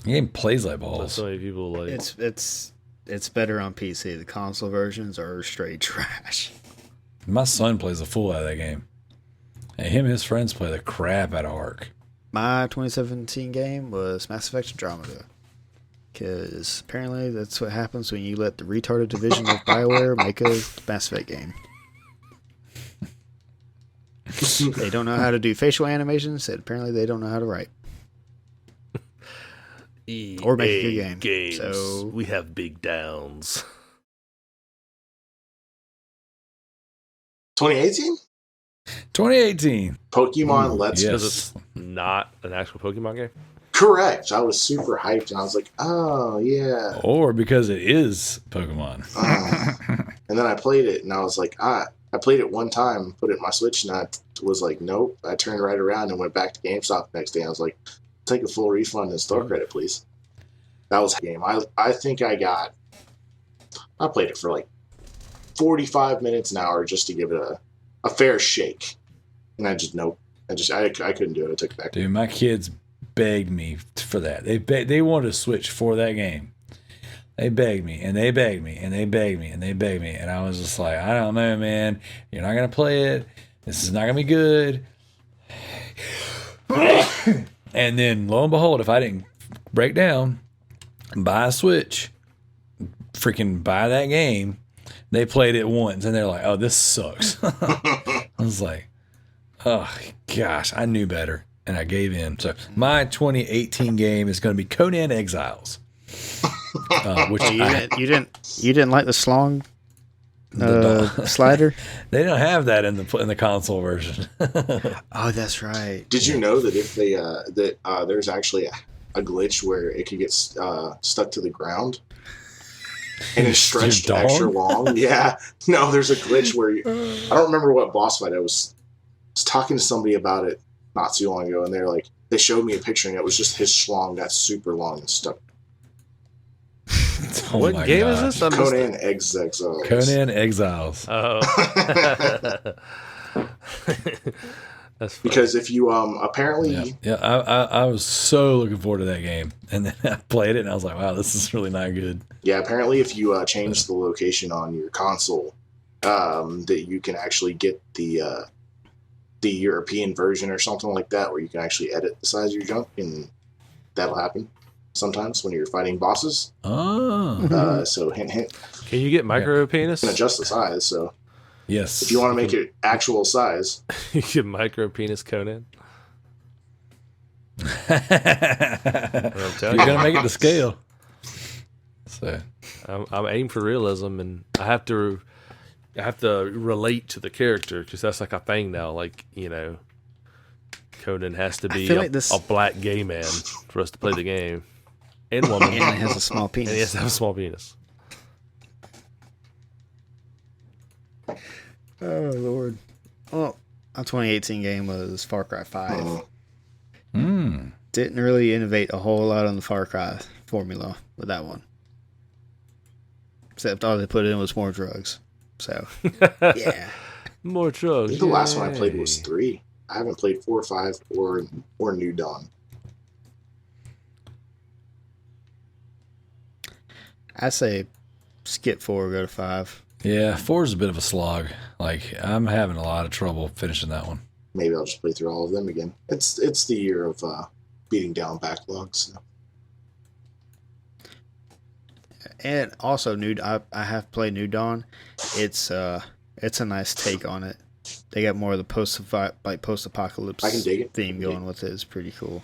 Speaker 2: The game plays like
Speaker 1: But
Speaker 2: balls.
Speaker 1: so many people like.
Speaker 3: It's better on PC. The console versions are straight trash.
Speaker 2: My son plays the fool out of that game. And him and his friends play the crap out of Ark.
Speaker 3: My 2017 game was Mass Effect Andromeda. Because apparently that's what happens when you let the retarded division of BioWare make a Mass Effect game. They don't know how to do facial animations, and apparently they don't know how to write. Or make a good game.
Speaker 1: Games.
Speaker 3: So-
Speaker 1: We have big downs.
Speaker 5: 2018?
Speaker 2: 2018.
Speaker 5: Pokemon Let's
Speaker 2: yes.
Speaker 1: Because it's not an actual Pokemon game.
Speaker 5: Correct. I was super hyped, and I was like, oh, yeah.
Speaker 2: Or because it is Pokemon.
Speaker 5: And then I played it, and I was like, I played it one time, put it in my Switch, and I was like, nope. I turned right around and went back to GameStop the next day. I was like, take a full refund and store credit, please. That was a game. I think I played it for like 45 minutes, an hour, just to give it a fair shake. And I just, nope. I couldn't do it. I took it back.
Speaker 2: Dude, my kids begged me for that. They wanted to switch for that game. They begged me, and they begged me, and they begged me, and they begged me. And I was just like, I don't know, man. You're not going to play it. This is not going to be good. And then, lo and behold, if I didn't break down, buy a Switch, freaking buy that game, they played it once, and they're like, oh, this sucks. I was like, oh, gosh, I knew better, and I gave in. So my 2018 game is going to be Conan Exiles. Which
Speaker 3: You didn't like the Slong slider?
Speaker 2: they don't have that in the console version.
Speaker 3: Oh, that's right.
Speaker 5: Did you know that if they there's actually a glitch where it could get stuck to the ground and it's stretched
Speaker 2: Your dog?
Speaker 5: extra long? Yeah, no, there's a glitch where I don't remember what boss fight. I was talking to somebody about it not too long ago, and they showed me a picture, and it was just his schlong got super long and stuck.
Speaker 2: Oh
Speaker 1: What
Speaker 2: my
Speaker 1: game is
Speaker 2: gosh.
Speaker 1: this? I missed it.
Speaker 5: Conan Exiles.
Speaker 2: Conan Exiles.
Speaker 1: Oh. That's funny.
Speaker 5: Because if you apparently
Speaker 2: Yeah, I was so looking forward to that game, and then I played it, and I was like, wow, this is really not good.
Speaker 5: apparently if you change the location on your console, that you can actually get the European version or something like that, where you can actually edit the size of your junk, and that'll happen sometimes when you're fighting bosses.
Speaker 2: Oh,
Speaker 5: So hint, hint,
Speaker 1: Can you get micro penis?
Speaker 5: you can adjust the size. So
Speaker 2: yes.
Speaker 5: if you want to make it actual size,
Speaker 1: You get micro penis Conan.
Speaker 2: You're
Speaker 1: I'm telling you.
Speaker 2: gonna make it to scale. So
Speaker 1: I'm aiming for realism, and I have to relate to the character, because that's like a thing now. Like, Conan has to be
Speaker 3: feel like this-
Speaker 1: a black gay man for us to play the game, and woman,
Speaker 3: And it has a small
Speaker 1: and he has
Speaker 3: penis.
Speaker 1: to have a small penis.
Speaker 3: Oh, Lord. Well, my 2018 game was Far Cry 5. Didn't really innovate a whole lot on the Far Cry formula with that one. Except all they put in was more drugs. So, yeah.
Speaker 1: More
Speaker 5: I
Speaker 1: drugs.
Speaker 5: think the last one I played
Speaker 1: yay.
Speaker 5: was 3. I haven't played 4 or 5 or New Dawn.
Speaker 3: I say skip 4, go to 5.
Speaker 2: yeah, 4 is a bit of a slog. Like, I'm having a lot of trouble finishing that one.
Speaker 5: Maybe I'll just play through all of them again. It's the year of beating down backlogs. So.
Speaker 3: And also, I have played New Dawn. It's a nice take on it. They got more of the post-apocalypse
Speaker 5: I can dig it.
Speaker 3: theme going with it. It's pretty cool.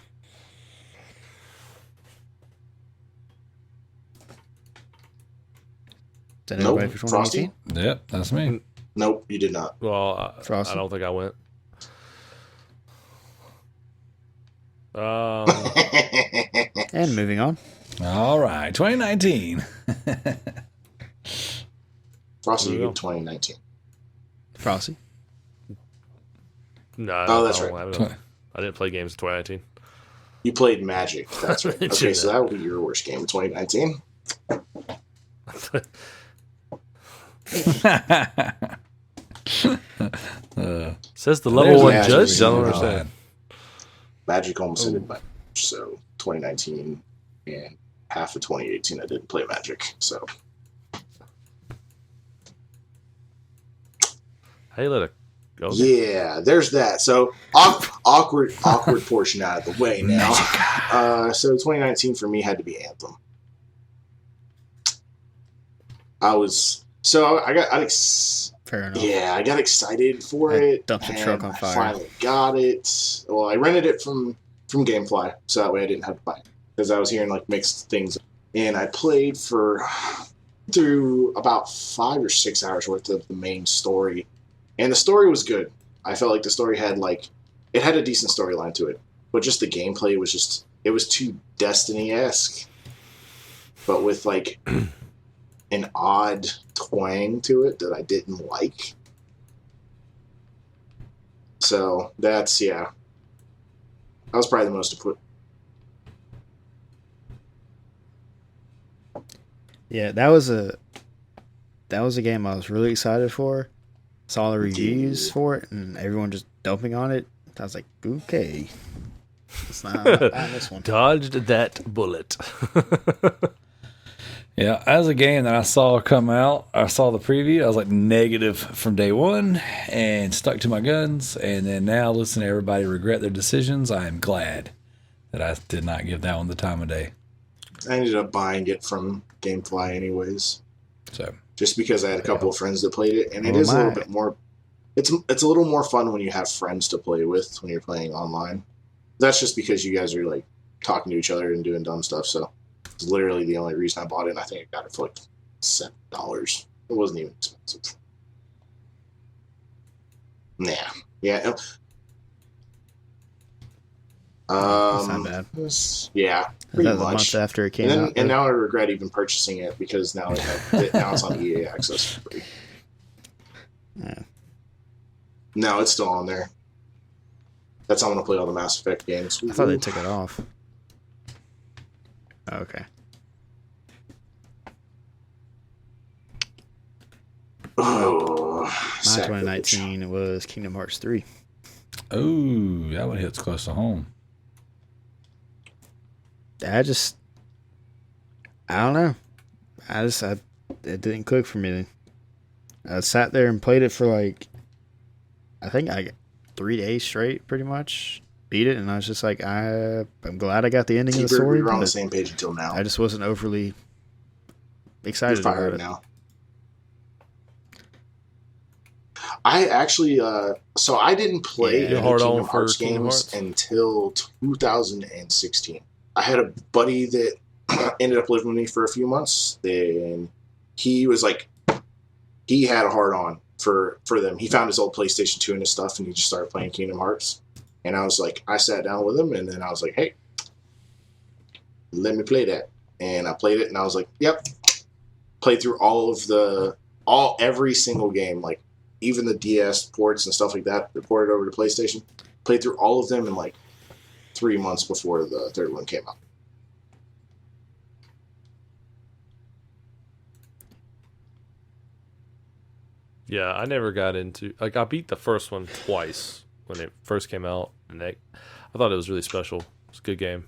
Speaker 3: that
Speaker 5: Nope.
Speaker 3: everybody for
Speaker 5: Frosty?
Speaker 3: 2018?
Speaker 2: Yep, that's me.
Speaker 5: Nope, you did not.
Speaker 1: Well, I
Speaker 3: Frosty?
Speaker 1: don't think I went.
Speaker 3: And moving on.
Speaker 2: All right, 2019.
Speaker 5: Frosty, you
Speaker 1: There we
Speaker 5: get 2019.
Speaker 3: Frosty.
Speaker 1: No,
Speaker 5: Oh, that's
Speaker 1: I don't
Speaker 5: right.
Speaker 1: have it. I didn't play games in 2019.
Speaker 5: You played Magic. That's right.
Speaker 1: Did
Speaker 5: Okay,
Speaker 1: you
Speaker 5: so
Speaker 1: know?
Speaker 5: that would be your worst game of 2019.
Speaker 1: Says the level one
Speaker 5: Magic.
Speaker 1: judge. I don't
Speaker 5: Oh,
Speaker 1: understand.
Speaker 5: Magic almost ended my so 2019 and half of 2018 I didn't play Magic. So
Speaker 1: Hey, let it go.
Speaker 5: yeah, there's that. So awkward portion out of the way now. So 2019 for me had to be Anthem. I got
Speaker 3: Fair enough.
Speaker 5: yeah, I got excited for
Speaker 3: I
Speaker 5: it.
Speaker 3: dumped the
Speaker 5: and
Speaker 3: truck on
Speaker 5: I
Speaker 3: fire.
Speaker 5: finally got it. Well, I rented it from GameFly, so that way I didn't have to buy it because I was hearing like mixed things. And I played through about 5 or 6 hours worth of the main story, and the story was good. I felt like the story had it had a decent storyline to it, but just the gameplay was it was too Destiny-esque, but with like an odd twang to it that I didn't like. So that's that was probably the most
Speaker 3: Yeah, that was a game I was really excited for. Saw the reviews for it and everyone just dumping on it. I was like, okay, it's not buying this one.
Speaker 1: Dodged that bullet.
Speaker 2: Yeah, as a game that I saw come out, I saw the preview. I was like negative from day one and stuck to my guns. And then now, listen to everybody regret their decisions. I am glad that I did not give that one the time of day.
Speaker 5: I ended up buying it from GameFly anyways,
Speaker 2: So
Speaker 5: just because I had a couple of friends that played it, and it
Speaker 3: Oh
Speaker 5: is a little
Speaker 3: my.
Speaker 5: bit more. It's a little more fun when you have friends to play with when you're playing online. That's just because you guys are like talking to each other and doing dumb stuff. So it's literally the only reason I bought it. And I think I got it for like $7. It wasn't even expensive. Yeah.
Speaker 3: That's not bad.
Speaker 5: Yeah,
Speaker 3: That
Speaker 5: pretty
Speaker 3: was a
Speaker 5: much.
Speaker 3: month after it came
Speaker 5: And
Speaker 3: out.
Speaker 5: now I regret even purchasing it because now now it's on EA Access for free.
Speaker 3: Yeah.
Speaker 5: No, it's still on there. That's how I'm gonna play all the Mass Effect games.
Speaker 3: I thought they took it off. Oh, okay.
Speaker 5: Oh,
Speaker 3: My
Speaker 5: sacrilege.
Speaker 3: 2019 was Kingdom Hearts 3.
Speaker 2: oh, that one hits close to home.
Speaker 3: I don't know. It didn't click for me. I sat there and played it for I think I got 3 days straight, pretty much. Beat it, and I was just like, I'm glad I got the ending of the
Speaker 5: Tbyrd,
Speaker 3: story.
Speaker 5: we were on the
Speaker 3: But
Speaker 5: same page until now.
Speaker 3: I just wasn't overly
Speaker 5: You're
Speaker 3: excited about
Speaker 5: fired
Speaker 3: it.
Speaker 5: now. I actually, so I didn't play
Speaker 3: Yeah.
Speaker 5: any
Speaker 1: Hard on
Speaker 5: Kingdom
Speaker 1: for
Speaker 5: Hearts
Speaker 1: Kingdom
Speaker 5: games
Speaker 1: Hearts?
Speaker 5: until 2016. I had a buddy that ended up living with me for a few months. Then he was like, he had a hard on for them. He found his old PlayStation 2 and his stuff, and he just started playing Kingdom Hearts. And I was like, I sat down with him, and then I was like, hey, let me play that. And I played it, and I was like, yep. Played through every single game, like even the DS ports and stuff like that, that ported over to PlayStation. Played through all of them in like 3 months before the third one came out.
Speaker 1: Yeah, I never got into I beat the first one twice when it first came out, and I thought it was really special. It was a good game.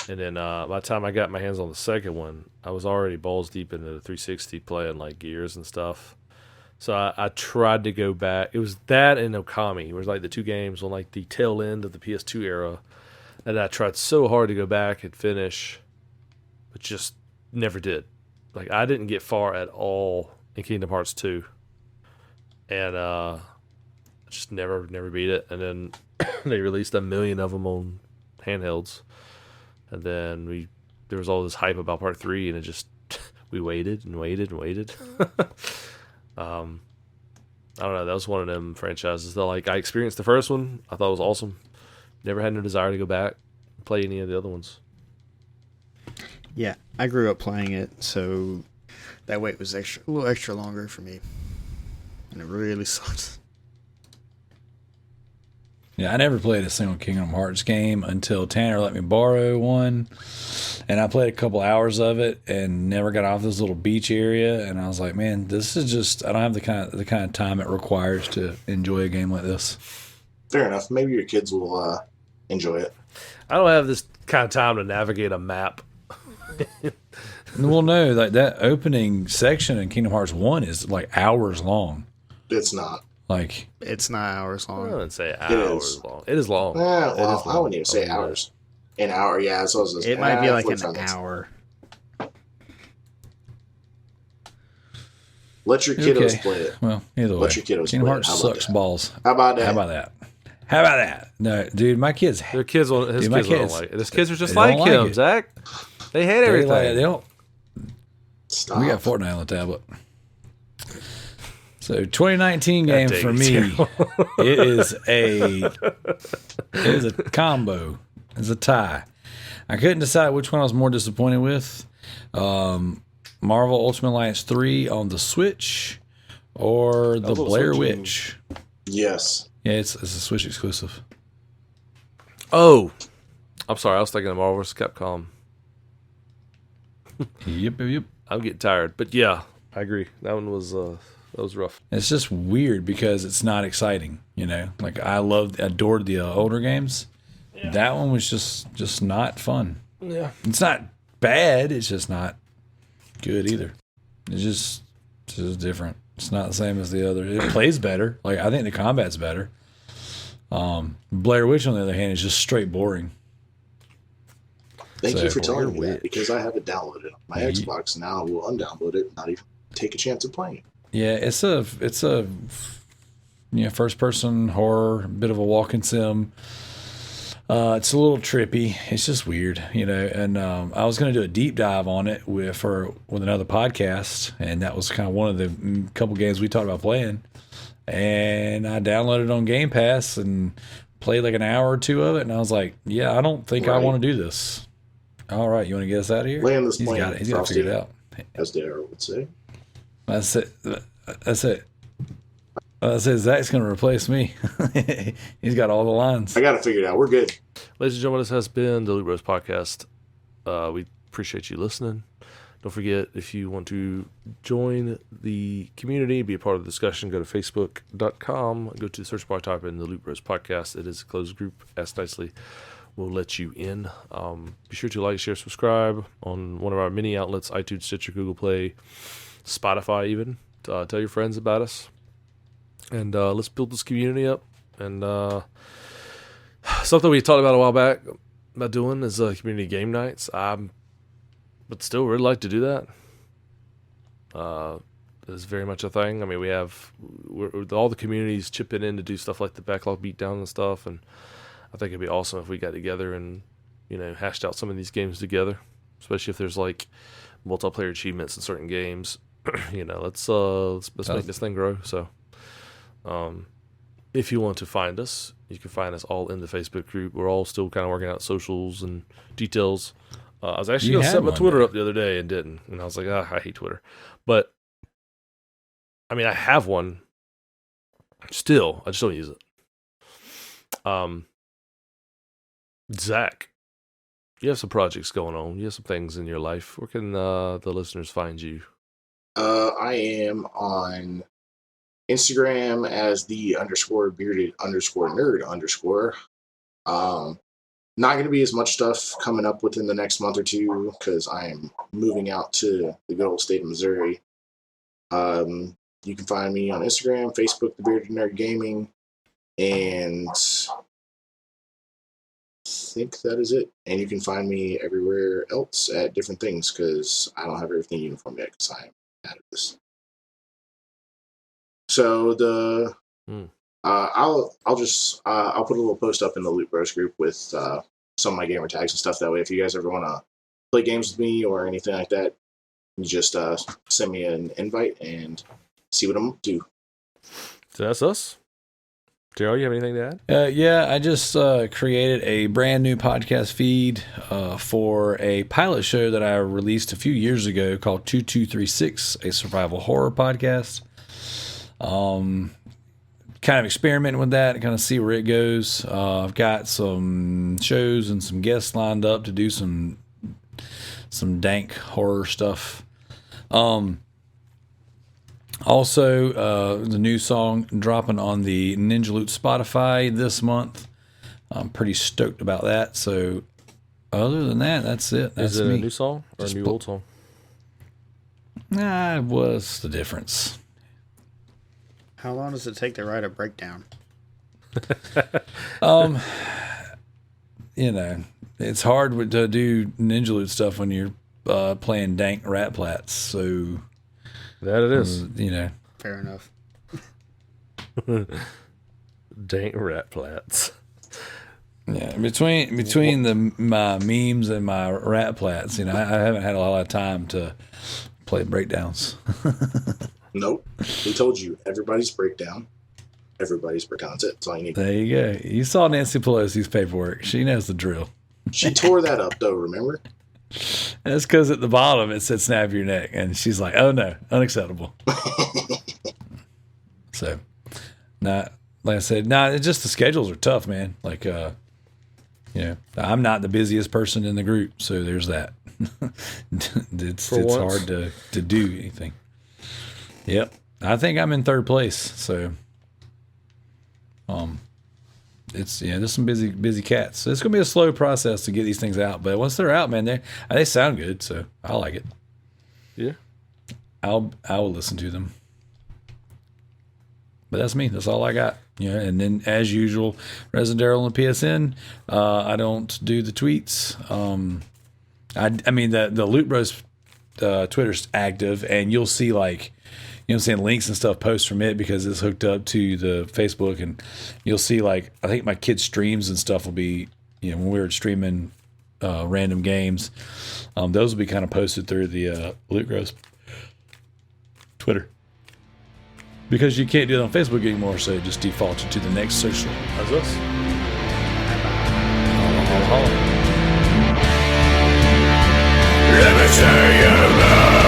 Speaker 1: And then by the time I got my hands on the second one, I was already balls deep into the 360 playing like Gears and stuff. So I tried to go back. It was that and Okami. It was like the two games on like the tail end of the PS2 era. And I tried so hard to go back and finish, but just never did. Like I didn't get far at all in Kingdom Hearts 2. And just never beat it. And then they released 1 million of them on handhelds. And then there was all this hype about part 3, and it just we waited and waited and waited. I don't know. That was one of them franchises that, like, I experienced the first one. I thought it was awesome. Never had no desire to go back and play any of the other ones.
Speaker 3: Yeah, I grew up playing it, so that wait was a little extra longer for me, and it really sucks.
Speaker 2: Yeah, I never played a single Kingdom Hearts game until Tanner let me borrow one, and I played a couple hours of it and never got off this little beach area. And I was like, man, this is just, I don't have the kind of time it requires to enjoy a game like this.
Speaker 5: Fair enough. Maybe your kids will enjoy it.
Speaker 1: I don't have this kind of time to navigate a map.
Speaker 2: Well, no, like that opening section in Kingdom Hearts 1 is like hours long.
Speaker 5: It's not.
Speaker 2: Like,
Speaker 3: It's not hours
Speaker 1: I
Speaker 3: long.
Speaker 1: wouldn't say hours long. It is long.
Speaker 5: Well,
Speaker 1: It is
Speaker 5: I wouldn't even say hours. An hour, yeah. So
Speaker 3: It might be like an hour.
Speaker 5: Let your kiddos
Speaker 2: okay.
Speaker 5: play it.
Speaker 2: Well, either way.
Speaker 5: Let your kiddos
Speaker 2: Kingdom
Speaker 5: play it.
Speaker 2: Hearts
Speaker 5: How about
Speaker 2: sucks
Speaker 5: that?
Speaker 2: balls.
Speaker 5: How about that?
Speaker 2: How about that? How about that? No, dude, my kids.
Speaker 1: Their kids, his
Speaker 2: Dude, my
Speaker 1: kids don't
Speaker 2: kids-
Speaker 1: like it. His kids are just
Speaker 2: they don't
Speaker 1: like
Speaker 2: like
Speaker 1: him,
Speaker 2: it.
Speaker 1: Zach. They hate everything.
Speaker 2: They don't.
Speaker 5: Stop.
Speaker 2: We got Fortnite on the tablet. So 2019 game
Speaker 1: dang
Speaker 2: for
Speaker 1: it,
Speaker 2: me,
Speaker 1: Daryl.
Speaker 2: it is a combo. It's a tie. I couldn't decide which one I was more disappointed with. Marvel Ultimate Alliance 3 on the Switch or the
Speaker 1: thought
Speaker 2: Blair
Speaker 1: Switch
Speaker 2: Witch.
Speaker 5: Yes.
Speaker 2: Yeah, it's a Switch exclusive.
Speaker 1: Oh, I'm sorry. I was thinking of Marvel vs. Capcom.
Speaker 2: Yep.
Speaker 1: I'm getting tired, but yeah, I agree. That one was rough.
Speaker 2: It's just weird because it's not exciting, you know. Like I adored the older games. Yeah. That one was just not fun.
Speaker 1: Yeah,
Speaker 2: It's not bad. It's just not good either. It's just different. It's not the same as the other. It plays better. Like I think the combat's better. Blair Witch on the other hand is just straight boring.
Speaker 5: Thank
Speaker 2: So,
Speaker 5: you for telling me
Speaker 2: Blair
Speaker 5: that because I have it downloaded. My Xbox now will undownload it, not even take a chance of playing it.
Speaker 2: Yeah, it's a first person horror, bit of a walking sim. It's a little trippy. It's just weird, you know. And I was going to do a deep dive on it with another podcast, and that was kind of one of the couple games we talked about playing. And I downloaded it on Game Pass and played like an hour or two of it, and I was like, "Yeah, I don't think I want to do this." All right, you want to get us out of here?
Speaker 5: Land this
Speaker 2: He's
Speaker 5: plane,
Speaker 2: got it. He's got to
Speaker 5: Frosty,
Speaker 2: figure it out.
Speaker 5: as Daryl would say.
Speaker 2: That's it. Zach's going to replace me. He's got all the lines.
Speaker 5: I got to figure it out. We're good.
Speaker 1: ladies and gentlemen, this has been the Loot Bros Podcast. We appreciate you listening. Don't forget, if you want to join the community, be a part of the discussion, go to facebook.com, go to the search bar, type in the Loot Bros Podcast. It is a closed group. Ask nicely. We'll let you in. Be sure to like, share, subscribe on one of our many outlets, iTunes, Stitcher, Google Play, Spotify even. Tell your friends about us. And let's build this community up. And something we talked about a while back about doing is community game nights. But still really like to do that. It's very much a thing. I mean, we're all the communities chipping in to do stuff like the Backlog Beatdown and stuff. And I think it'd be awesome if we got together and, hashed out some of these games together, especially if there's like multiplayer achievements in certain games. Let's make this thing grow. So, if you want to find us, you can find us all in the Facebook group. We're all still kind of working out socials and details. I was actually going to set my Twitter up the other day and didn't. And I was like, I hate Twitter. But, I mean, I have one still. I just don't use it. Zach, you have some projects going on. You have some things in your life. Where can the listeners find you?
Speaker 5: I am on Instagram as the _bearded_nerd_. Not going to be as much stuff coming up within the next month or two because I am moving out to the good old state of Missouri. You can find me on Instagram, Facebook, The Bearded Nerd Gaming, and I think that is it. And you can find me everywhere else at different things because I don't have everything uniform yet because I am out of this. So I'll put a little post up in the Loot Bros group with some of my gamer tags and stuff. That way, if you guys ever want to play games with me or anything like that, You just send me an invite and see what I'm up to.
Speaker 1: So that's us. Darrell, you have anything to add?
Speaker 2: Yeah, I just created a brand new podcast feed for a pilot show that I released a few years ago called 2236, a survival horror podcast. Kind of experimenting with that and kind of see where it goes. I've got some shows and some guests lined up to do some dank horror stuff. Also, the new song dropping on the Ninjaloot Spotify this month. I'm pretty stoked about that. So, other than that, that's it. That's
Speaker 1: Is it
Speaker 2: me.
Speaker 1: a new song or a new old song?
Speaker 2: Nah, what's the difference?
Speaker 3: How long does it take to write a breakdown?
Speaker 2: You know, it's hard to do Ninjaloot stuff when you're playing dank rat plats. So
Speaker 1: That it is.
Speaker 2: you know,
Speaker 3: Fair enough.
Speaker 1: Dank rat plats.
Speaker 2: yeah. Between my memes and my rat plats, you know, I haven't had a lot of time to play breakdowns.
Speaker 5: Nope. We told you, everybody's breakdown. Everybody's breakdown. That's it. That's all you need.
Speaker 2: There you go. You saw Nancy Pelosi's paperwork. She knows the drill.
Speaker 5: She tore that up, though, remember?
Speaker 2: That's because at the bottom it said snap your neck. And she's like, oh no, unacceptable. So, like I said, it's just the schedules are tough, man. Like, you know, I'm not the busiest person in the group. So there's that. It's hard to do anything. Yep. I think I'm in third place. So, there's some busy cats. So it's gonna be a slow process to get these things out, but once they're out, man, they sound good. So I like it.
Speaker 1: Yeah.
Speaker 2: I will listen to them. But that's me. That's all I got. Yeah. And then as usual, Residentdarrell on the PSN. I don't do the tweets. I mean the Loot Bros Twitter's active, and you'll see like, you know what I'm saying, links and stuff post from it because it's hooked up to the Facebook, and you'll see like, I think my kids' streams and stuff will be, you know, when we were streaming random games, those will be kind of posted through the Loot Bros Twitter. Because you can't do it on Facebook anymore, so it just defaults you to the next social.
Speaker 1: That's us.
Speaker 2: Holla, holla.
Speaker 4: Let me say you love.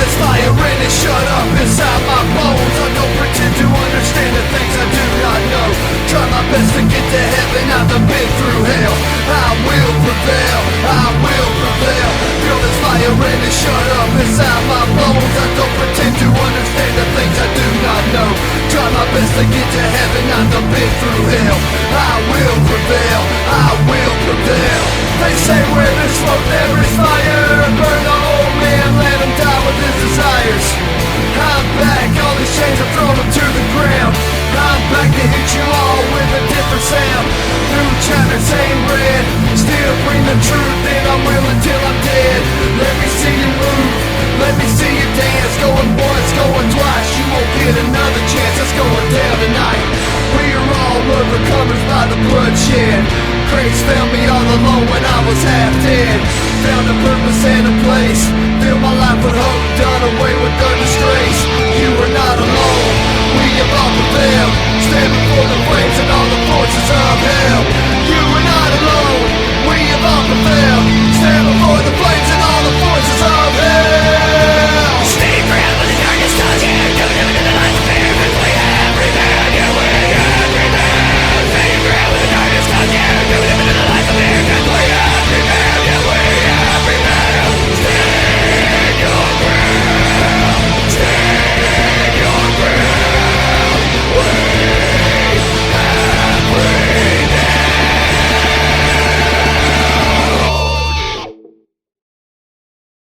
Speaker 4: This fire and it shut up inside my bones. I don't pretend to understand the things I do not know. Try my best to get to heaven, I've been through hell. I will prevail, I will prevail. Feel this fire and it shut up inside my bones. I don't pretend to understand the things I do not know. Try my best to get to heaven, I've been through hell. I will prevail, I will prevail. They say where there's smoke there is fire. Burn the old man, let him die with his desires. I'm back, all these chains are thrown them to the ground. I'm back to hit you all with a different sound. New chapter, same bread. Still bring the truth, and I'm willing till I'm dead. Let me see you move, let me see you dance. Going once, going twice, you won't get another chance. It's going down tonight. We are all overcomers by the bloodshed. Grace found me all alone when I was half dead. Found a purpose and a plan.